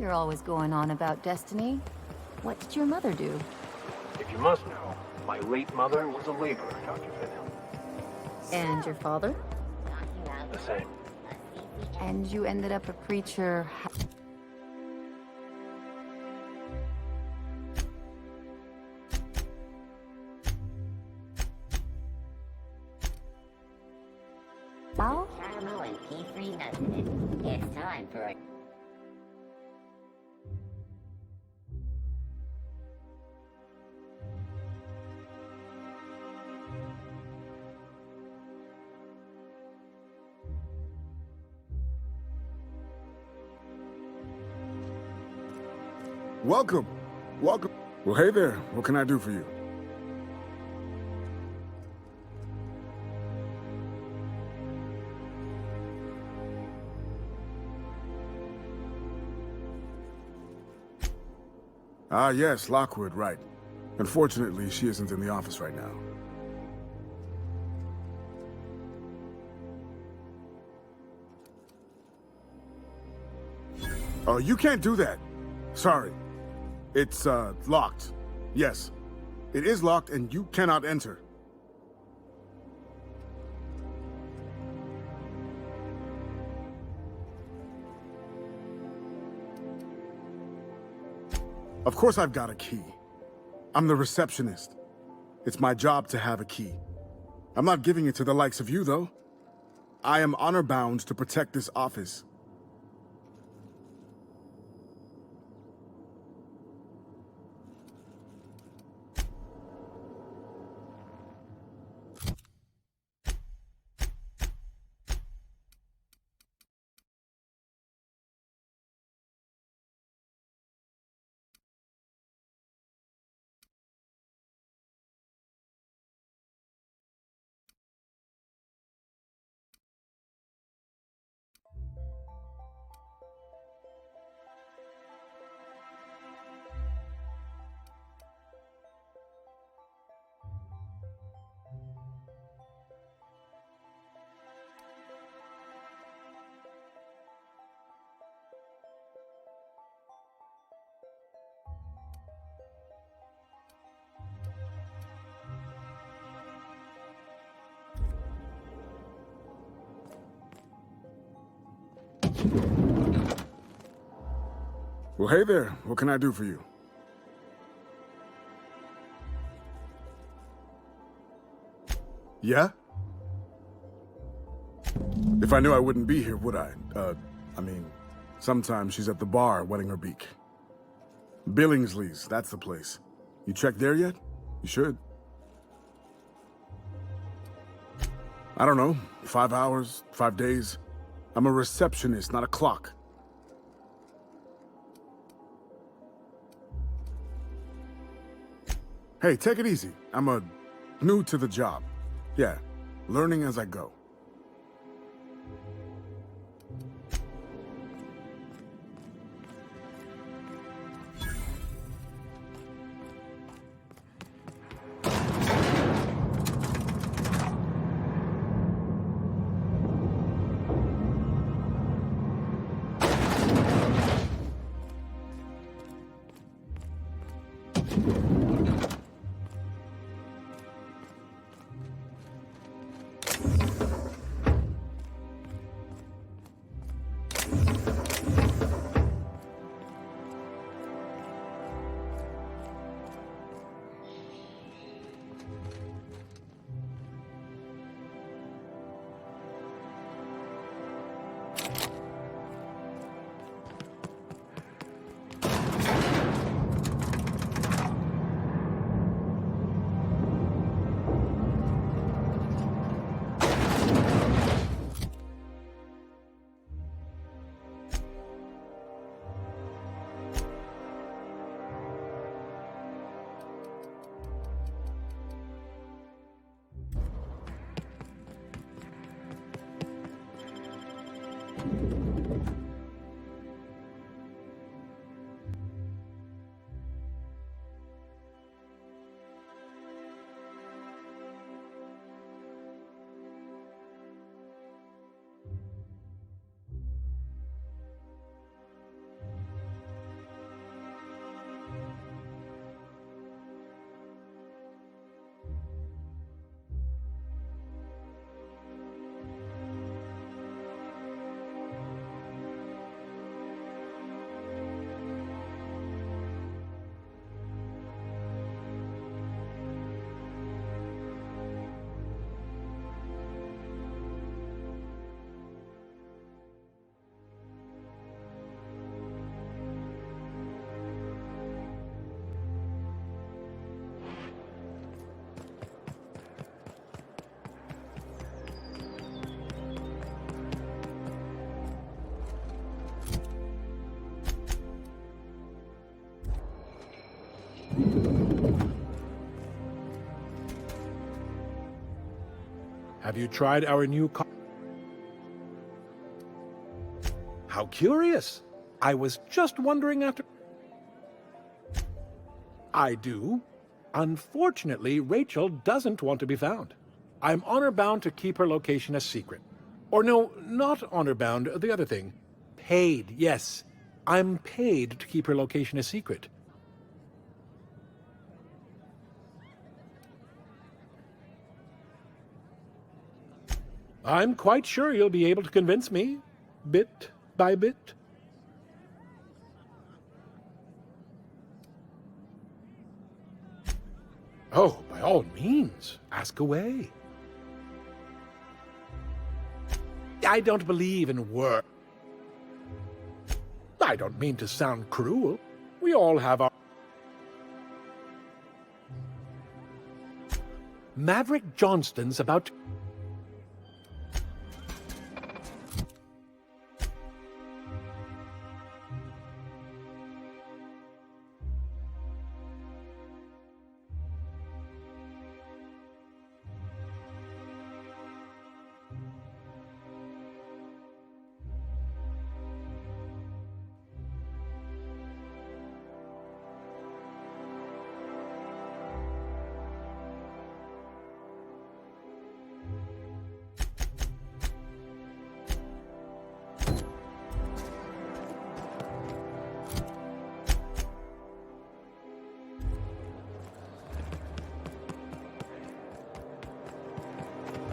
You're always going on about destiny. What did your mother do? If you must know, my late mother was a laborer, Dr. Van. And your father? The same. And you ended up a preacher. How? Caramel and pea-free nuts in it. It's time for a... Welcome. Welcome. Well, hey there. What can I do for you? Ah, yes, Lockwood, right. Unfortunately, she isn't in the office right now. Oh, you can't do that. Sorry. It's, locked. Yes. It is locked and you cannot enter. Of course I've got a key. I'm the receptionist. It's my job to have a key. I'm not giving it to the likes of you, though. I am honor-bound to protect this office. Well, hey there. What can I do for you? Yeah? If I knew I wouldn't be here, would I? I mean, sometimes she's at the bar wetting her beak. Billingsley's, that's the place. You checked there yet? You should. I don't know, 5 hours, 5 days. I'm a receptionist, not a clock. Hey, take it easy. I'm new to the job. Yeah, learning as I go. Have you tried our new How curious! I was just wondering after... I do. Unfortunately, Rachel doesn't want to be found. I'm honor-bound to keep her location a secret. Or no, not honor-bound, the other thing. Paid, yes. I'm paid to keep her location a secret. I'm quite sure you'll be able to convince me, bit by bit. Oh, by all means, ask away. I don't believe in work. I don't mean to sound cruel. We all have our... Maverick Johnston's about to...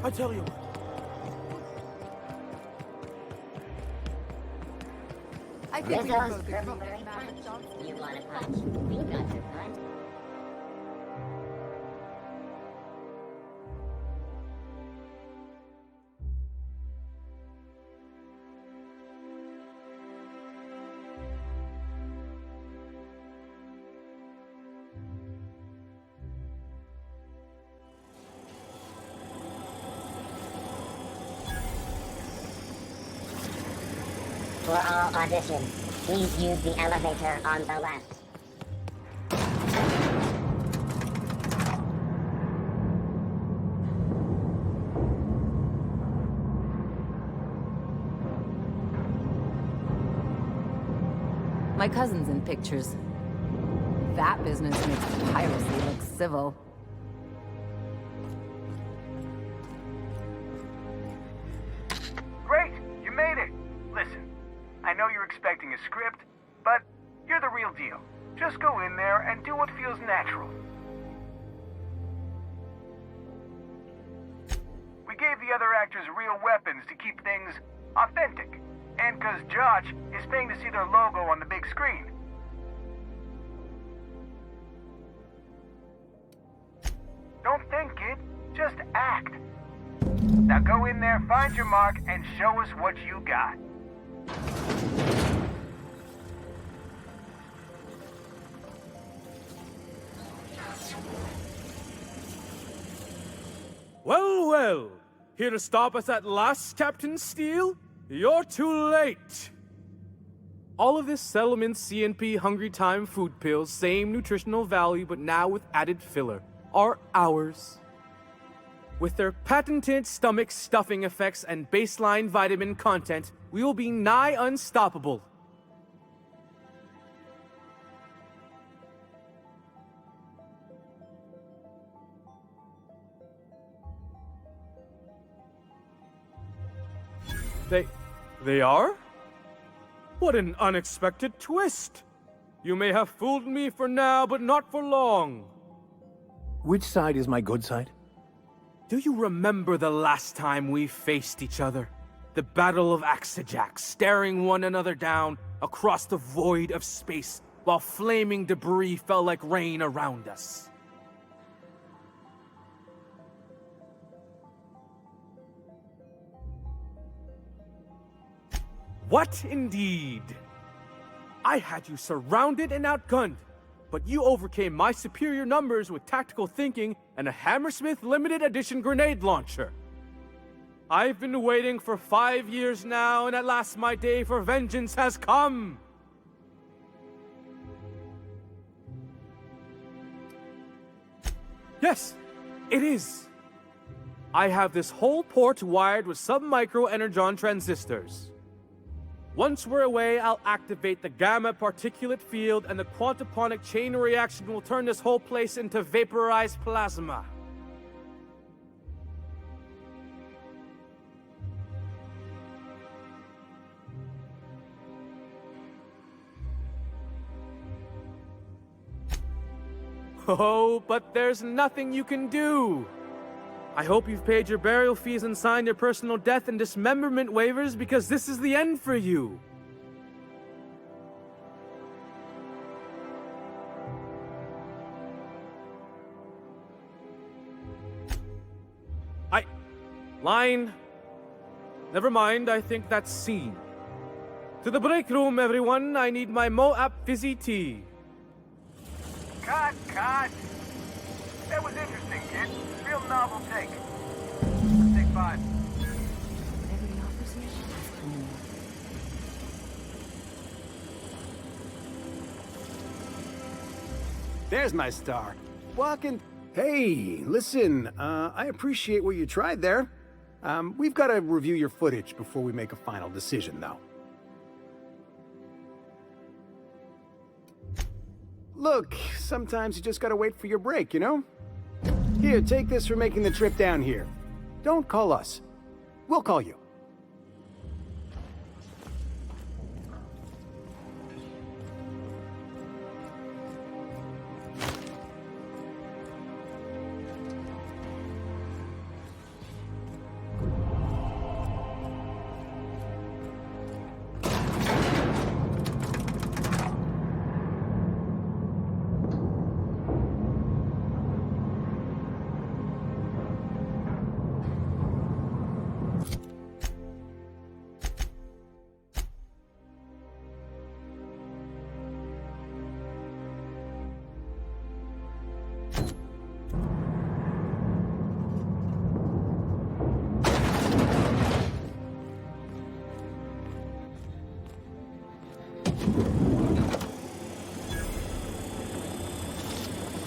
I tell you what. I think we can both agree that Maverick Johnson. You want a punch? We got your punch. For all auditions, please use the elevator on the left. My cousin's in pictures. That business makes piracy look civil. Great! You made it! Listen, I know you're expecting a script, but you're the real deal. Just go in there and do what feels natural. We gave the other actors real weapons to keep things authentic. And because Josh is paying to see their logo on the big screen. Don't think, kid. Just act. Now go in there, find your mark, and show us what you got. Well, well. Here to stop us at last, Captain Steele? You're too late! All of this Settlement CNP Hungry Time food pills, same nutritional value but now with added filler, are ours. With their patented stomach stuffing effects and baseline vitamin content, we will be nigh unstoppable. They are? What an unexpected twist! You may have fooled me for now, but not for long. Which side is my good side? Do you remember the last time we faced each other? The Battle of Axejack, staring one another down across the void of space while flaming debris fell like rain around us. What indeed? I had you surrounded and outgunned, but you overcame my superior numbers with tactical thinking and a Hammersmith limited edition grenade launcher. I've been waiting for 5 years now, and at last my day for vengeance has come! Yes, it is. I have this whole port wired with sub-micro energon transistors. Once we're away, I'll activate the gamma particulate field and the quantaponic chain reaction will turn this whole place into vaporized plasma. Oh, but there's nothing you can do. I hope you've paid your burial fees and signed your personal death and dismemberment waivers because this is the end for you. Line. Never mind, I think that's scene. To the break room, everyone. I need my Moab fizzy tea. Cut! That was interesting, kid. Real novel take. Take 5. There's my star. Walking. Hey, listen, I appreciate what you tried there. We've got to review your footage before we make a final decision, though. Look, sometimes you just gotta wait for your break, you know? Here, take this for making the trip down here. Don't call us. We'll call you.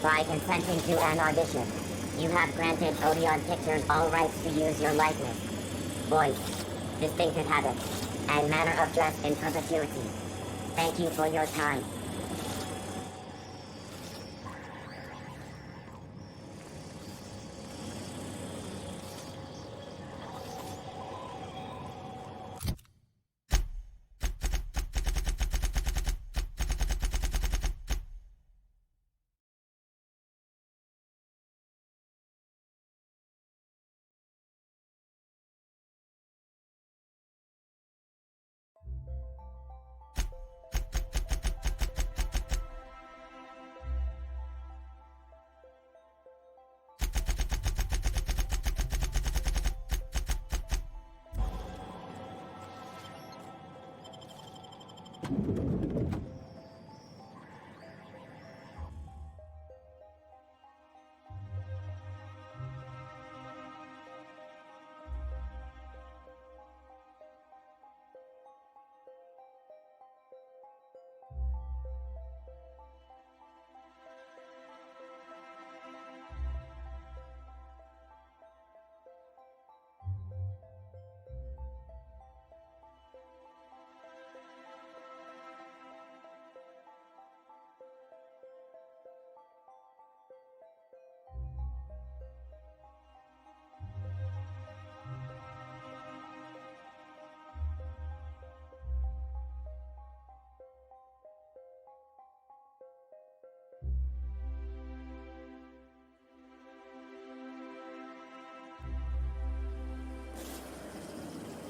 By consenting to an audition, you have granted Odeon Pictures all rights to use your likeness, voice, distinctive habits, and manner of dress in perpetuity. Thank you for your time.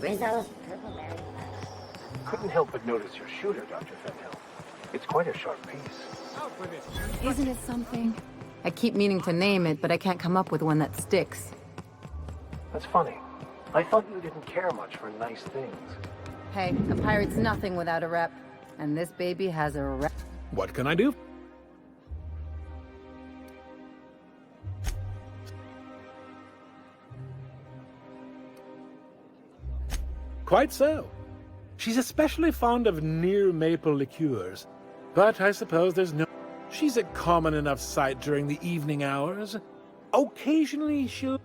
Rizzo's Purple Berry. Couldn't help but notice your shooter, Dr. Fenhill. It's quite a sharp piece. Isn't it something? I keep meaning to name it, but I can't come up with one that sticks. That's funny. I thought you didn't care much for nice things. Hey, a pirate's nothing without a rep. And this baby has a rep. What can I do? Quite so. She's especially fond of near maple liqueurs. But I suppose there's no... She's a common enough sight during the evening hours. Occasionally she'll...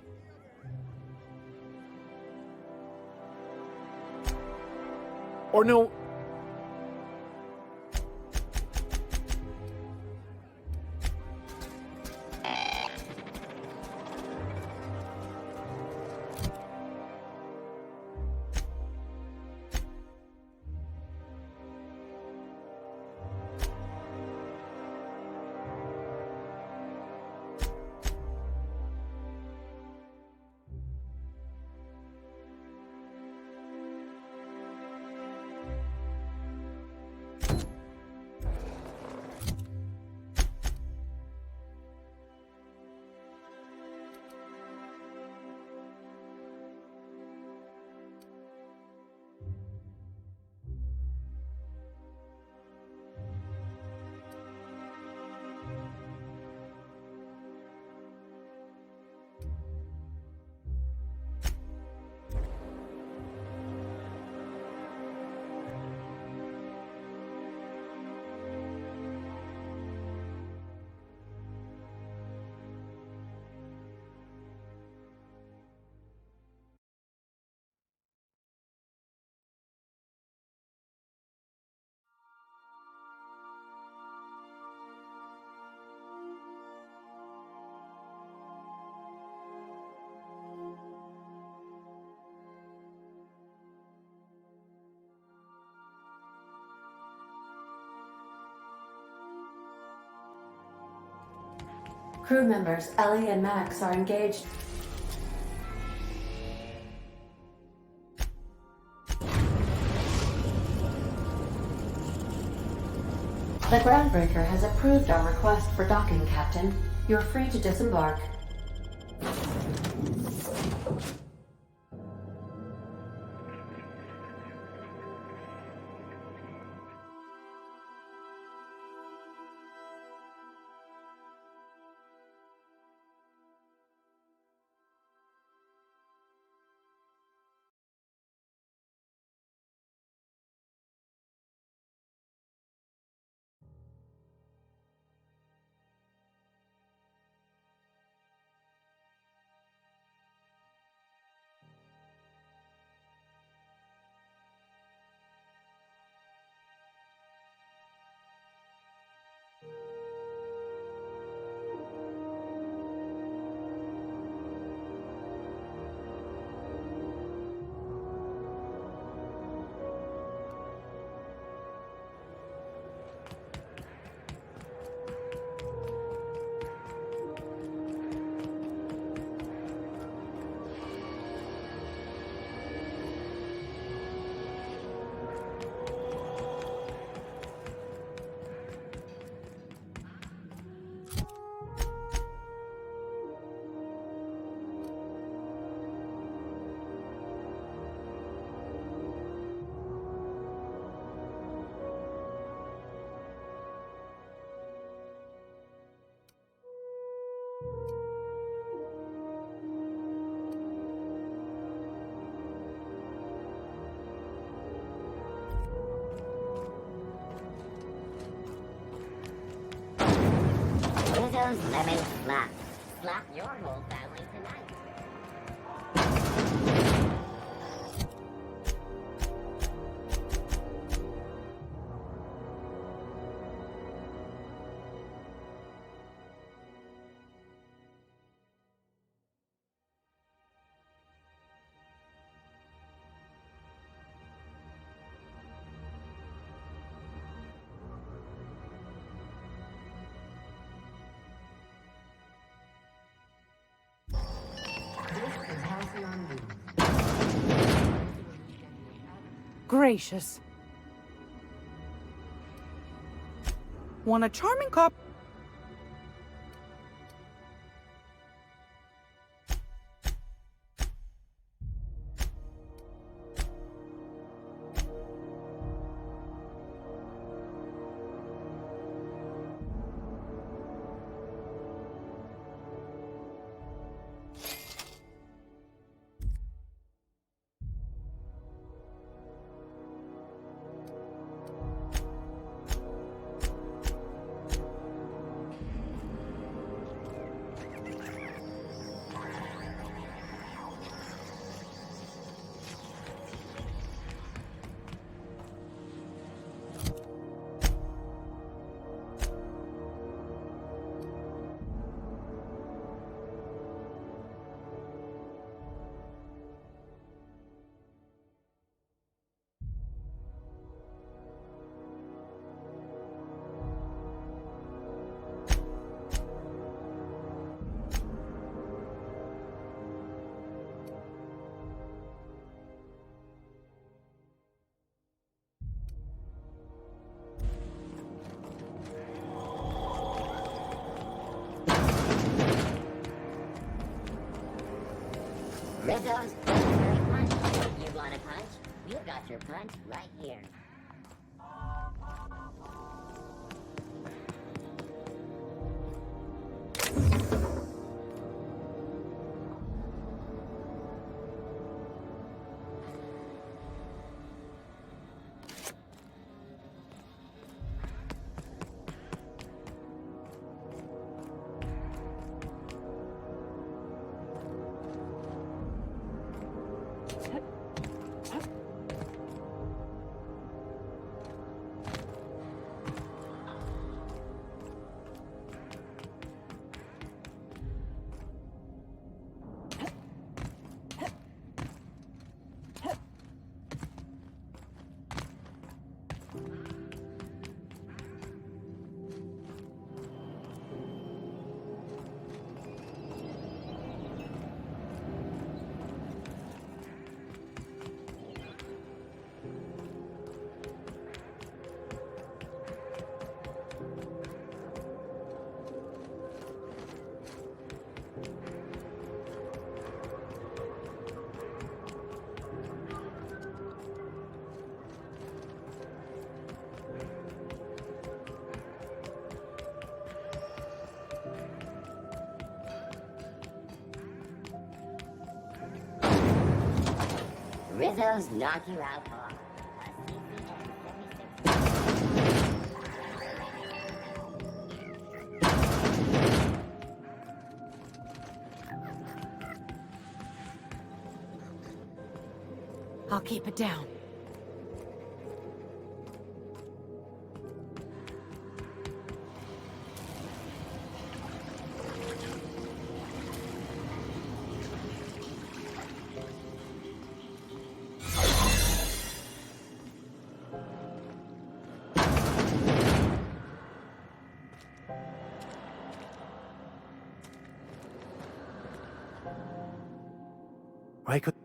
Or no... Crew members Ellie and Max are engaged. The groundbreaker has approved our request for docking, Captain. You're free to disembark. Those lemon slap. Slap your whole family tonight. Gracious. Want a charming cop? Rizzo's military punch. You want a punch? We've got your punch right here. Rizzo's knock you out hard. I'll keep it down. I could...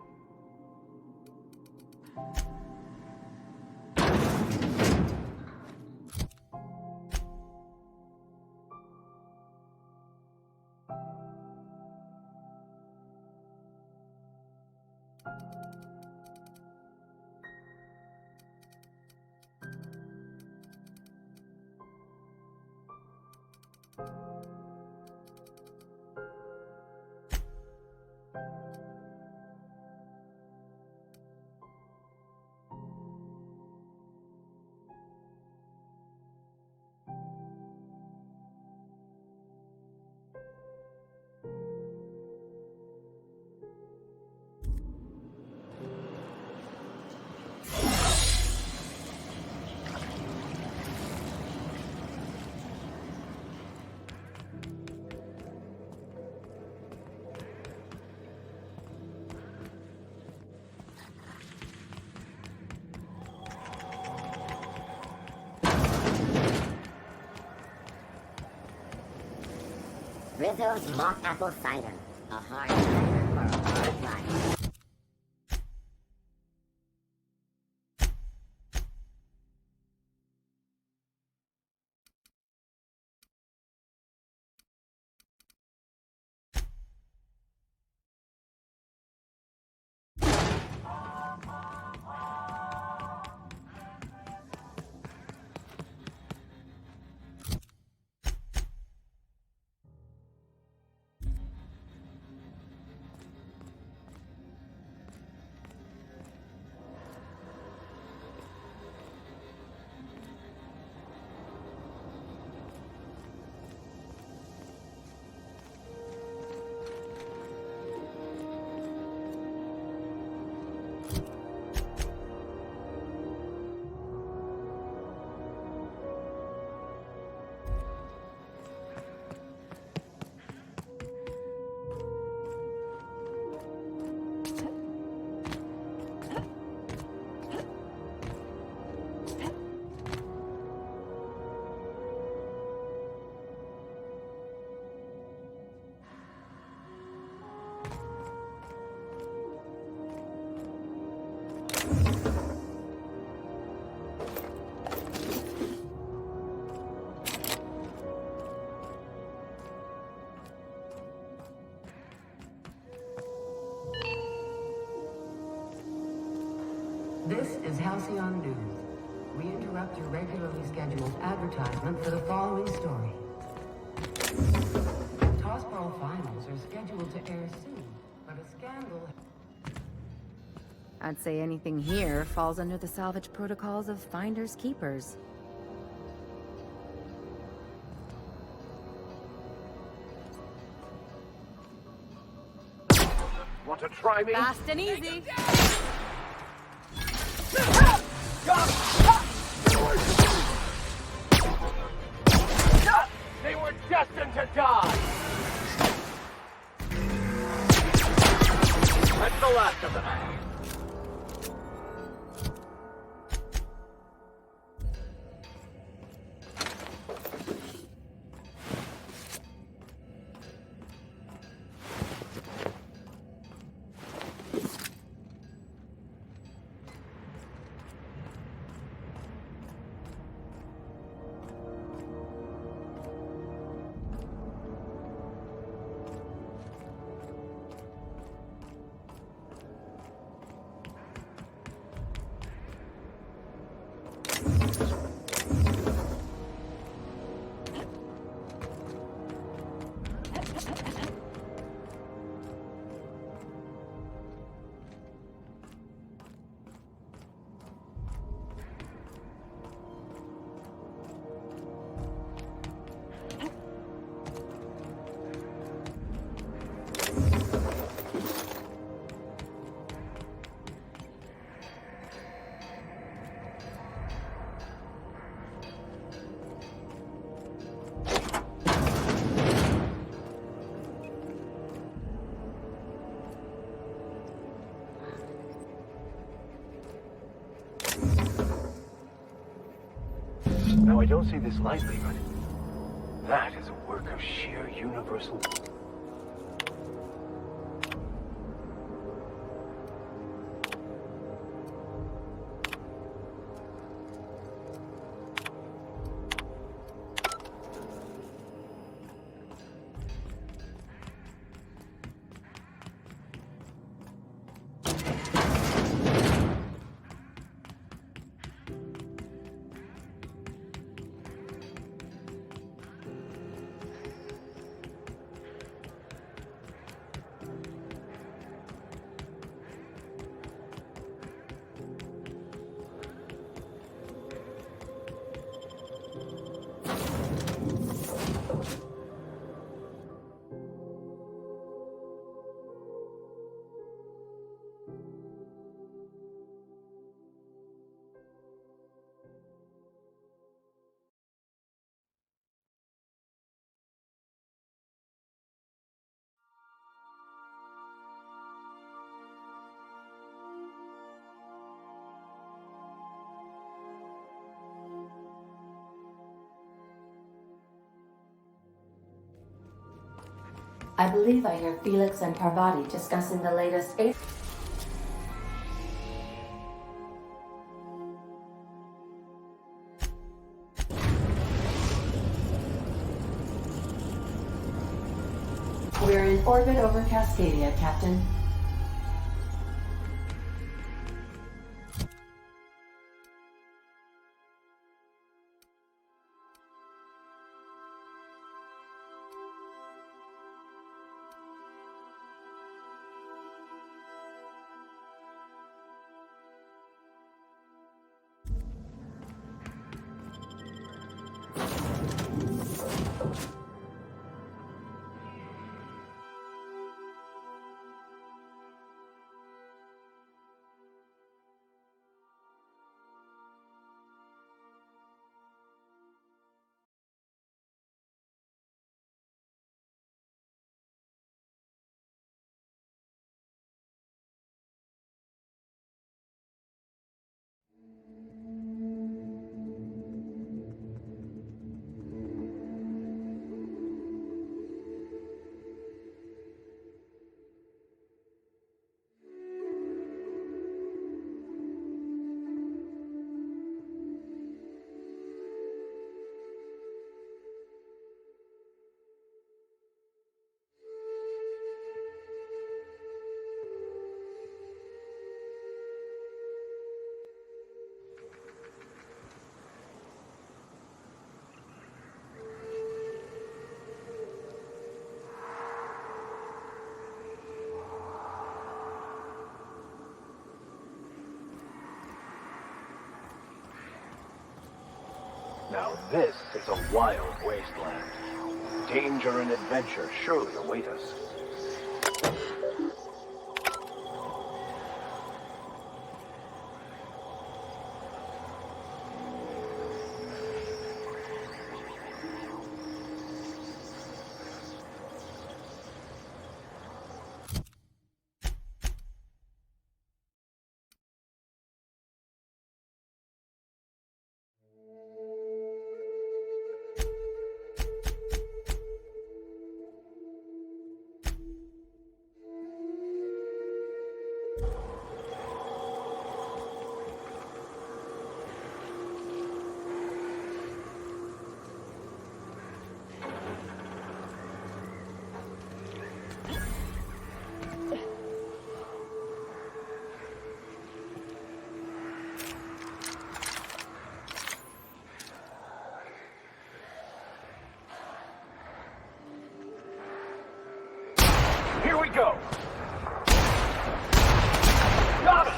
Rizzo's mock apple cider. A hard cider for a hard life. This is Halcyon News. We interrupt your regularly scheduled advertisement for the following story. Tossball finals are scheduled to air soon, but a scandal... I'd say anything here falls under the salvage protocols of finders keepers. Want to try me? Fast and easy. They were destined to die! That's the last of them. Now, I don't say this lightly, but that is a work of sheer universal... I believe I hear Felix and Parvati discussing the latest... We're in orbit over Cascadia, Captain. Now this is a wild wasteland. Danger and adventure surely await us. Here we go! Got it!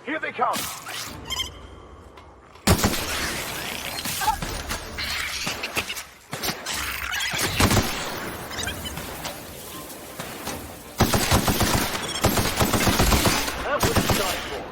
Here they come! That's what it's done for.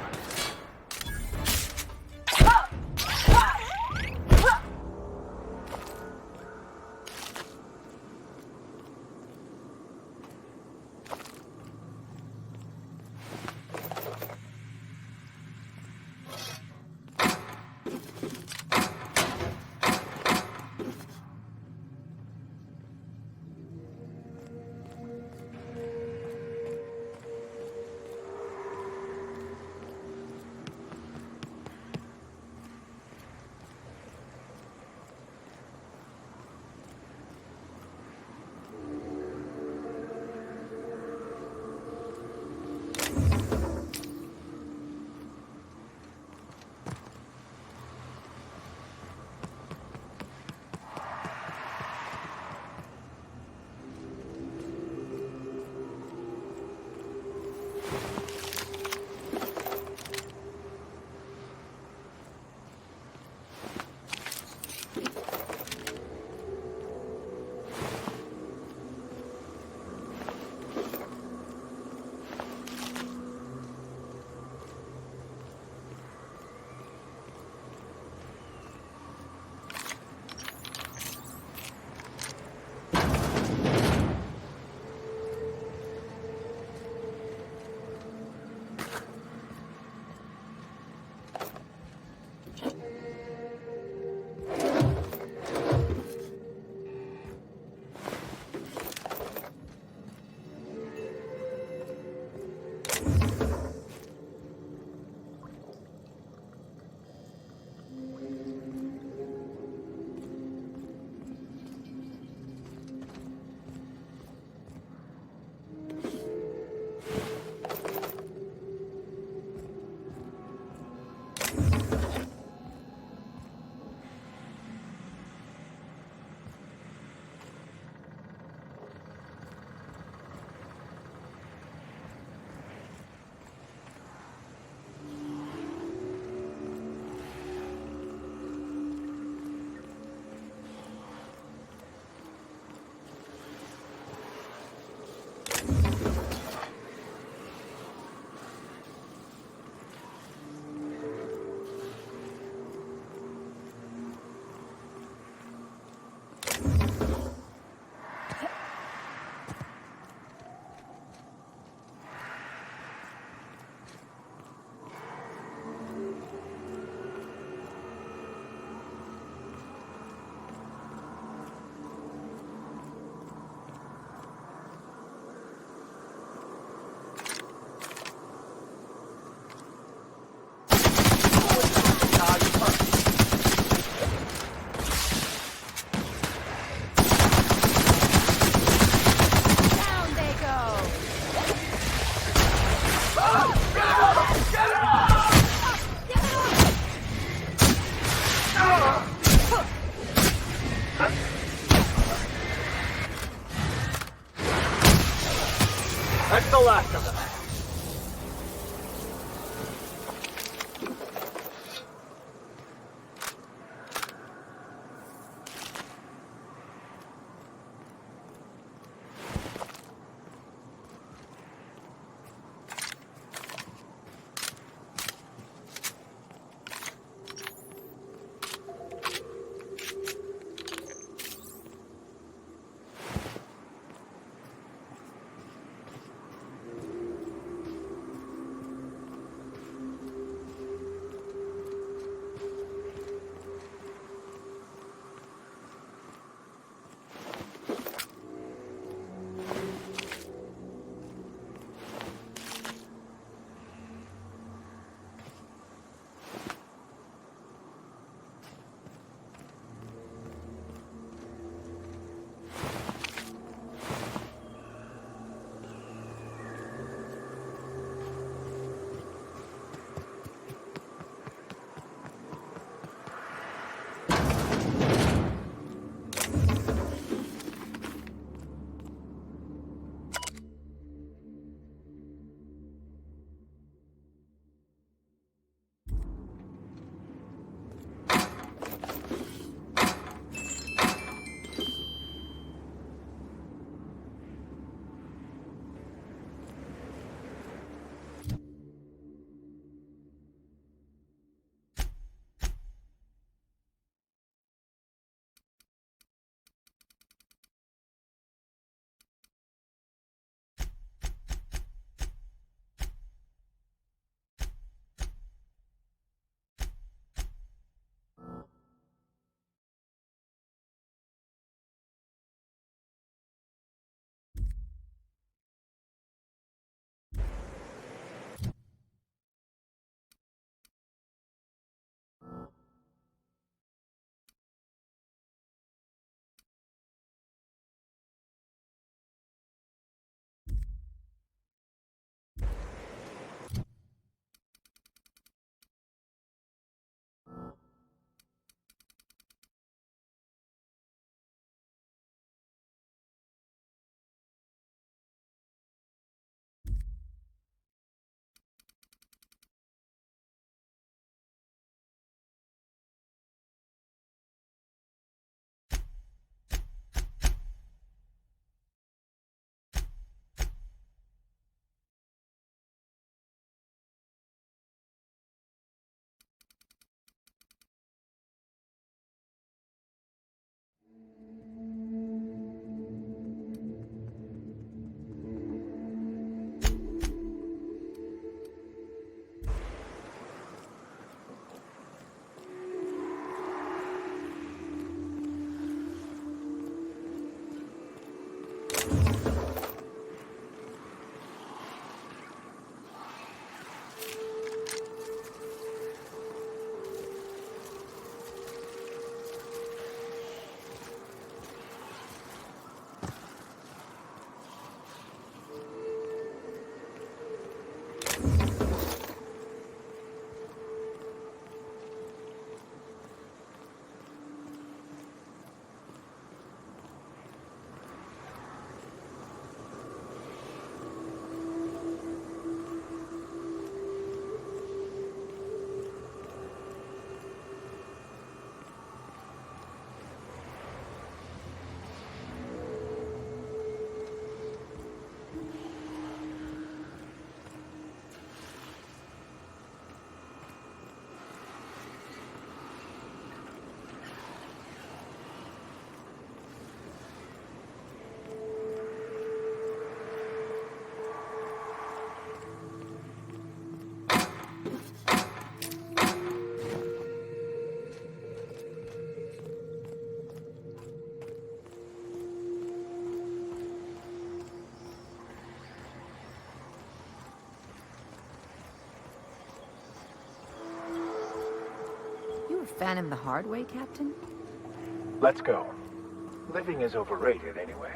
the last of them. Fanning the hard way, Captain? Let's go. Living is overrated anyway.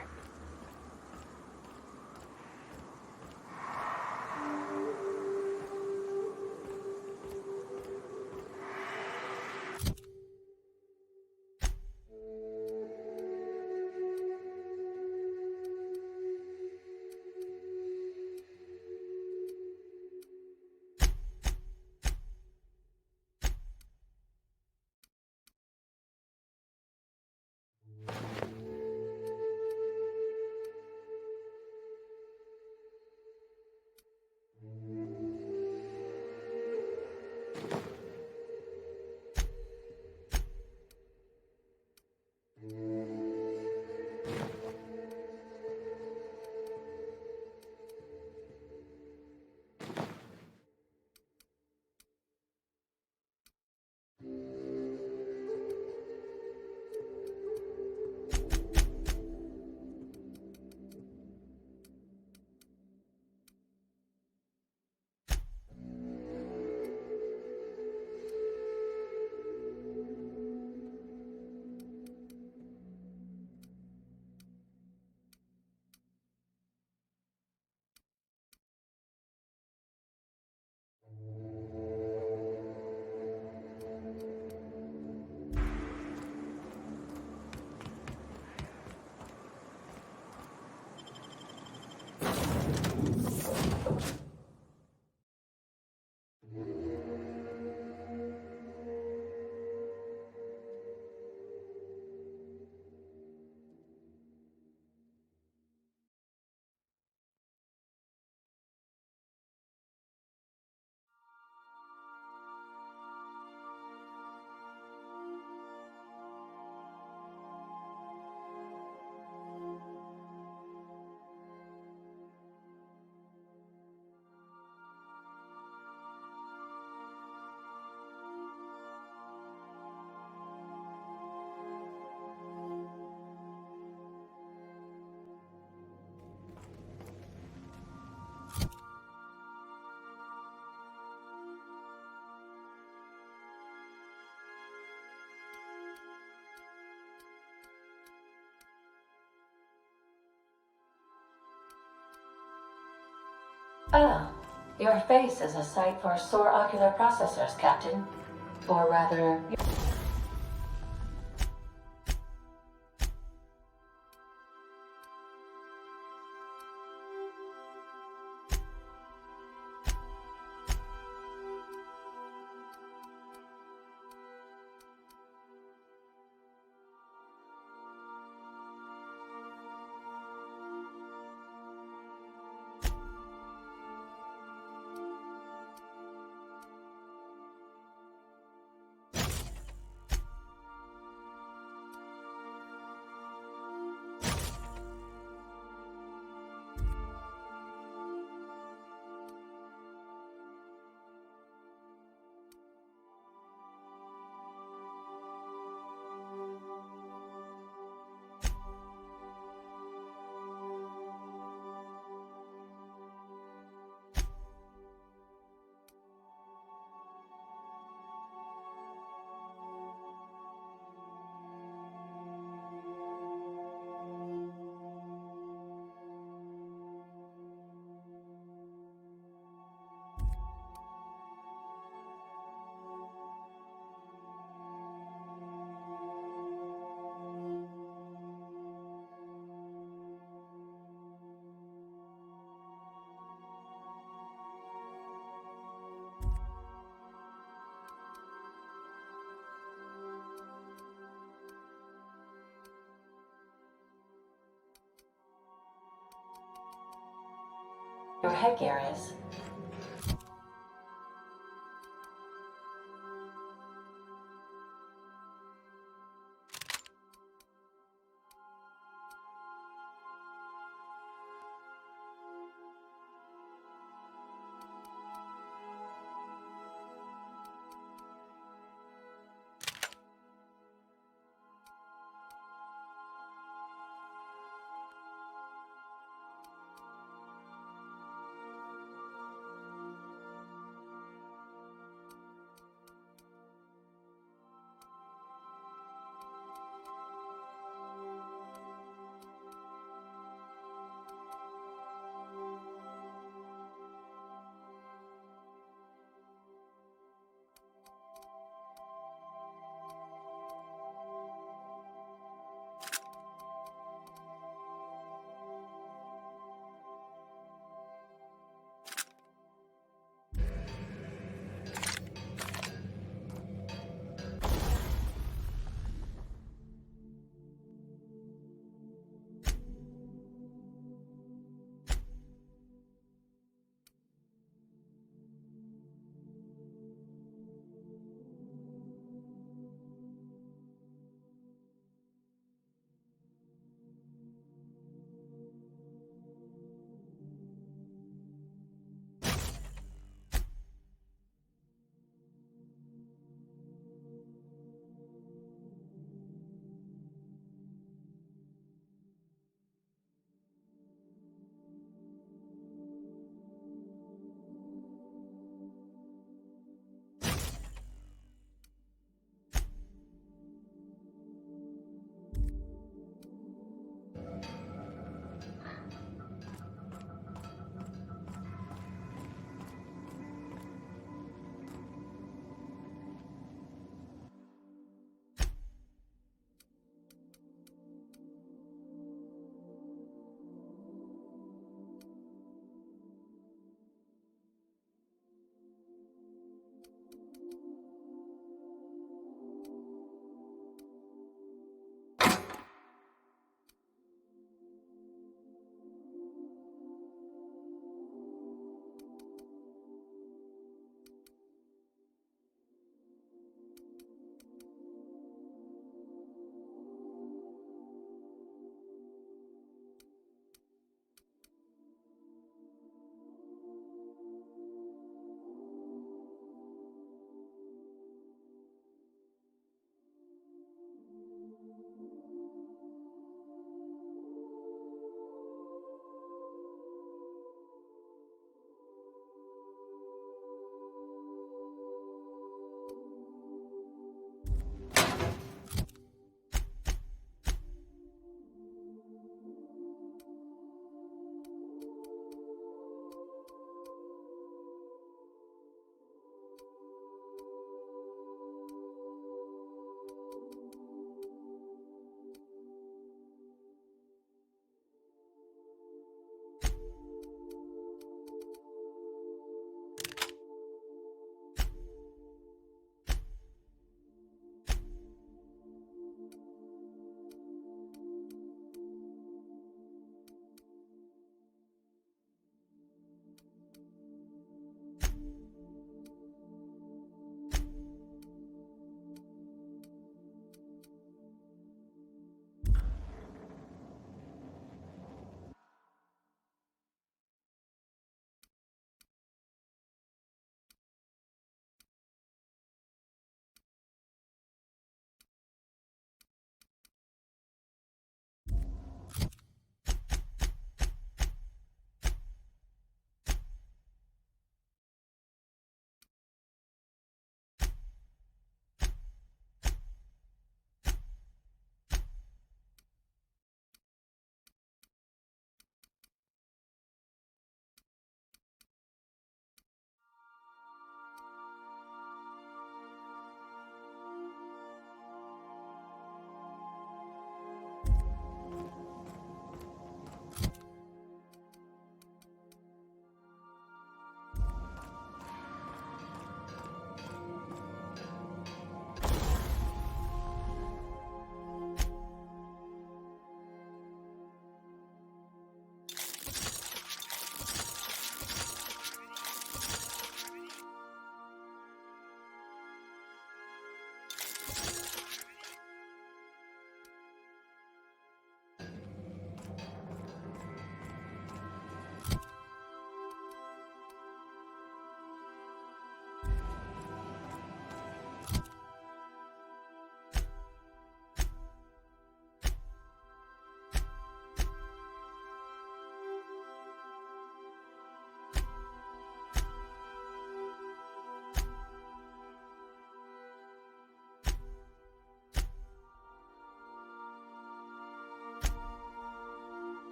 Ah, your face is a sight for sore ocular processors, Captain. Or rather... Your headgear is.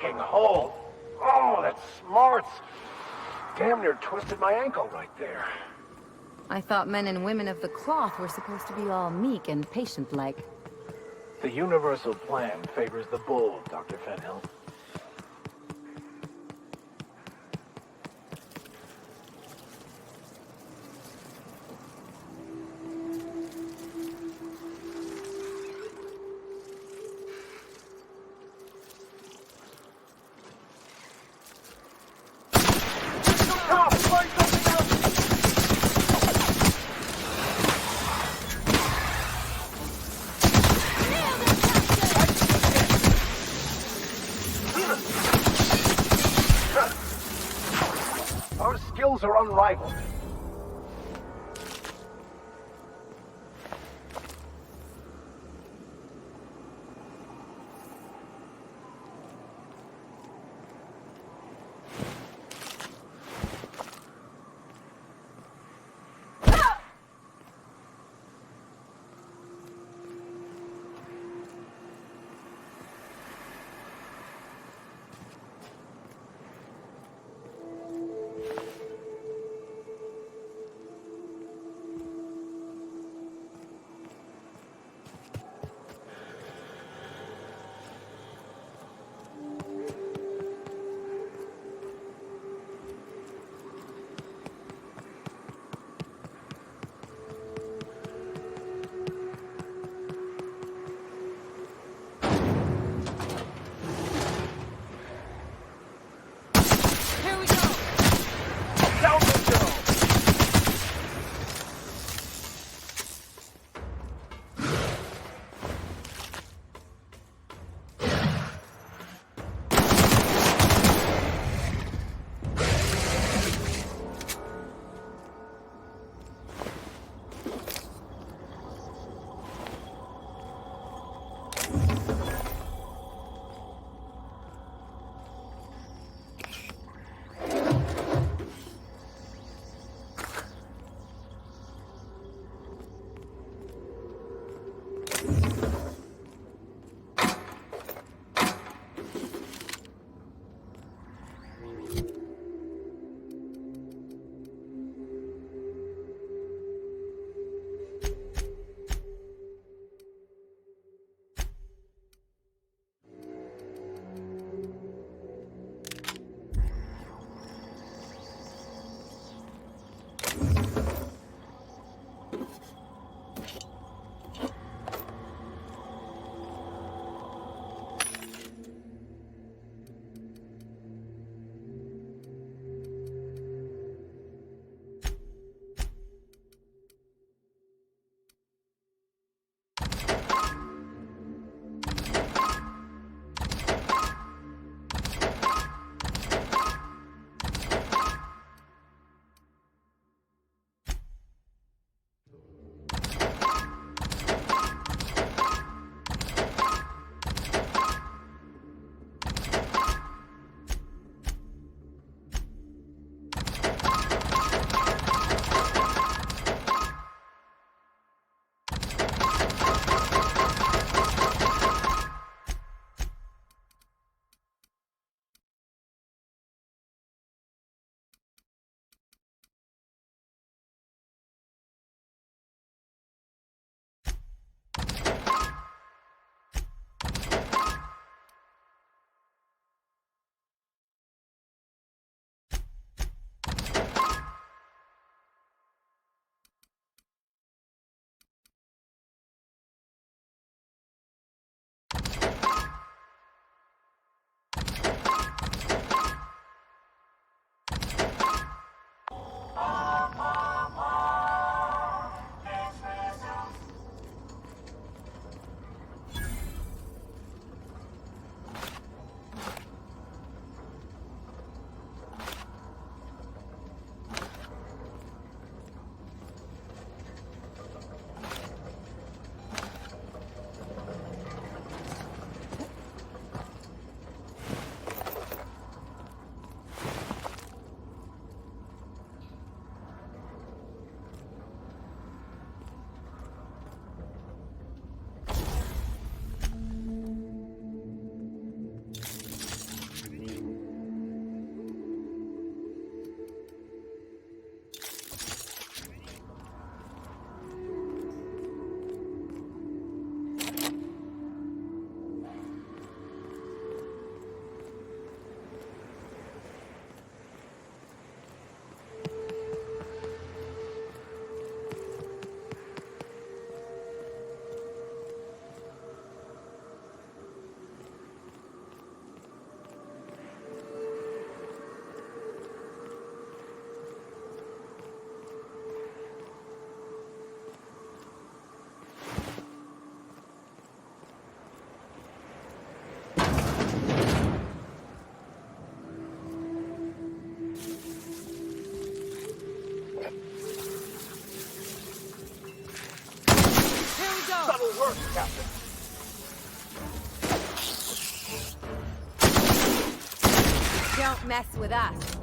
fucking hole. Oh, that smarts. Damn near twisted my ankle right there. I thought men and women of the cloth were supposed to be all meek and patient-like. The universal plan favors the bold, Dr. Fenhill. Our skills are unrivaled. first, Captain. Don't mess with us.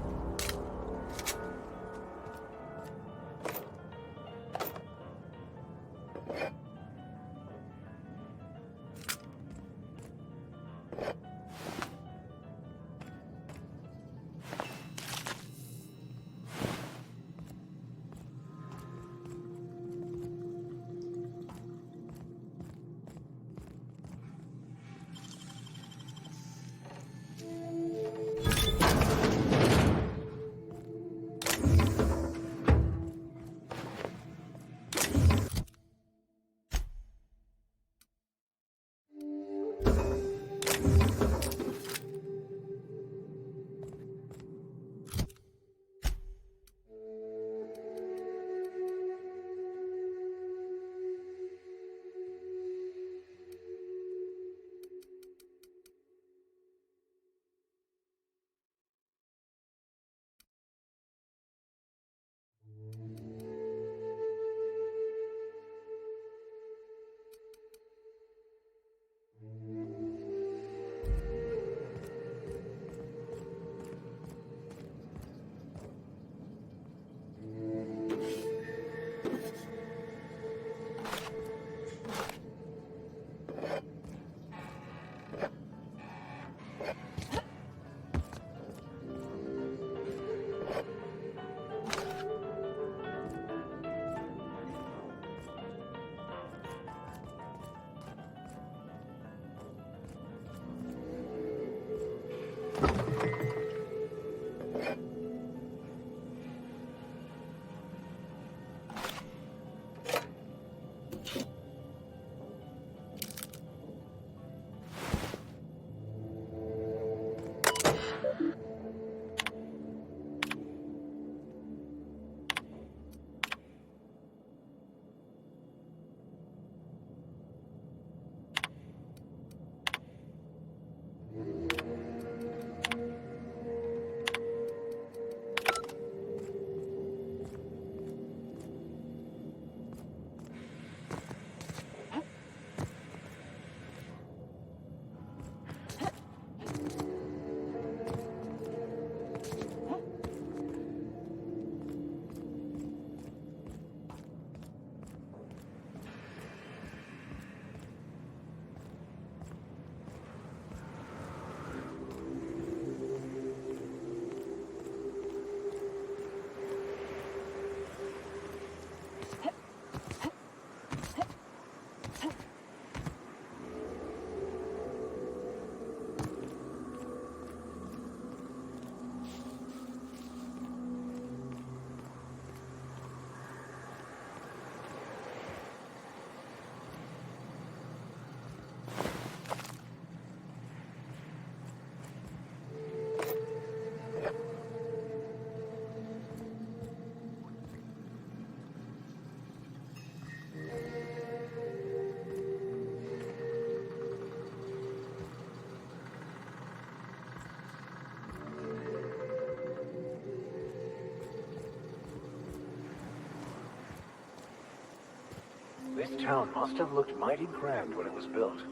This town must have looked mighty grand when it was built.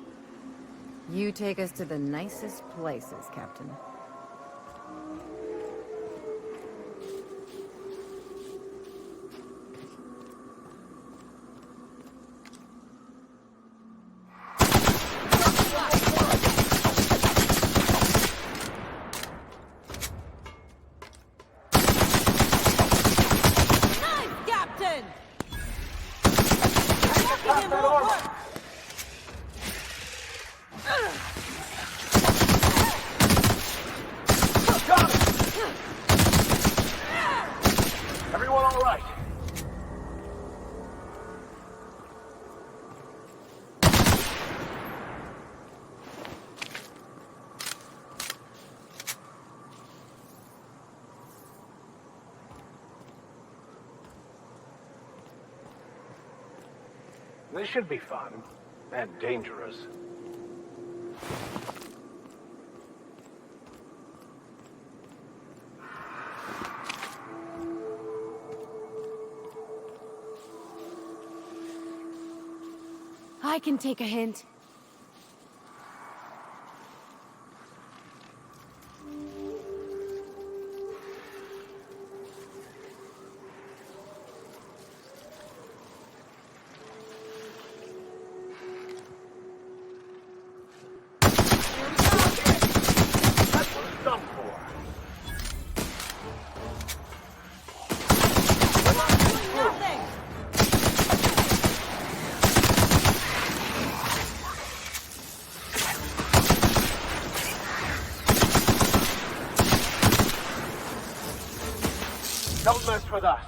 You take us to the nicest places, Captain. Everyone all right? This should be fun. And dangerous. I can take a hint. Don't mess with us.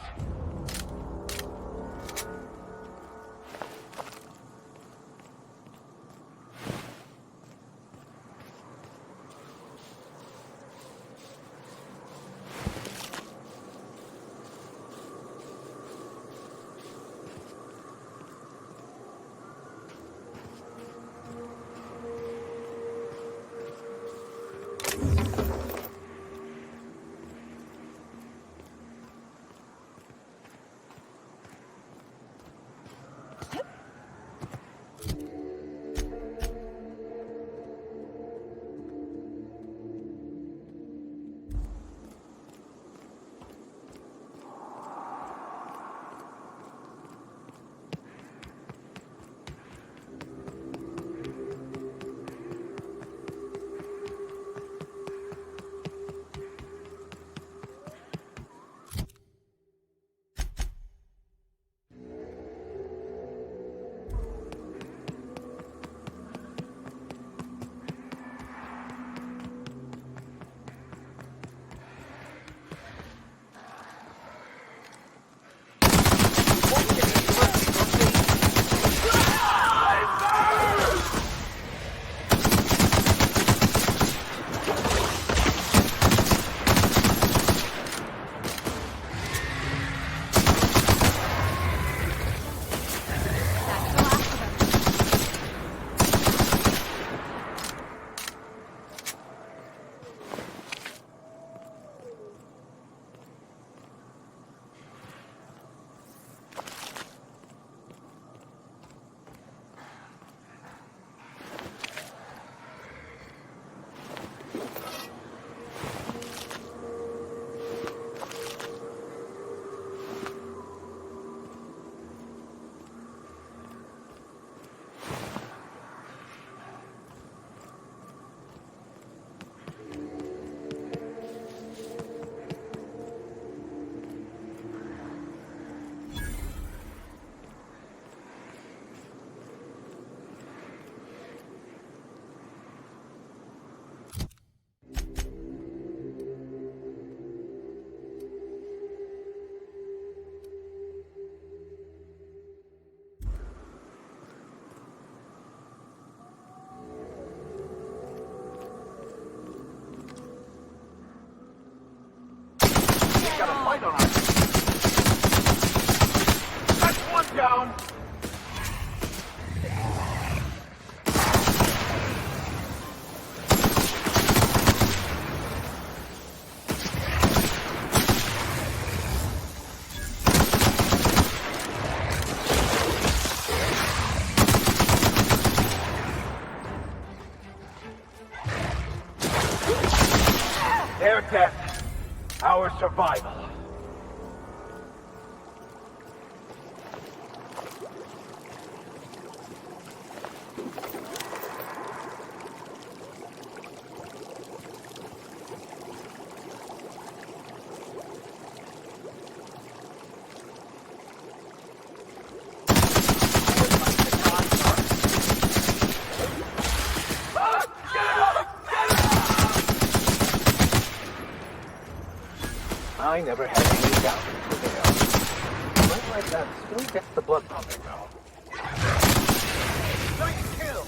Got a fight on us. That's one down. Their death, our survival. I never had any doubt in Prevail. Right like that still gets the blood pumping though. Nice kill!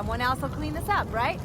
Someone else will clean this up, right?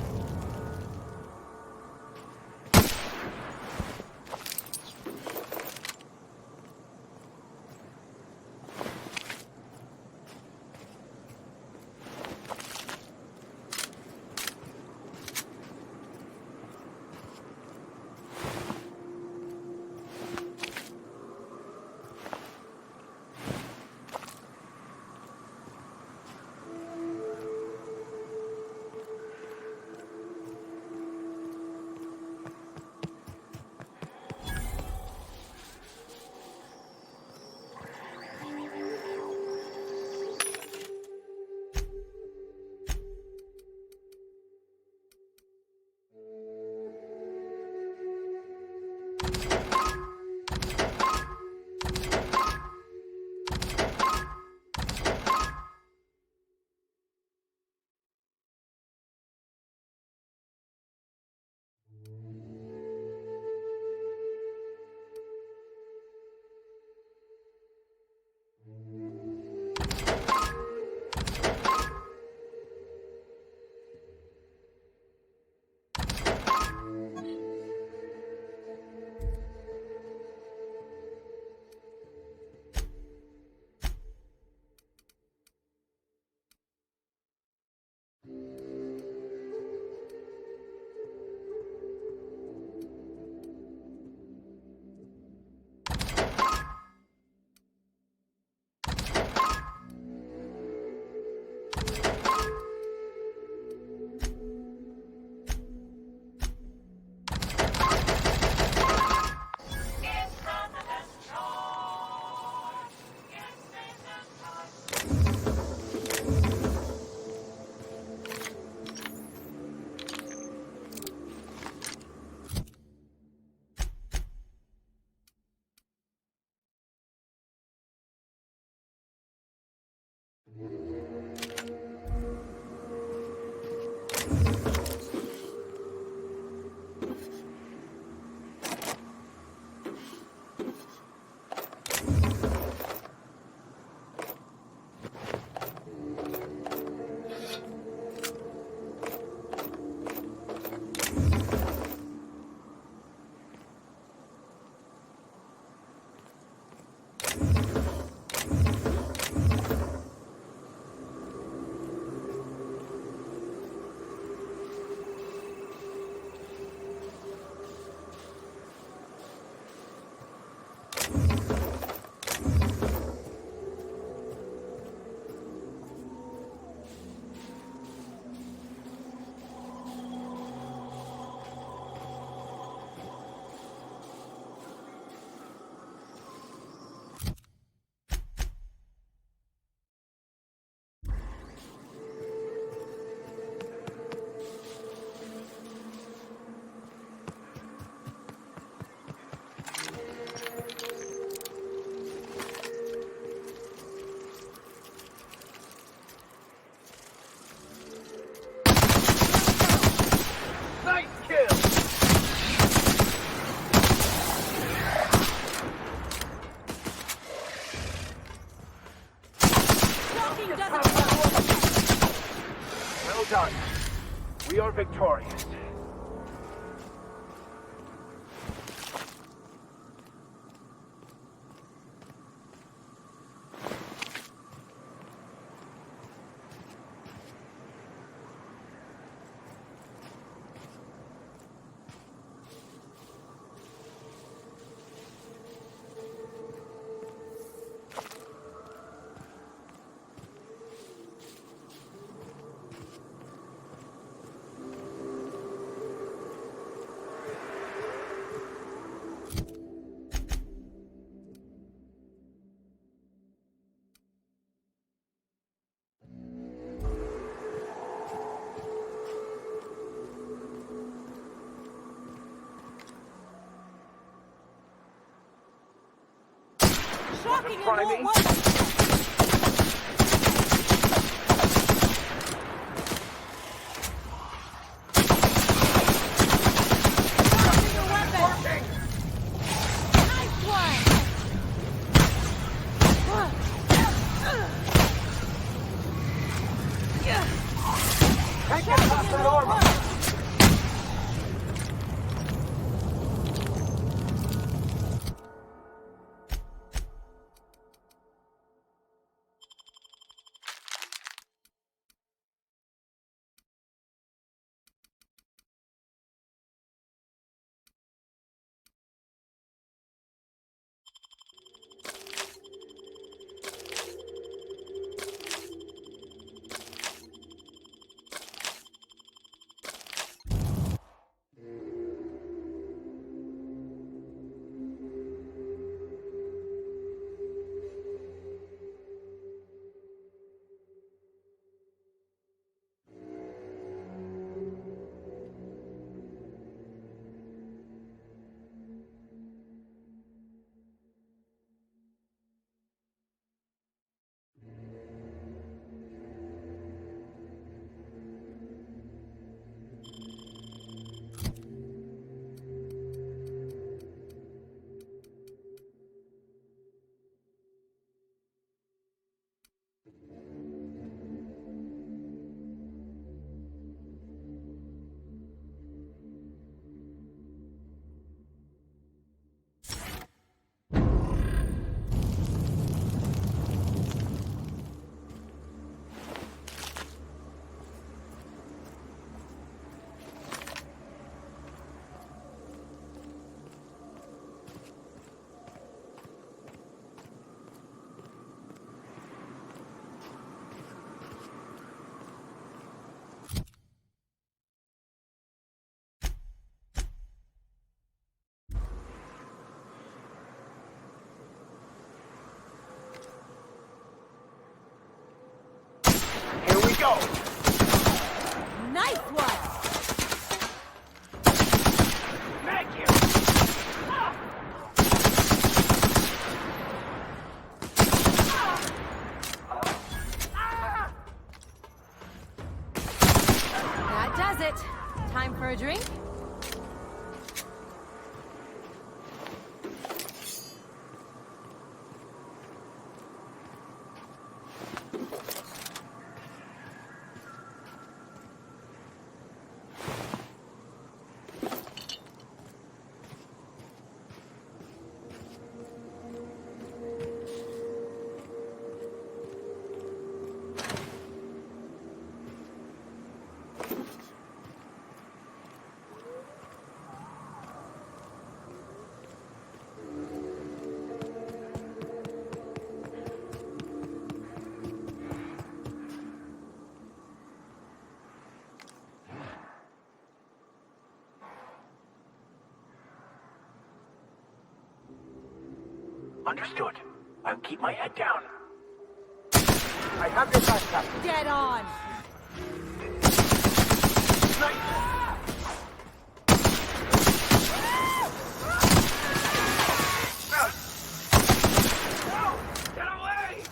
done. We are victorious. talking and won't work. Can't get past that armor. Here we go. Nice one! Thank you. That does it. Time for a drink? Understood. I'll keep my head down. I have your back, Captain. Dead on! Get away!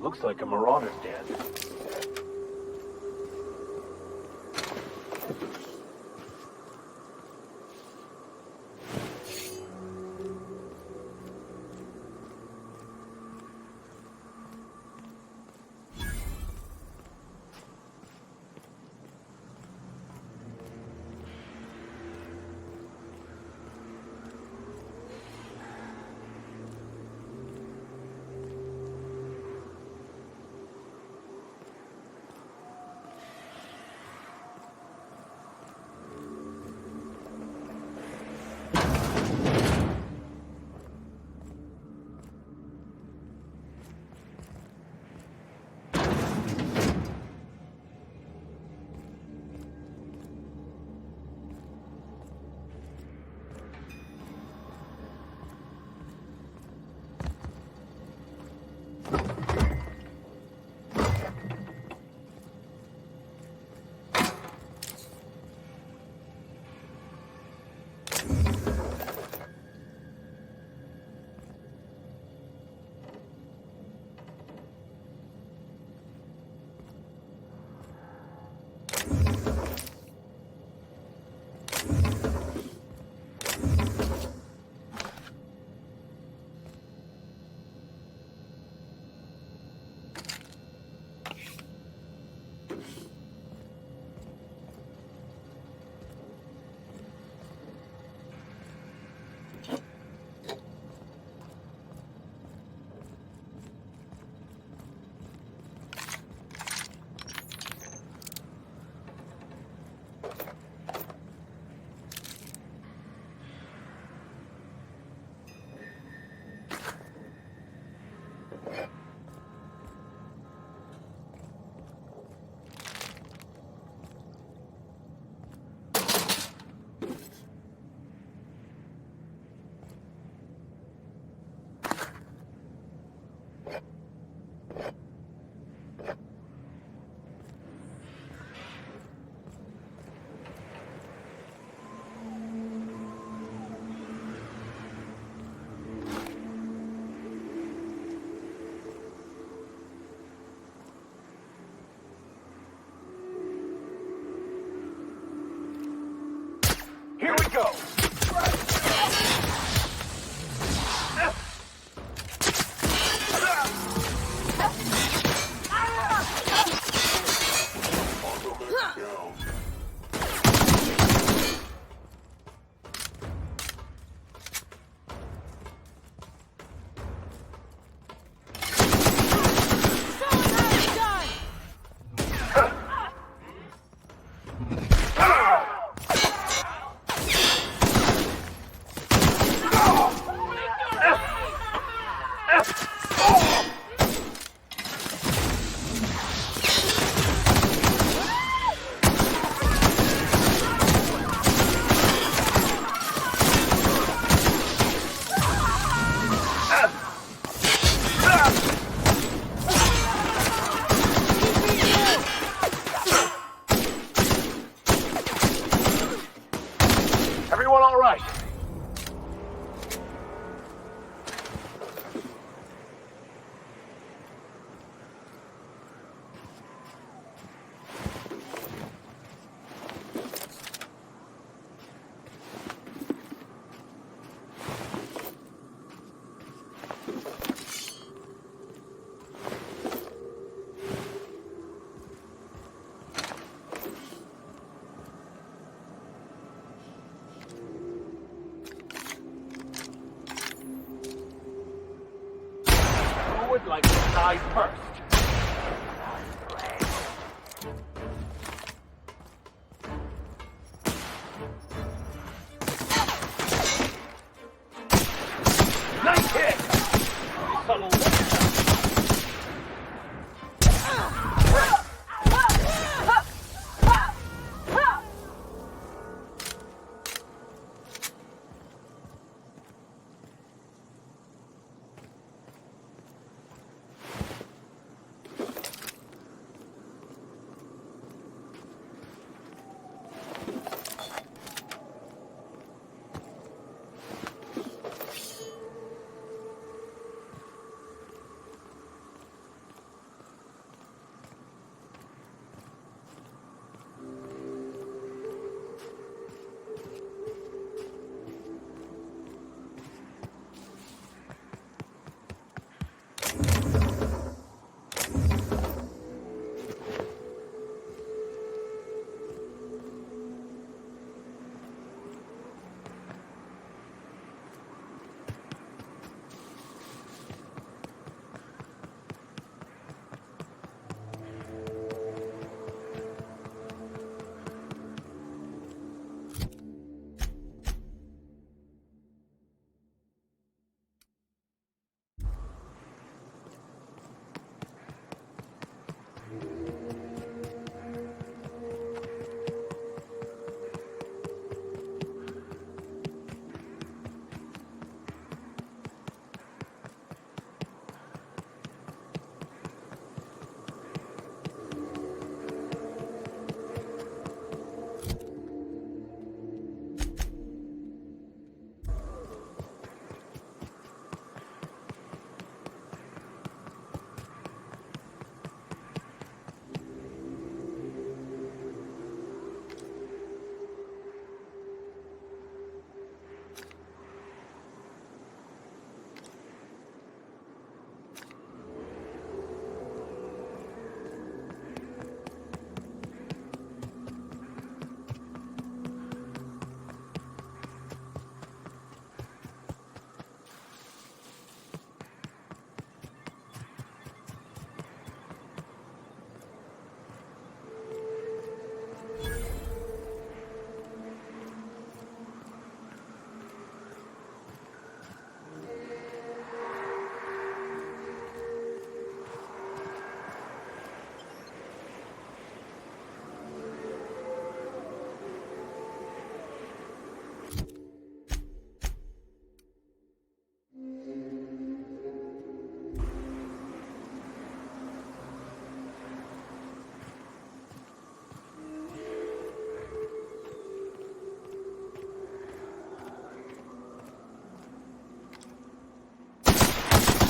Looks like a marauder's den. Here we go! Everyone all right? Who would like to die first? Nice hit! Subtle.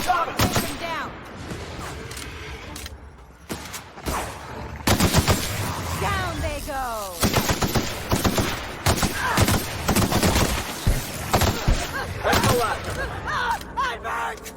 Take him down! Down they go! That's the last. I'm hurt!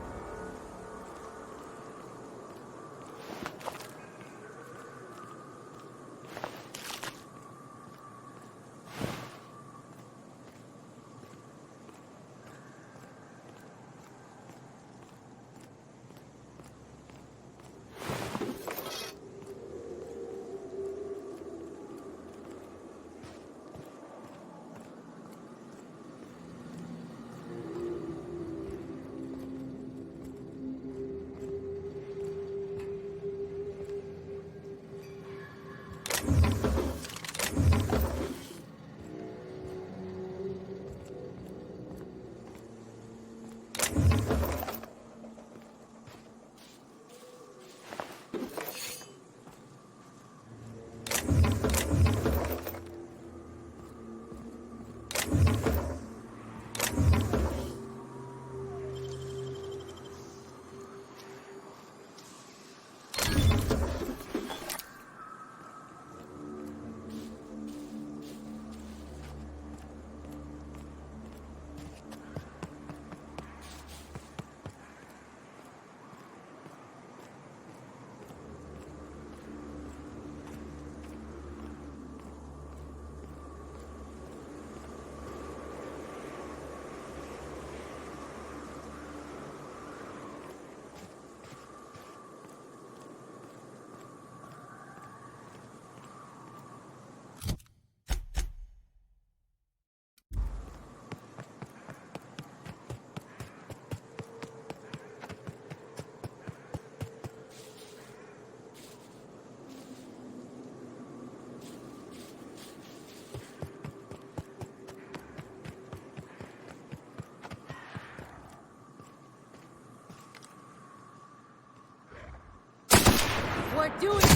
We're doing it!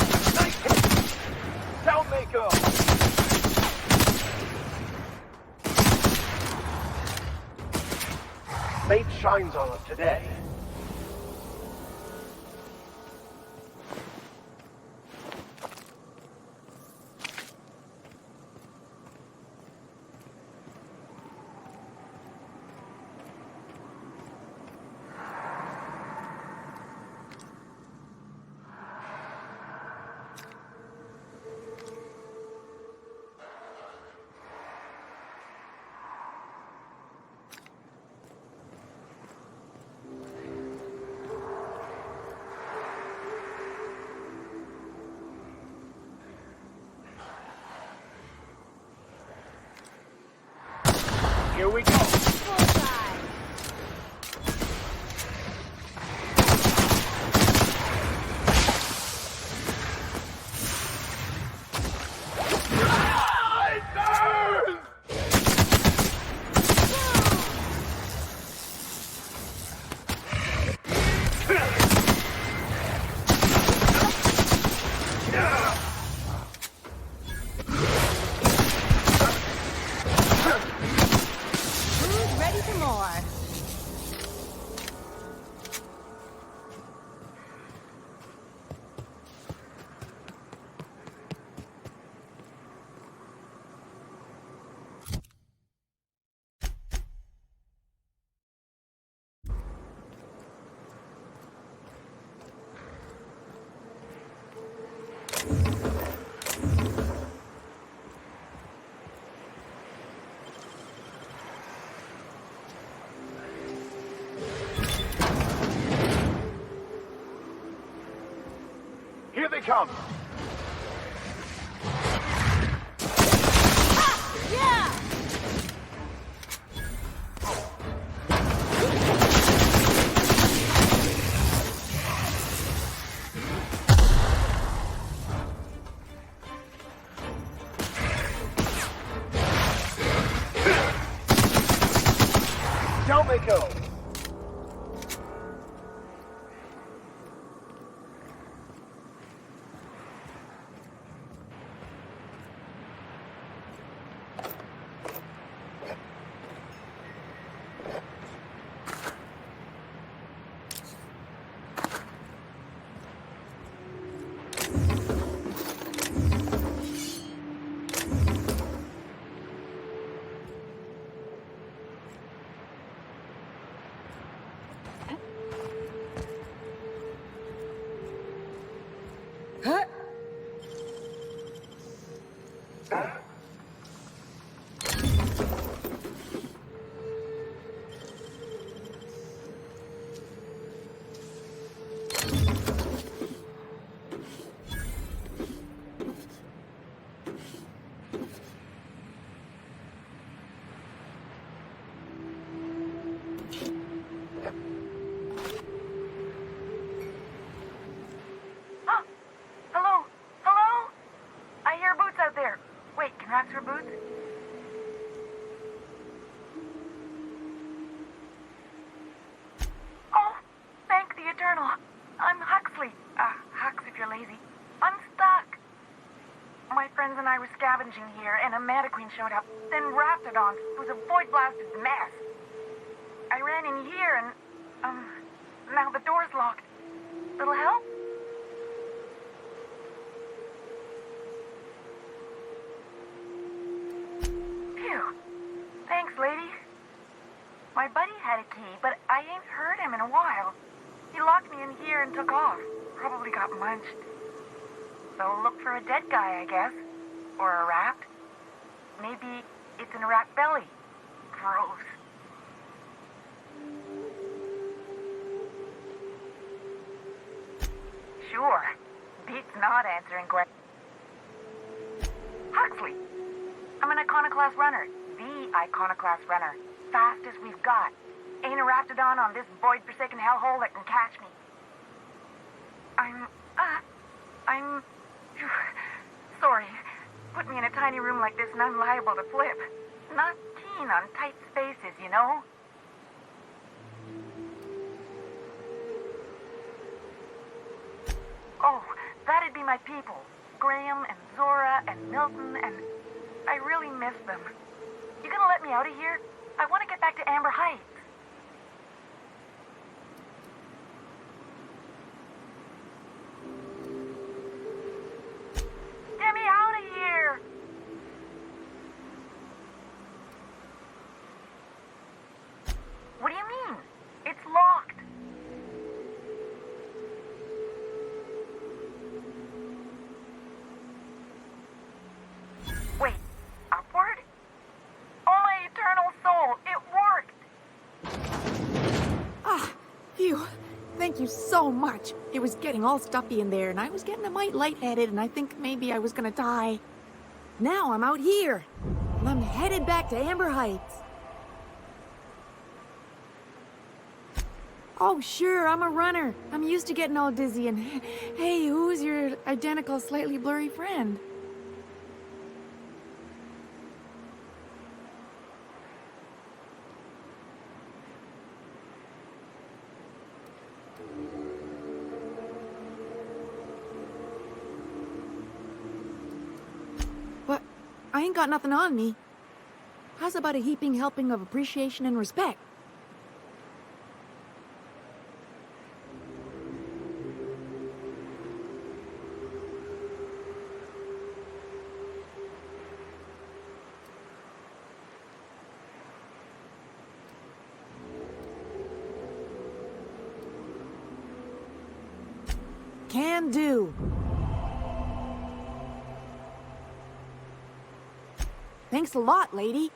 Down they go! Fate shines on us today. Here we go. Here they come! Down they go! Hello? Hello? I hear boots out there. Wait, can rats hear boots? Oh, thank the Eternal. I'm Huxley. Hux if you're lazy. I'm stuck. My friends and I were scavenging here, and a Mantiqueen showed up. Then Raptidons, who's a void-blasted mess. I ran in here and, now the door's locked. Little help? Phew. Thanks, lady. My buddy had a key, but I ain't heard him in a while. He locked me in here and took off. Probably got munched. So look for a dead guy, I guess. Or a rat. Maybe it's in a rat belly. Gross. Sure. Beats not answering questions. Huxley. I'm an iconoclast runner. The iconoclast runner. Fastest we've got. Ain't a Raptidon on this void-forsaken hellhole that can catch me. I'm sorry. Put me in a tiny room like this and I'm liable to flip. Not keen on tight spaces, you know? Oh, that'd be my people. Graham and Zora and Milton and... I really miss them. You gonna let me out of here? I want to get back to Amber Heights. Get me out of here! What do you mean? It's locked. Wait, upward? Oh, my eternal soul, it worked! Ah, phew. Thank you so much. It was getting all stuffy in there, and I was getting a mite lightheaded, and I think maybe I was gonna die. Now I'm out here, and I'm headed back to Amber Heights. Oh, sure, I'm a runner. I'm used to getting all dizzy, and hey, who's your identical, slightly blurry friend? But I ain't got nothing on me. How's about a heaping helping of appreciation and respect? Can do. Thanks a lot, lady.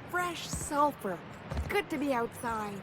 Fresh sulfur. Good to be outside.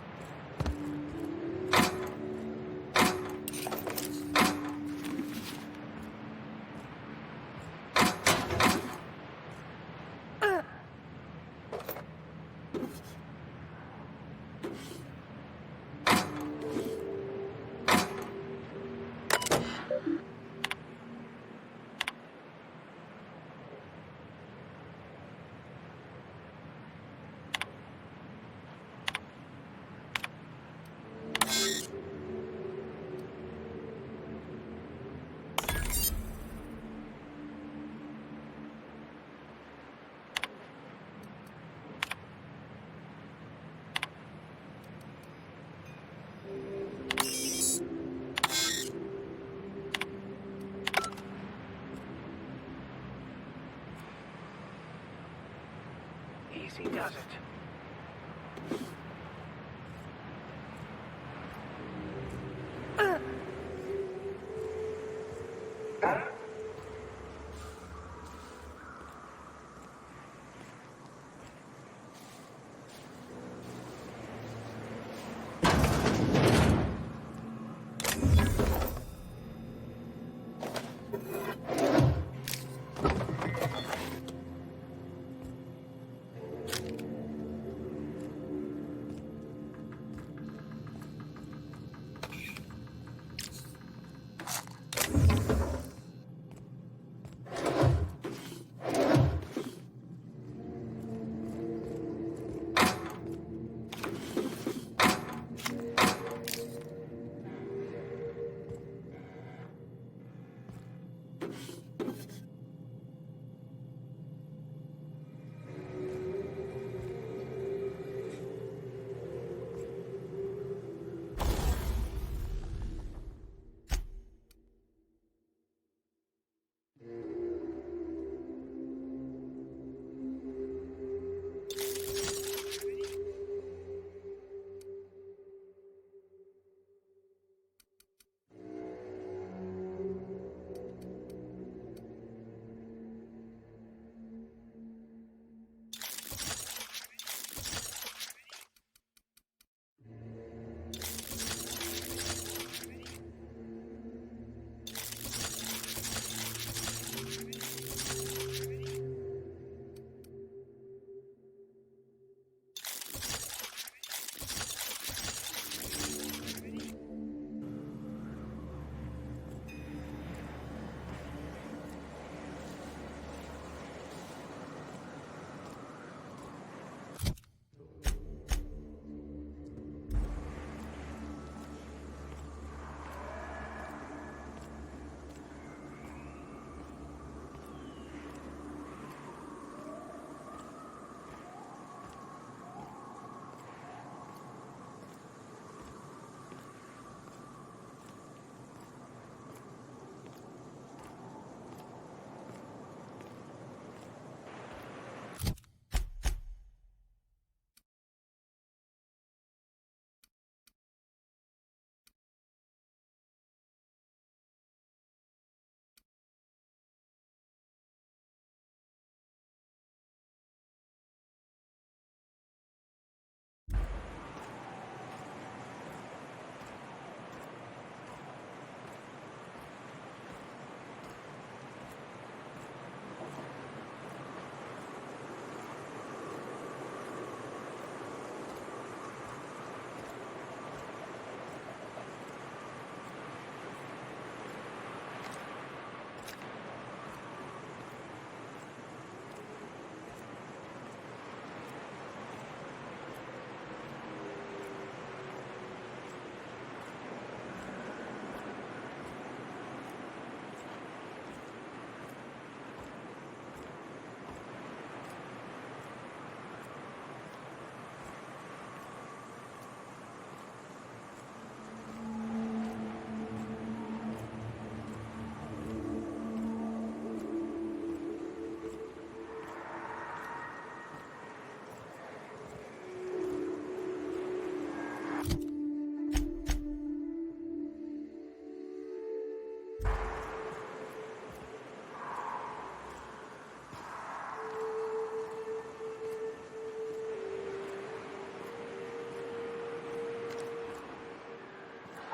easy, does it?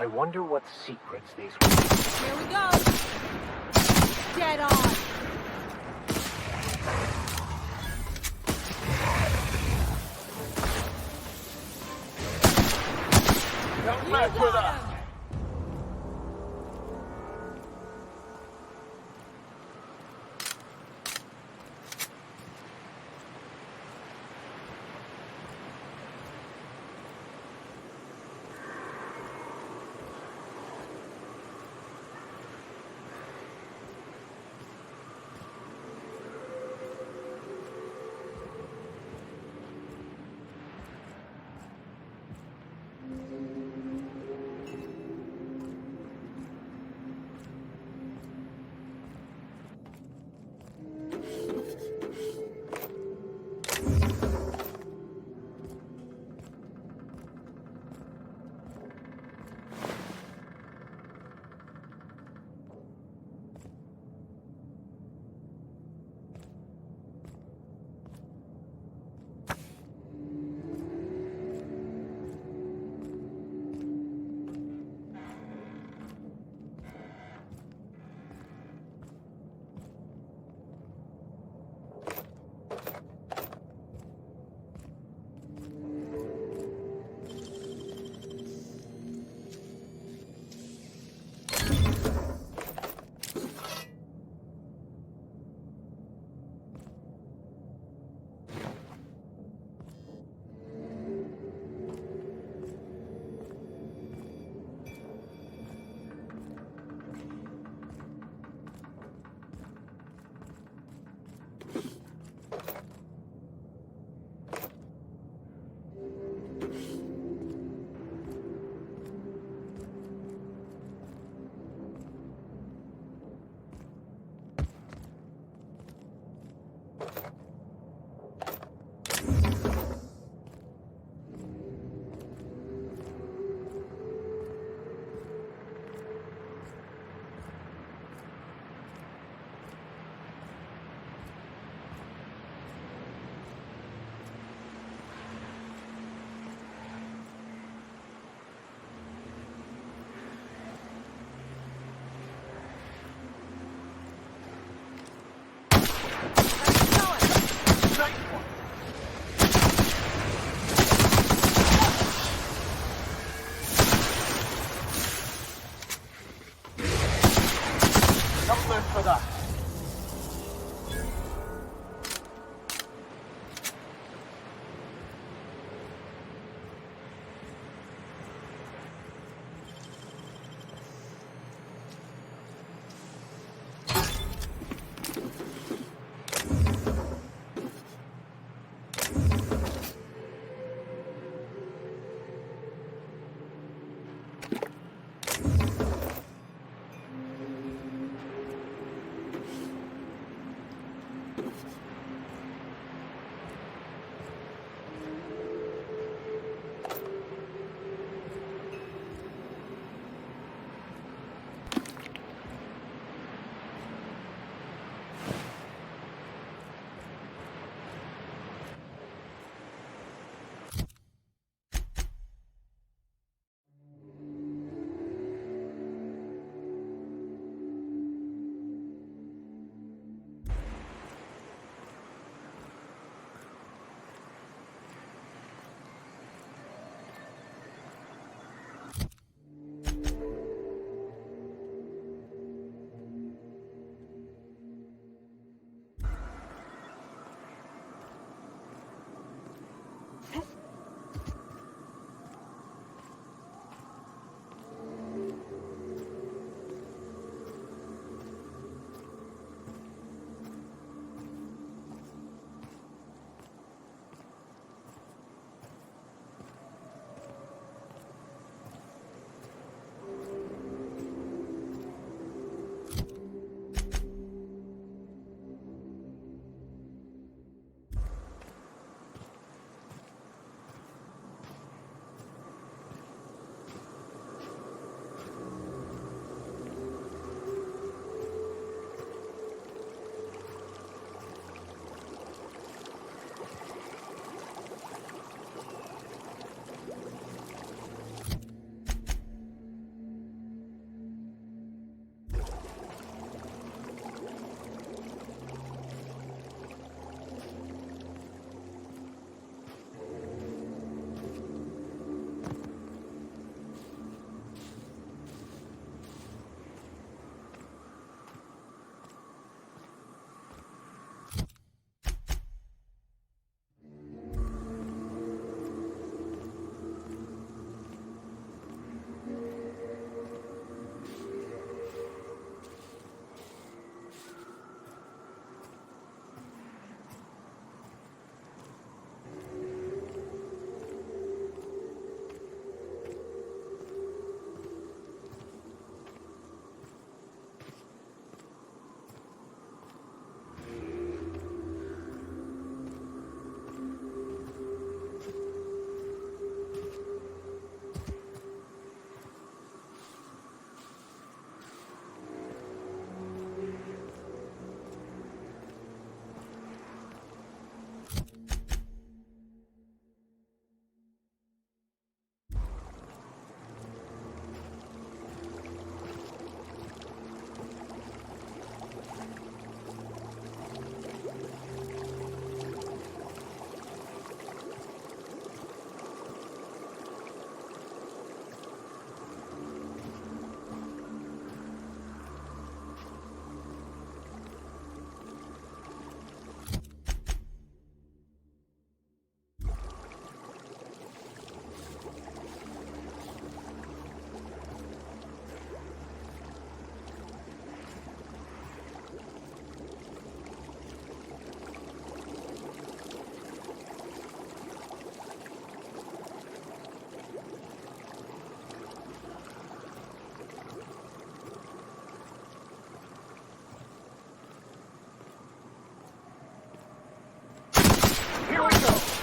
I wonder what secrets these will. Here we go. Dead on. Don't mess with us.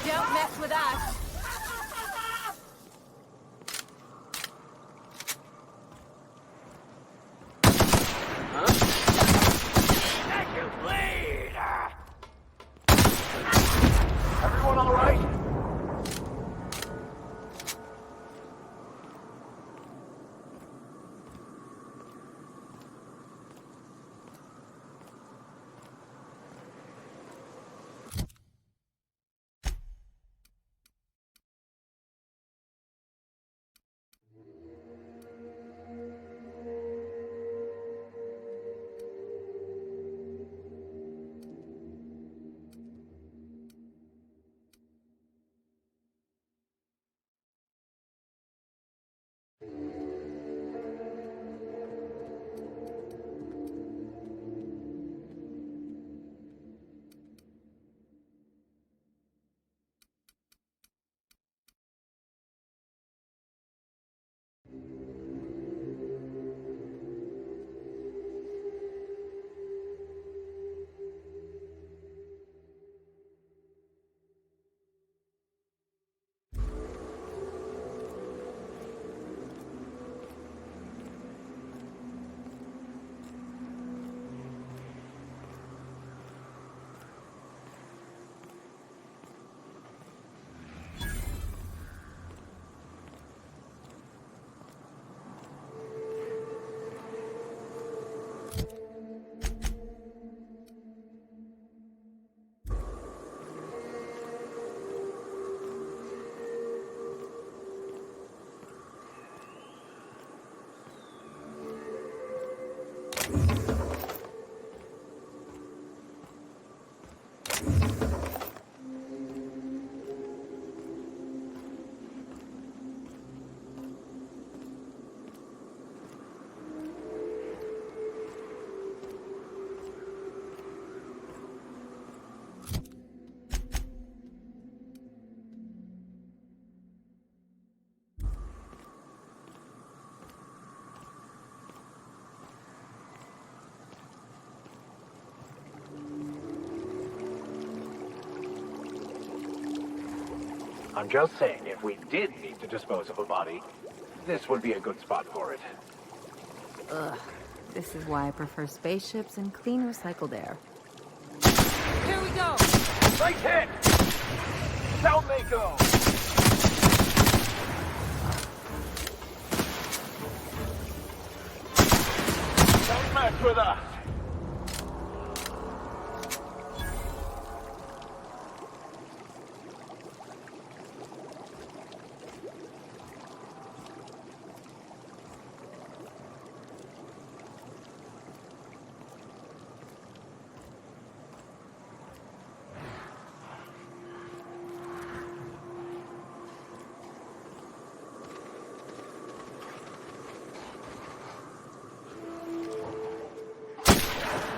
Don't mess with us. Everyone all right? I'm just saying, if we did need to dispose of a body, this would be a good spot for it. Ugh. This is why I prefer spaceships and clean recycled air. Here we go! Nice hit! Down they go! Don't mess with us!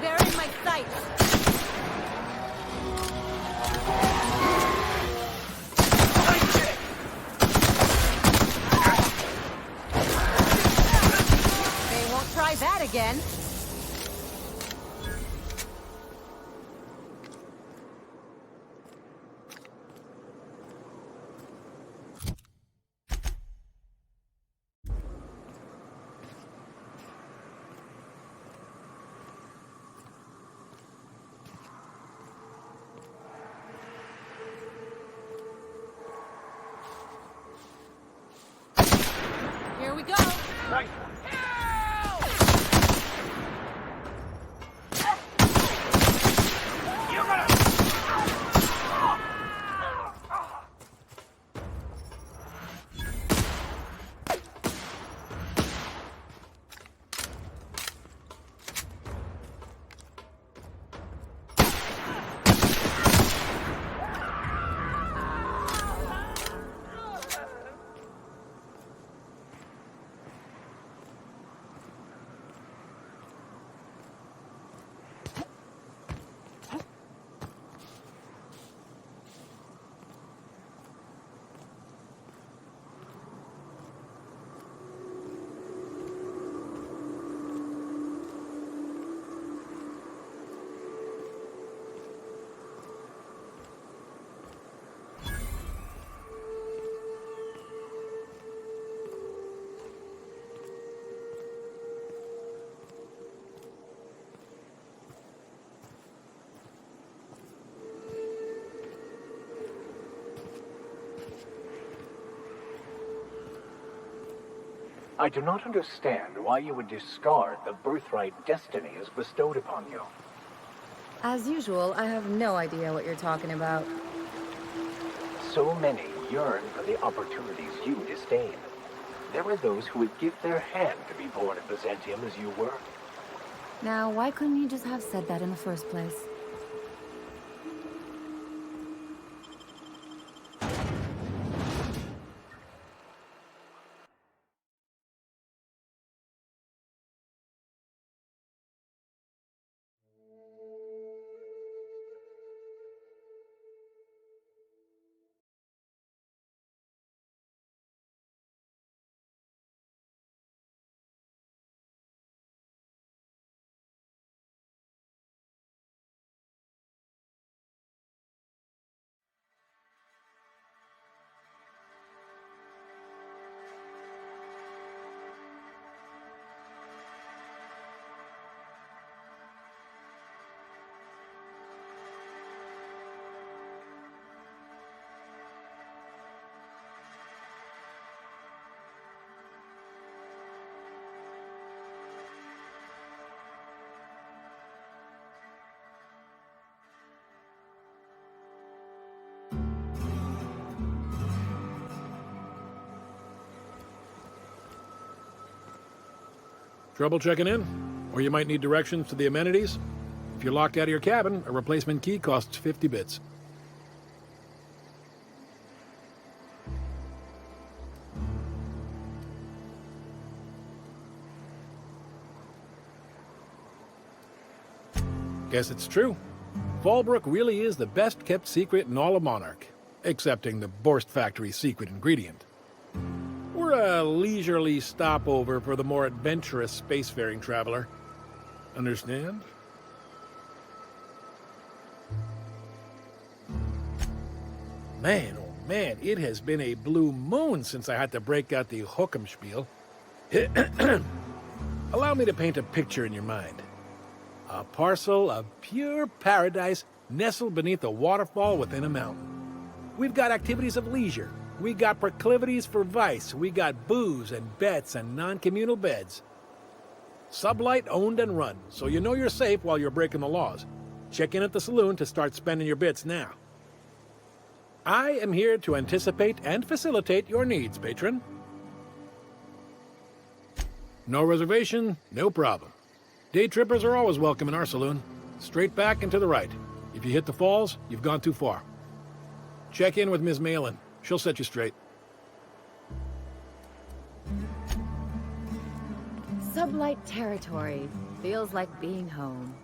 They're in my sights! They won't try that again. Here we go! Nice. I do not understand why you would discard the birthright destiny as bestowed upon you. As usual, I have no idea what you're talking about. So many yearn for the opportunities you disdain. There are those who would give their hand to be born in Byzantium as you were. Now, why couldn't you just have said that in the first place? Trouble checking in? Or you might need directions to the amenities? If you're locked out of your cabin, a replacement key costs 50 bits. Guess it's true. Fallbrook really is the best-kept secret in all of Monarch, excepting the Borst Factory's secret ingredient. We're a leisurely stopover for the more adventurous spacefaring traveler. Understand? Man, oh Man, it has been a blue moon since I had to break out the hook'em spiel. Allow me to paint a picture in your mind. A parcel of pure paradise nestled beneath a waterfall within a mountain. We've got activities of leisure. We got proclivities for vice. We got booze and bets and non-communal beds. Sublight owned and run, so you know you're safe while you're breaking the laws. Check in at the saloon to start spending your bits now. I am here to anticipate and facilitate your needs, patron. No reservation, no problem. Day trippers are always welcome in our saloon. Straight back and to the right. If you hit the falls, you've gone too far. Check in with Ms. Malin. She'll set you straight. Sublight territory. Feels like being home.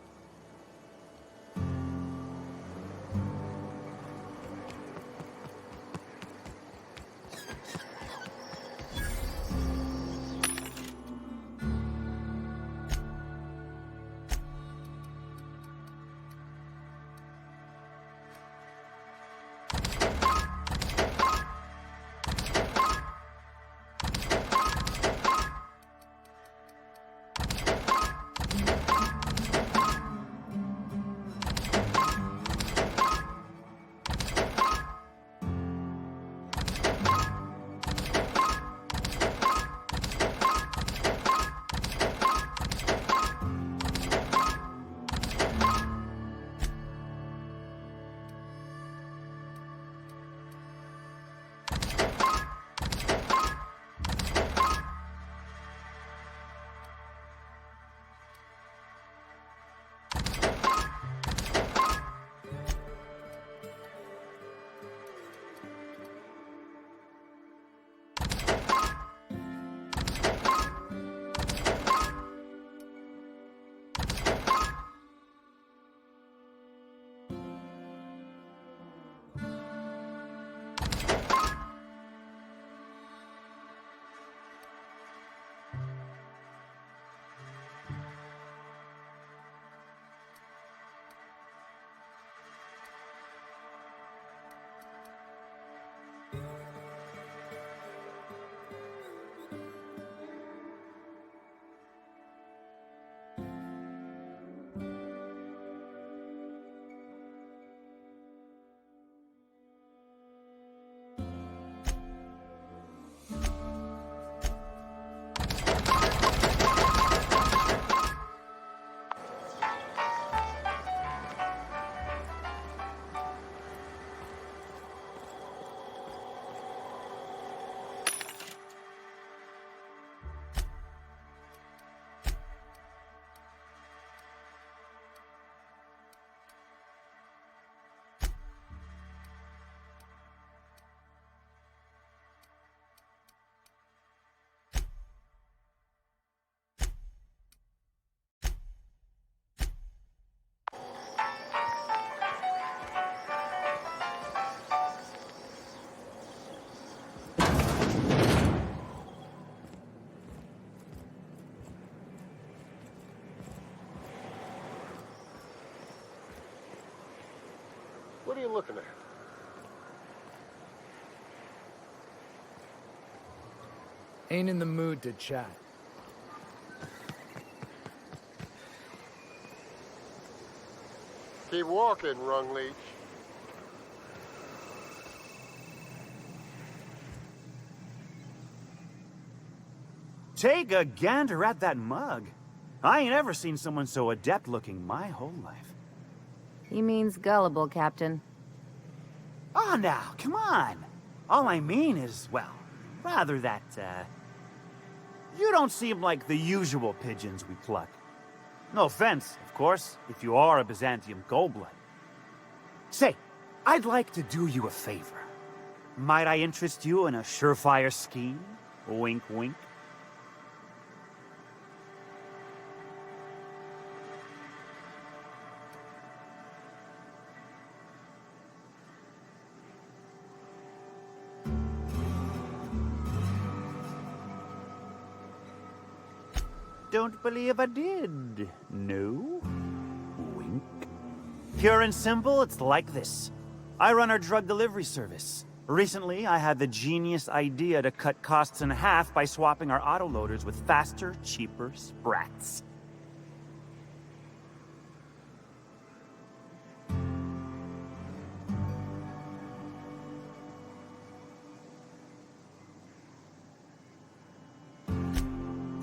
What are you looking at? Ain't in the mood to chat. Keep walking, Rung Leech. Take a gander at that mug. I ain't ever seen someone so adept looking my whole life. He means gullible, Captain. Oh, now, come on. All I mean is, well, rather that, you don't seem like the usual pigeons we pluck. No offense, of course, if you are a Byzantium goldblood. Say, I'd like to do you a favor. Might I interest you in a surefire scheme? Wink, wink. Don't believe I did. No? Wink. Pure and simple, it's like this. I run our drug delivery service. Recently, I had the genius idea to cut costs in half by swapping our autoloaders with faster, cheaper sprats.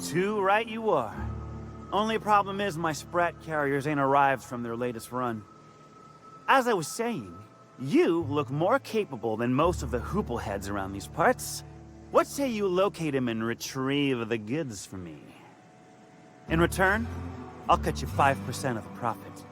Too right you are. Only problem is my sprat carriers ain't arrived from their latest run. As I was saying, you look more capable than most of the hoople heads around these parts. What say you locate him and retrieve the goods for me? In return, I'll cut you 5% of the profit.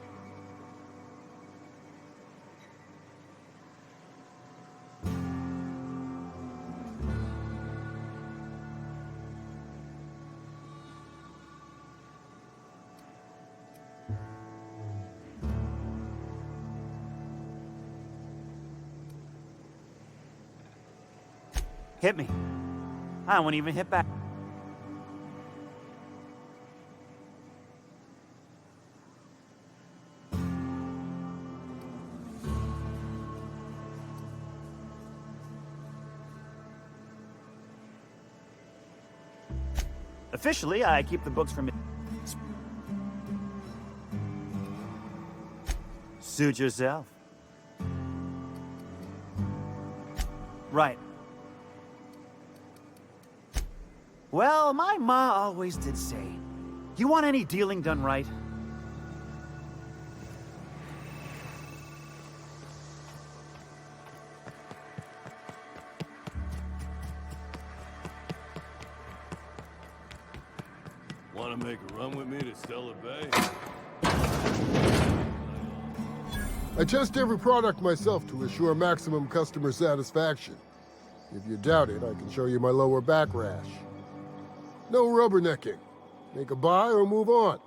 Hit me. I won't even hit back. Officially, I keep the books from... Suit yourself. Right. Well, my ma always did say, you want any dealing done right? Want to make a run with me to Stella Bay? I test every product myself to assure maximum customer satisfaction. If you doubt it, I can show you my lower back rash. No rubbernecking. Make a buy or move on.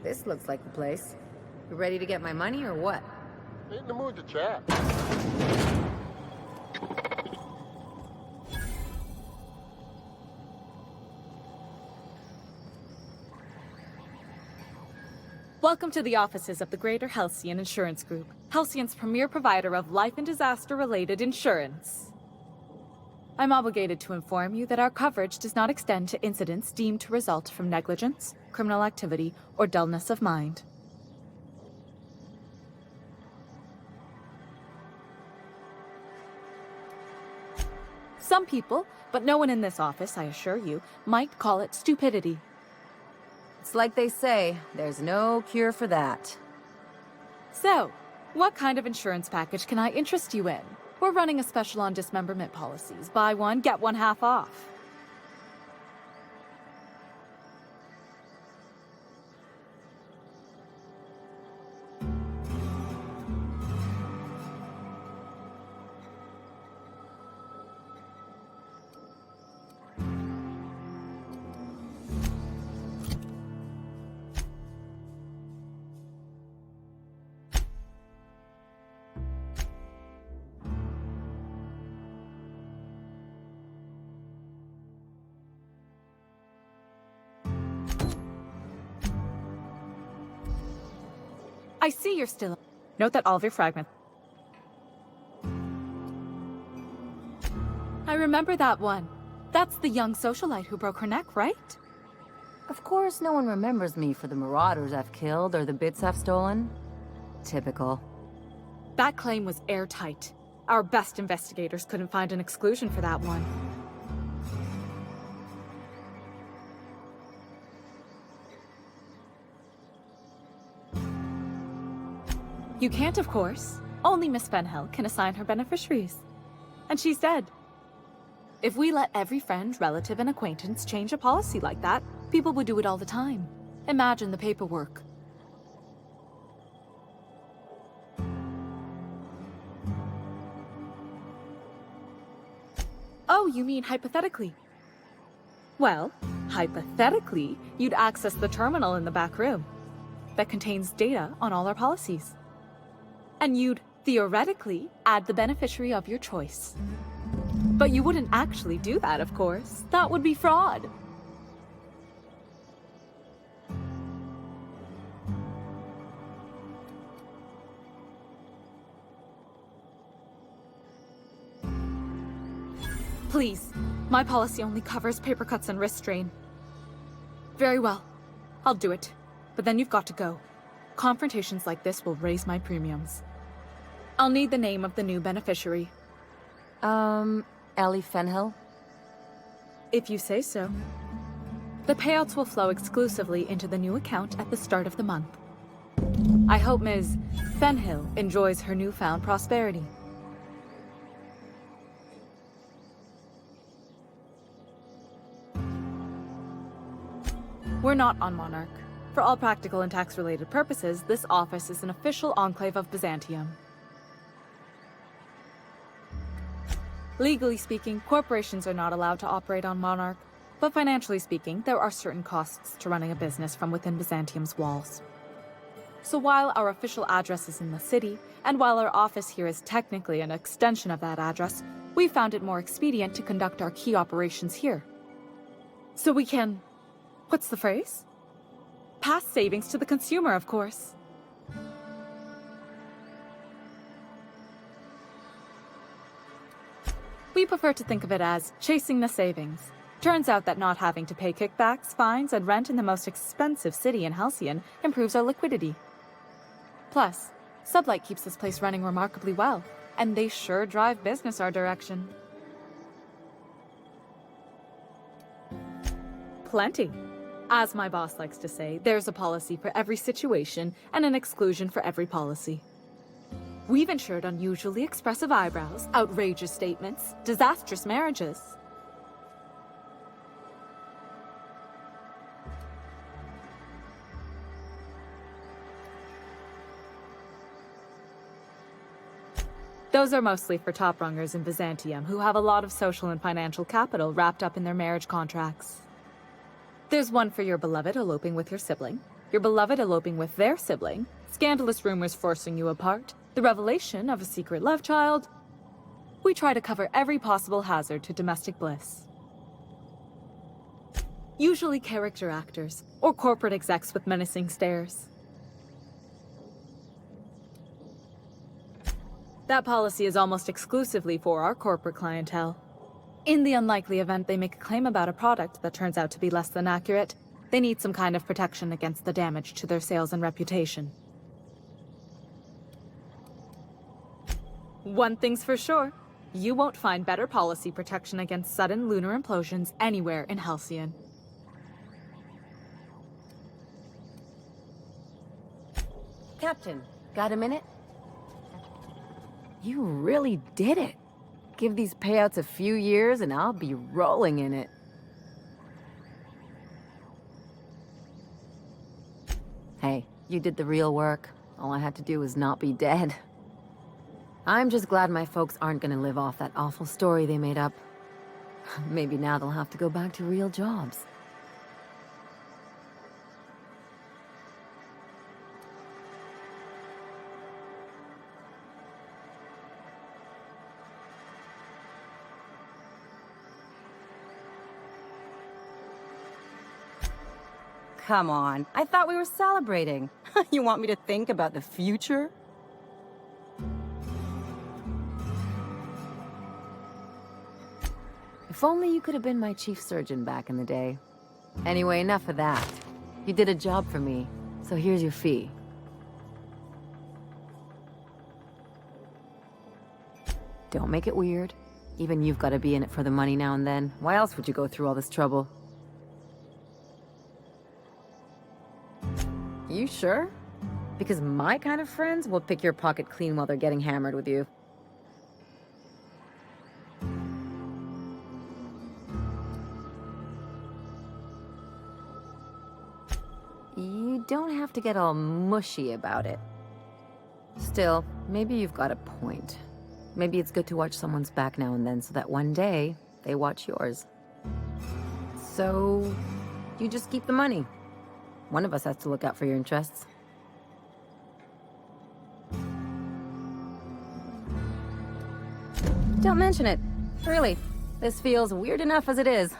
This looks like the place. You ready to get my money or what? Ain't in the mood to chat. Welcome to the offices of the Greater Halcyon Insurance Group, Halcyon's premier provider of life and disaster-related insurance. I'm obligated to inform you that our coverage does not extend to incidents deemed to result from negligence, criminal activity, or dullness of mind. Some people, but no one in this office, I assure you, might call it stupidity. It's like they say, there's no cure for that. So, what kind of insurance package can I interest you in? We're running a special on dismemberment policies. Buy one, get one half off. I see you're still... Note that all of your fragments... I remember that one. That's the young socialite who broke her neck, right? Of course, no one remembers me for the marauders I've killed or the bits I've stolen. Typical. That claim was airtight. Our best investigators couldn't find an exclusion for that one. You can't, of course. Only Miss Fenhill can assign her beneficiaries. And she's dead. If we let every friend, relative, and acquaintance change a policy like that, people would do it all the time. Imagine the paperwork. Oh, you mean hypothetically? Well, hypothetically, you'd access the terminal in the back room that contains data on all our policies. And you'd, theoretically, add the beneficiary of your choice. But you wouldn't actually do that, of course. That would be fraud. Please, my policy only covers paper cuts and wrist strain. Very well, I'll do it. But then you've got to go. Confrontations like this will raise my premiums. I'll need the name of the new beneficiary. Ellie Fenhill? If you say so. The payouts will flow exclusively into the new account at the start of the month. I hope Ms. Fenhill enjoys her newfound prosperity. We're not on Monarch. For all practical and tax-related purposes, this office is an official enclave of Byzantium. Legally speaking, corporations are not allowed to operate on Monarch, but financially speaking, there are certain costs to running a business from within Byzantium's walls. So while our official address is in the city, and while our office here is technically an extension of that address, we found it more expedient to conduct our key operations here. So we can... what's the phrase? Pass savings to the consumer, of course. We prefer to think of it as chasing the savings. Turns out that not having to pay kickbacks, fines, and rent in the most expensive city in Halcyon improves our liquidity. Plus, Sublight keeps this place running remarkably well, and they sure drive business our direction. Plenty. As my boss likes to say, there's a policy for every situation and an exclusion for every policy. We've insured unusually expressive eyebrows, outrageous statements, disastrous marriages. Those are mostly for top-rungers in Byzantium who have a lot of social and financial capital wrapped up in their marriage contracts. There's one for your beloved eloping with your sibling, your beloved eloping with their sibling, scandalous rumors forcing you apart, the revelation of a secret love child. We try to cover every possible hazard to domestic bliss. Usually character actors, or corporate execs with menacing stares. That policy is almost exclusively for our corporate clientele. In the unlikely event they make a claim about a product that turns out to be less than accurate, they need some kind of protection against the damage to their sales and reputation. One thing's for sure, you won't find better policy protection against sudden lunar implosions anywhere in Halcyon. Captain, got a minute? You really did it. Give these payouts a few years and I'll be rolling in it. Hey, you did the real work. All I had to do was not be dead. I'm just glad my folks aren't gonna live off that awful story they made up. Maybe now they'll have to go back to real jobs. Come on, I thought we were celebrating. You want me to think about the future? If only you could have been my chief surgeon back in the day. Anyway, enough of that. You did a job for me, so here's your fee. Don't make it weird. Even you've got to be in it for the money now and then. Why else would you go through all this trouble? You sure? Because my kind of friends will pick your pocket clean while they're getting hammered with you. You don't have to get all mushy about it. Still, maybe you've got a point. Maybe it's good to watch someone's back now and then so that one day, they watch yours. So, you just keep the money. One of us has to look out for your interests. Don't mention it. Really, this feels weird enough as it is.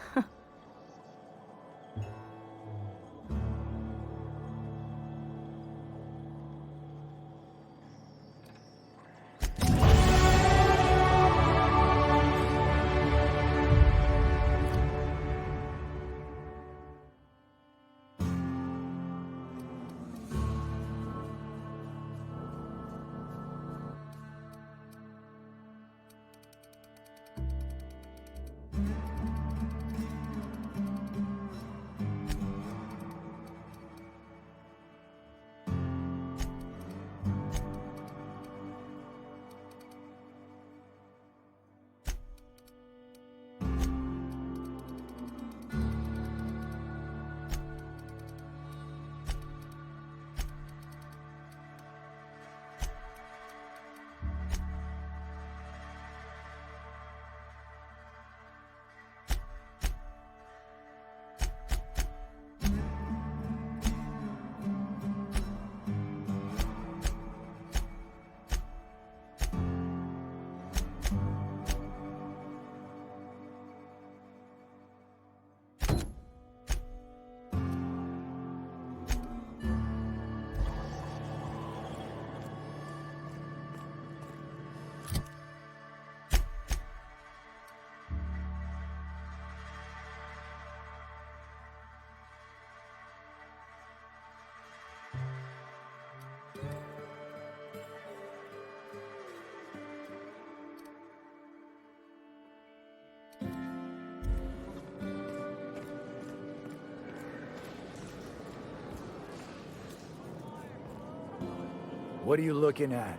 What are you looking at?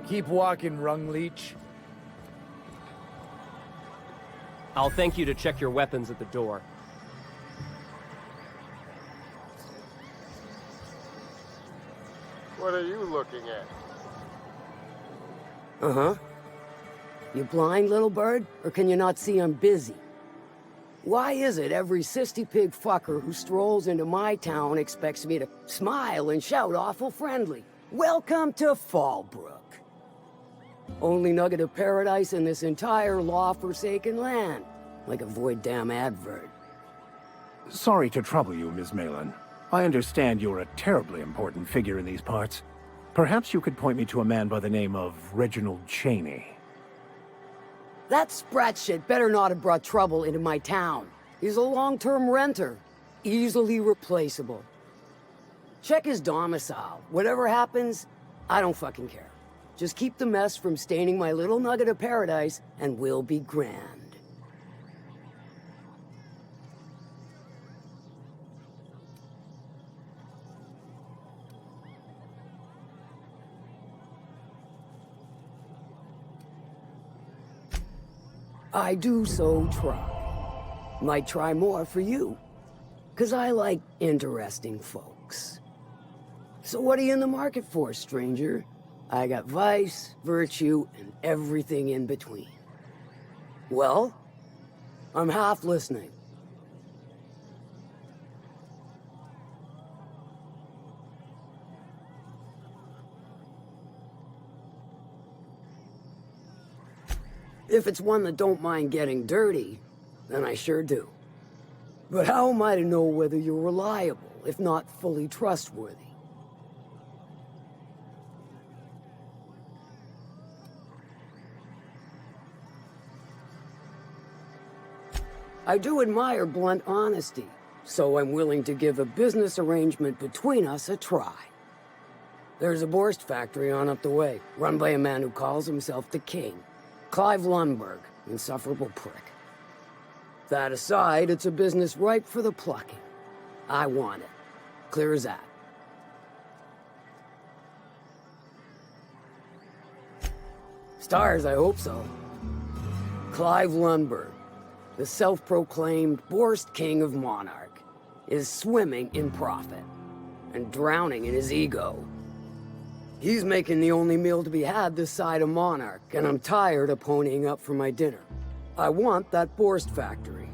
Keep walking, Rung Leech. I'll thank you to check your weapons at the door. What are you looking at? Uh-huh. You blind, little bird? Or can you not see I'm busy? Why is it every sissy pig fucker who strolls into my town expects me to smile and shout awful friendly? Welcome to Fallbrook. Only nugget of paradise in this entire law-forsaken land. Like a void damn advert. Sorry to trouble you, Ms. Malin. I understand you're a terribly important figure in these parts. Perhaps you could point me to a man by the name of Reginald Cheney. That sprat shit better not have brought trouble into my town. He's a long-term renter. Easily replaceable. Check his domicile. Whatever happens, I don't fucking care. Just keep the mess from staining my little nugget of paradise, and we'll be grand. I do so try. Might try more for you. 'Cause I like interesting folks. So what are you in the market for, stranger? I got vice, virtue, and everything in between. Well, I'm half listening. If it's one that don't mind getting dirty, then I sure do. But how am I to know whether you're reliable, if not fully trustworthy? I do admire blunt honesty, so I'm willing to give a business arrangement between us a try. There's a Borst factory on up the way, run by a man who calls himself the King. Clive Lundberg, insufferable prick. That aside, it's a business ripe for the plucking. I want it. Clear as that. Stars, I hope so. Clive Lundberg, the self-proclaimed Borst King of Monarch, is swimming in profit and drowning in his ego. He's making the only meal to be had this side of Monarch, and I'm tired of ponying up for my dinner. I want that Borst factory,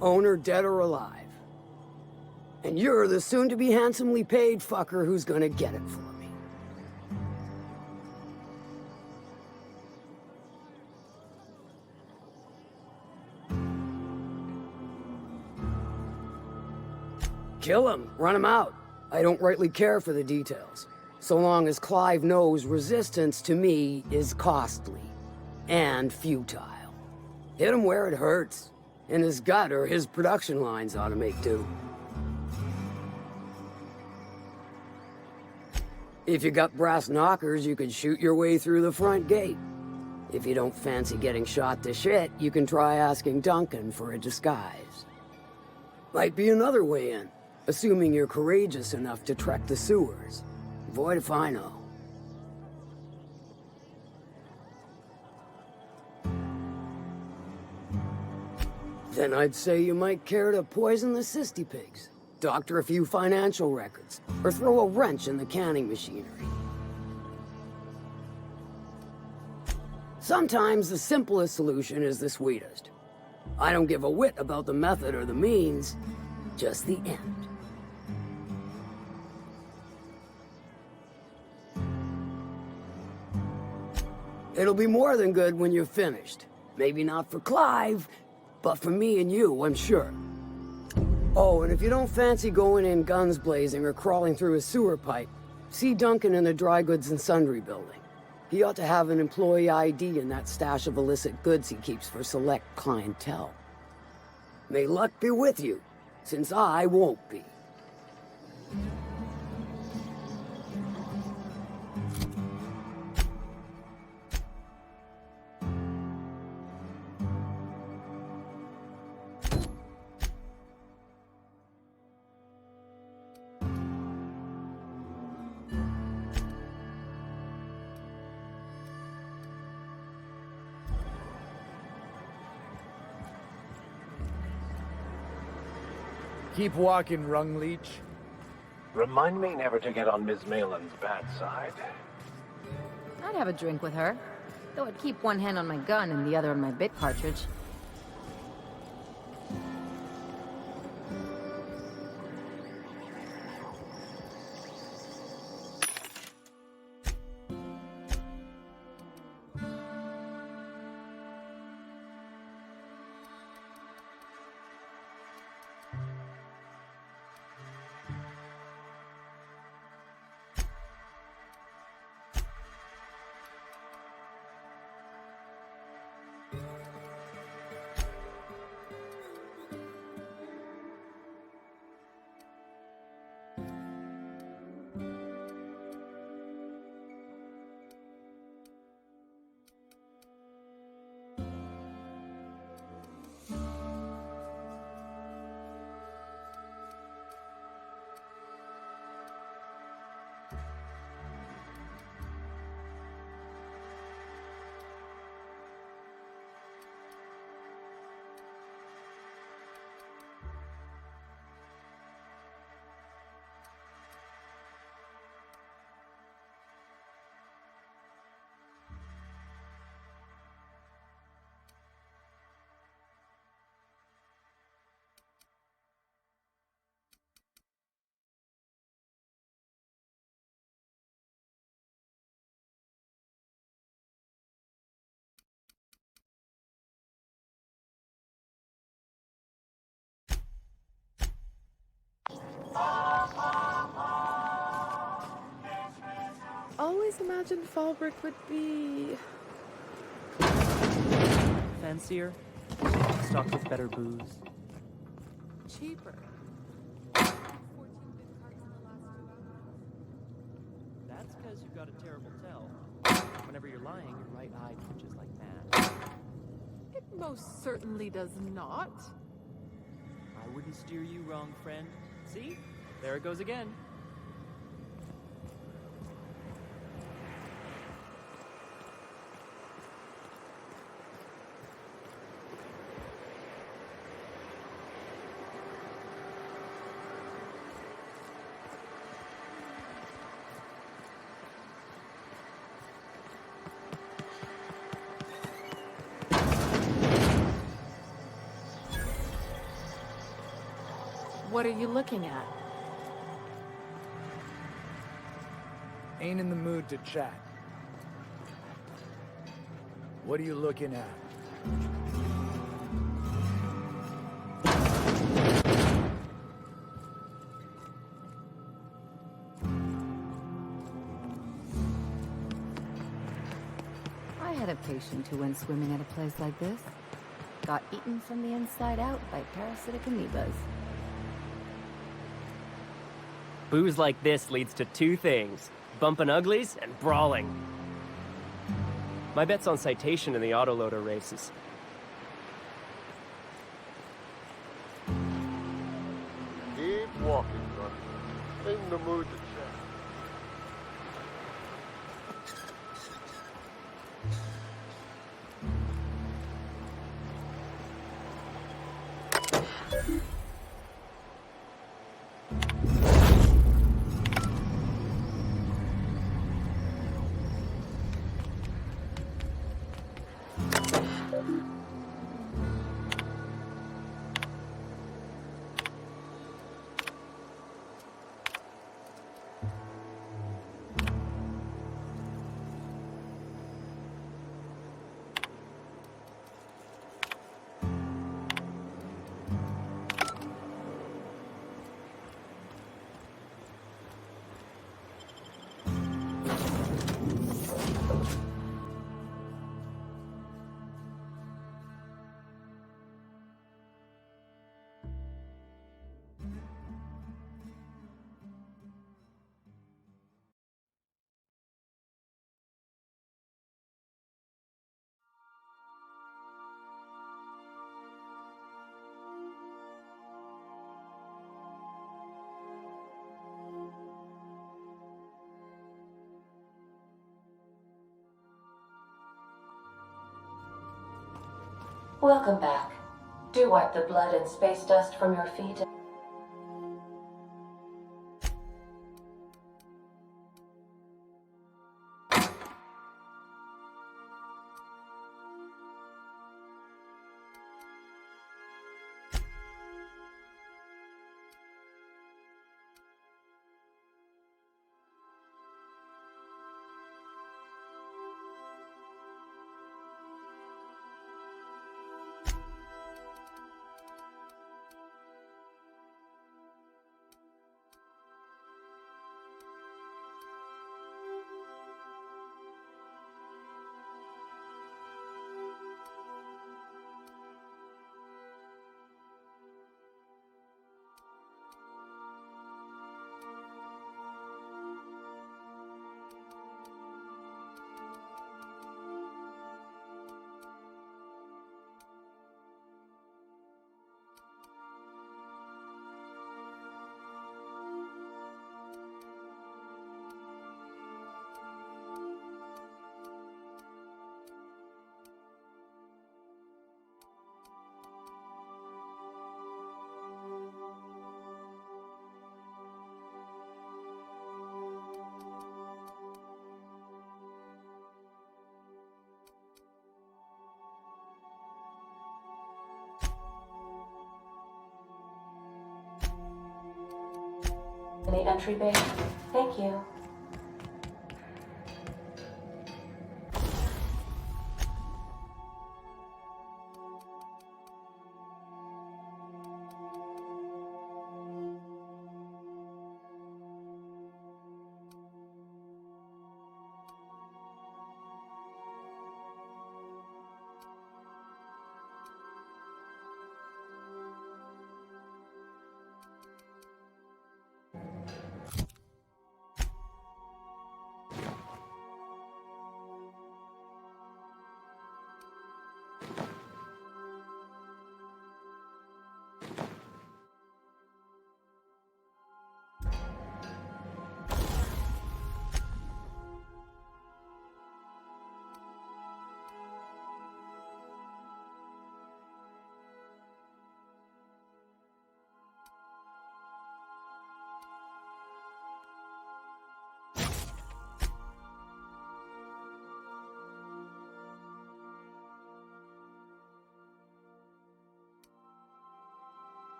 owner dead or alive. And you're the soon-to-be handsomely paid fucker who's gonna get it for me. Kill him, run him out. I don't rightly care for the details, so long as Clive knows resistance to me is costly and futile. Hit him where it hurts. In his gut, or his production lines ought to make do. If you got brass knockers, you can shoot your way through the front gate. If you don't fancy getting shot to shit, you can try asking Duncan for a disguise. Might be another way in, assuming you're courageous enough to trek the sewers. Void if I know. Then I'd say you might care to poison the cysty pigs, doctor a few financial records, or throw a wrench in the canning machinery. Sometimes the simplest solution is the sweetest. I don't give a whit about the method or the means, just the end. It'll be more than good when you're finished. Maybe not for Clive, but for me and you, I'm sure. Oh, and if you don't fancy going in guns blazing or crawling through a sewer pipe, see Duncan in the dry goods and sundry building. He ought to have an employee ID in that stash of illicit goods he keeps for select clientele. May luck be with you, since I won't be. Keep walking, Rung Leech. Remind me never to get on Ms. Malin's bad side. I'd have a drink with her, though I'd keep one hand on my gun and the other on my bit cartridge. always imagined Fallbrook would be... Fancier? Stocked with better booze? cheaper. That's because you've got a terrible tell. Whenever you're lying, your right eye twitches like mad. It most certainly does not. I wouldn't steer you wrong, friend. See? There it goes again. What are you looking at? Ain't in the mood to chat. What are you looking at? I had a patient who went swimming at a place like this. Got eaten from the inside out by parasitic amoebas. Booze like this leads to two things: bumping uglies and brawling. My bet's on citation in the autoloader races. Keep walking, son. In the mood to chat. Welcome back. Do wipe the blood and space dust from your feet. In the entry bay. Thank you.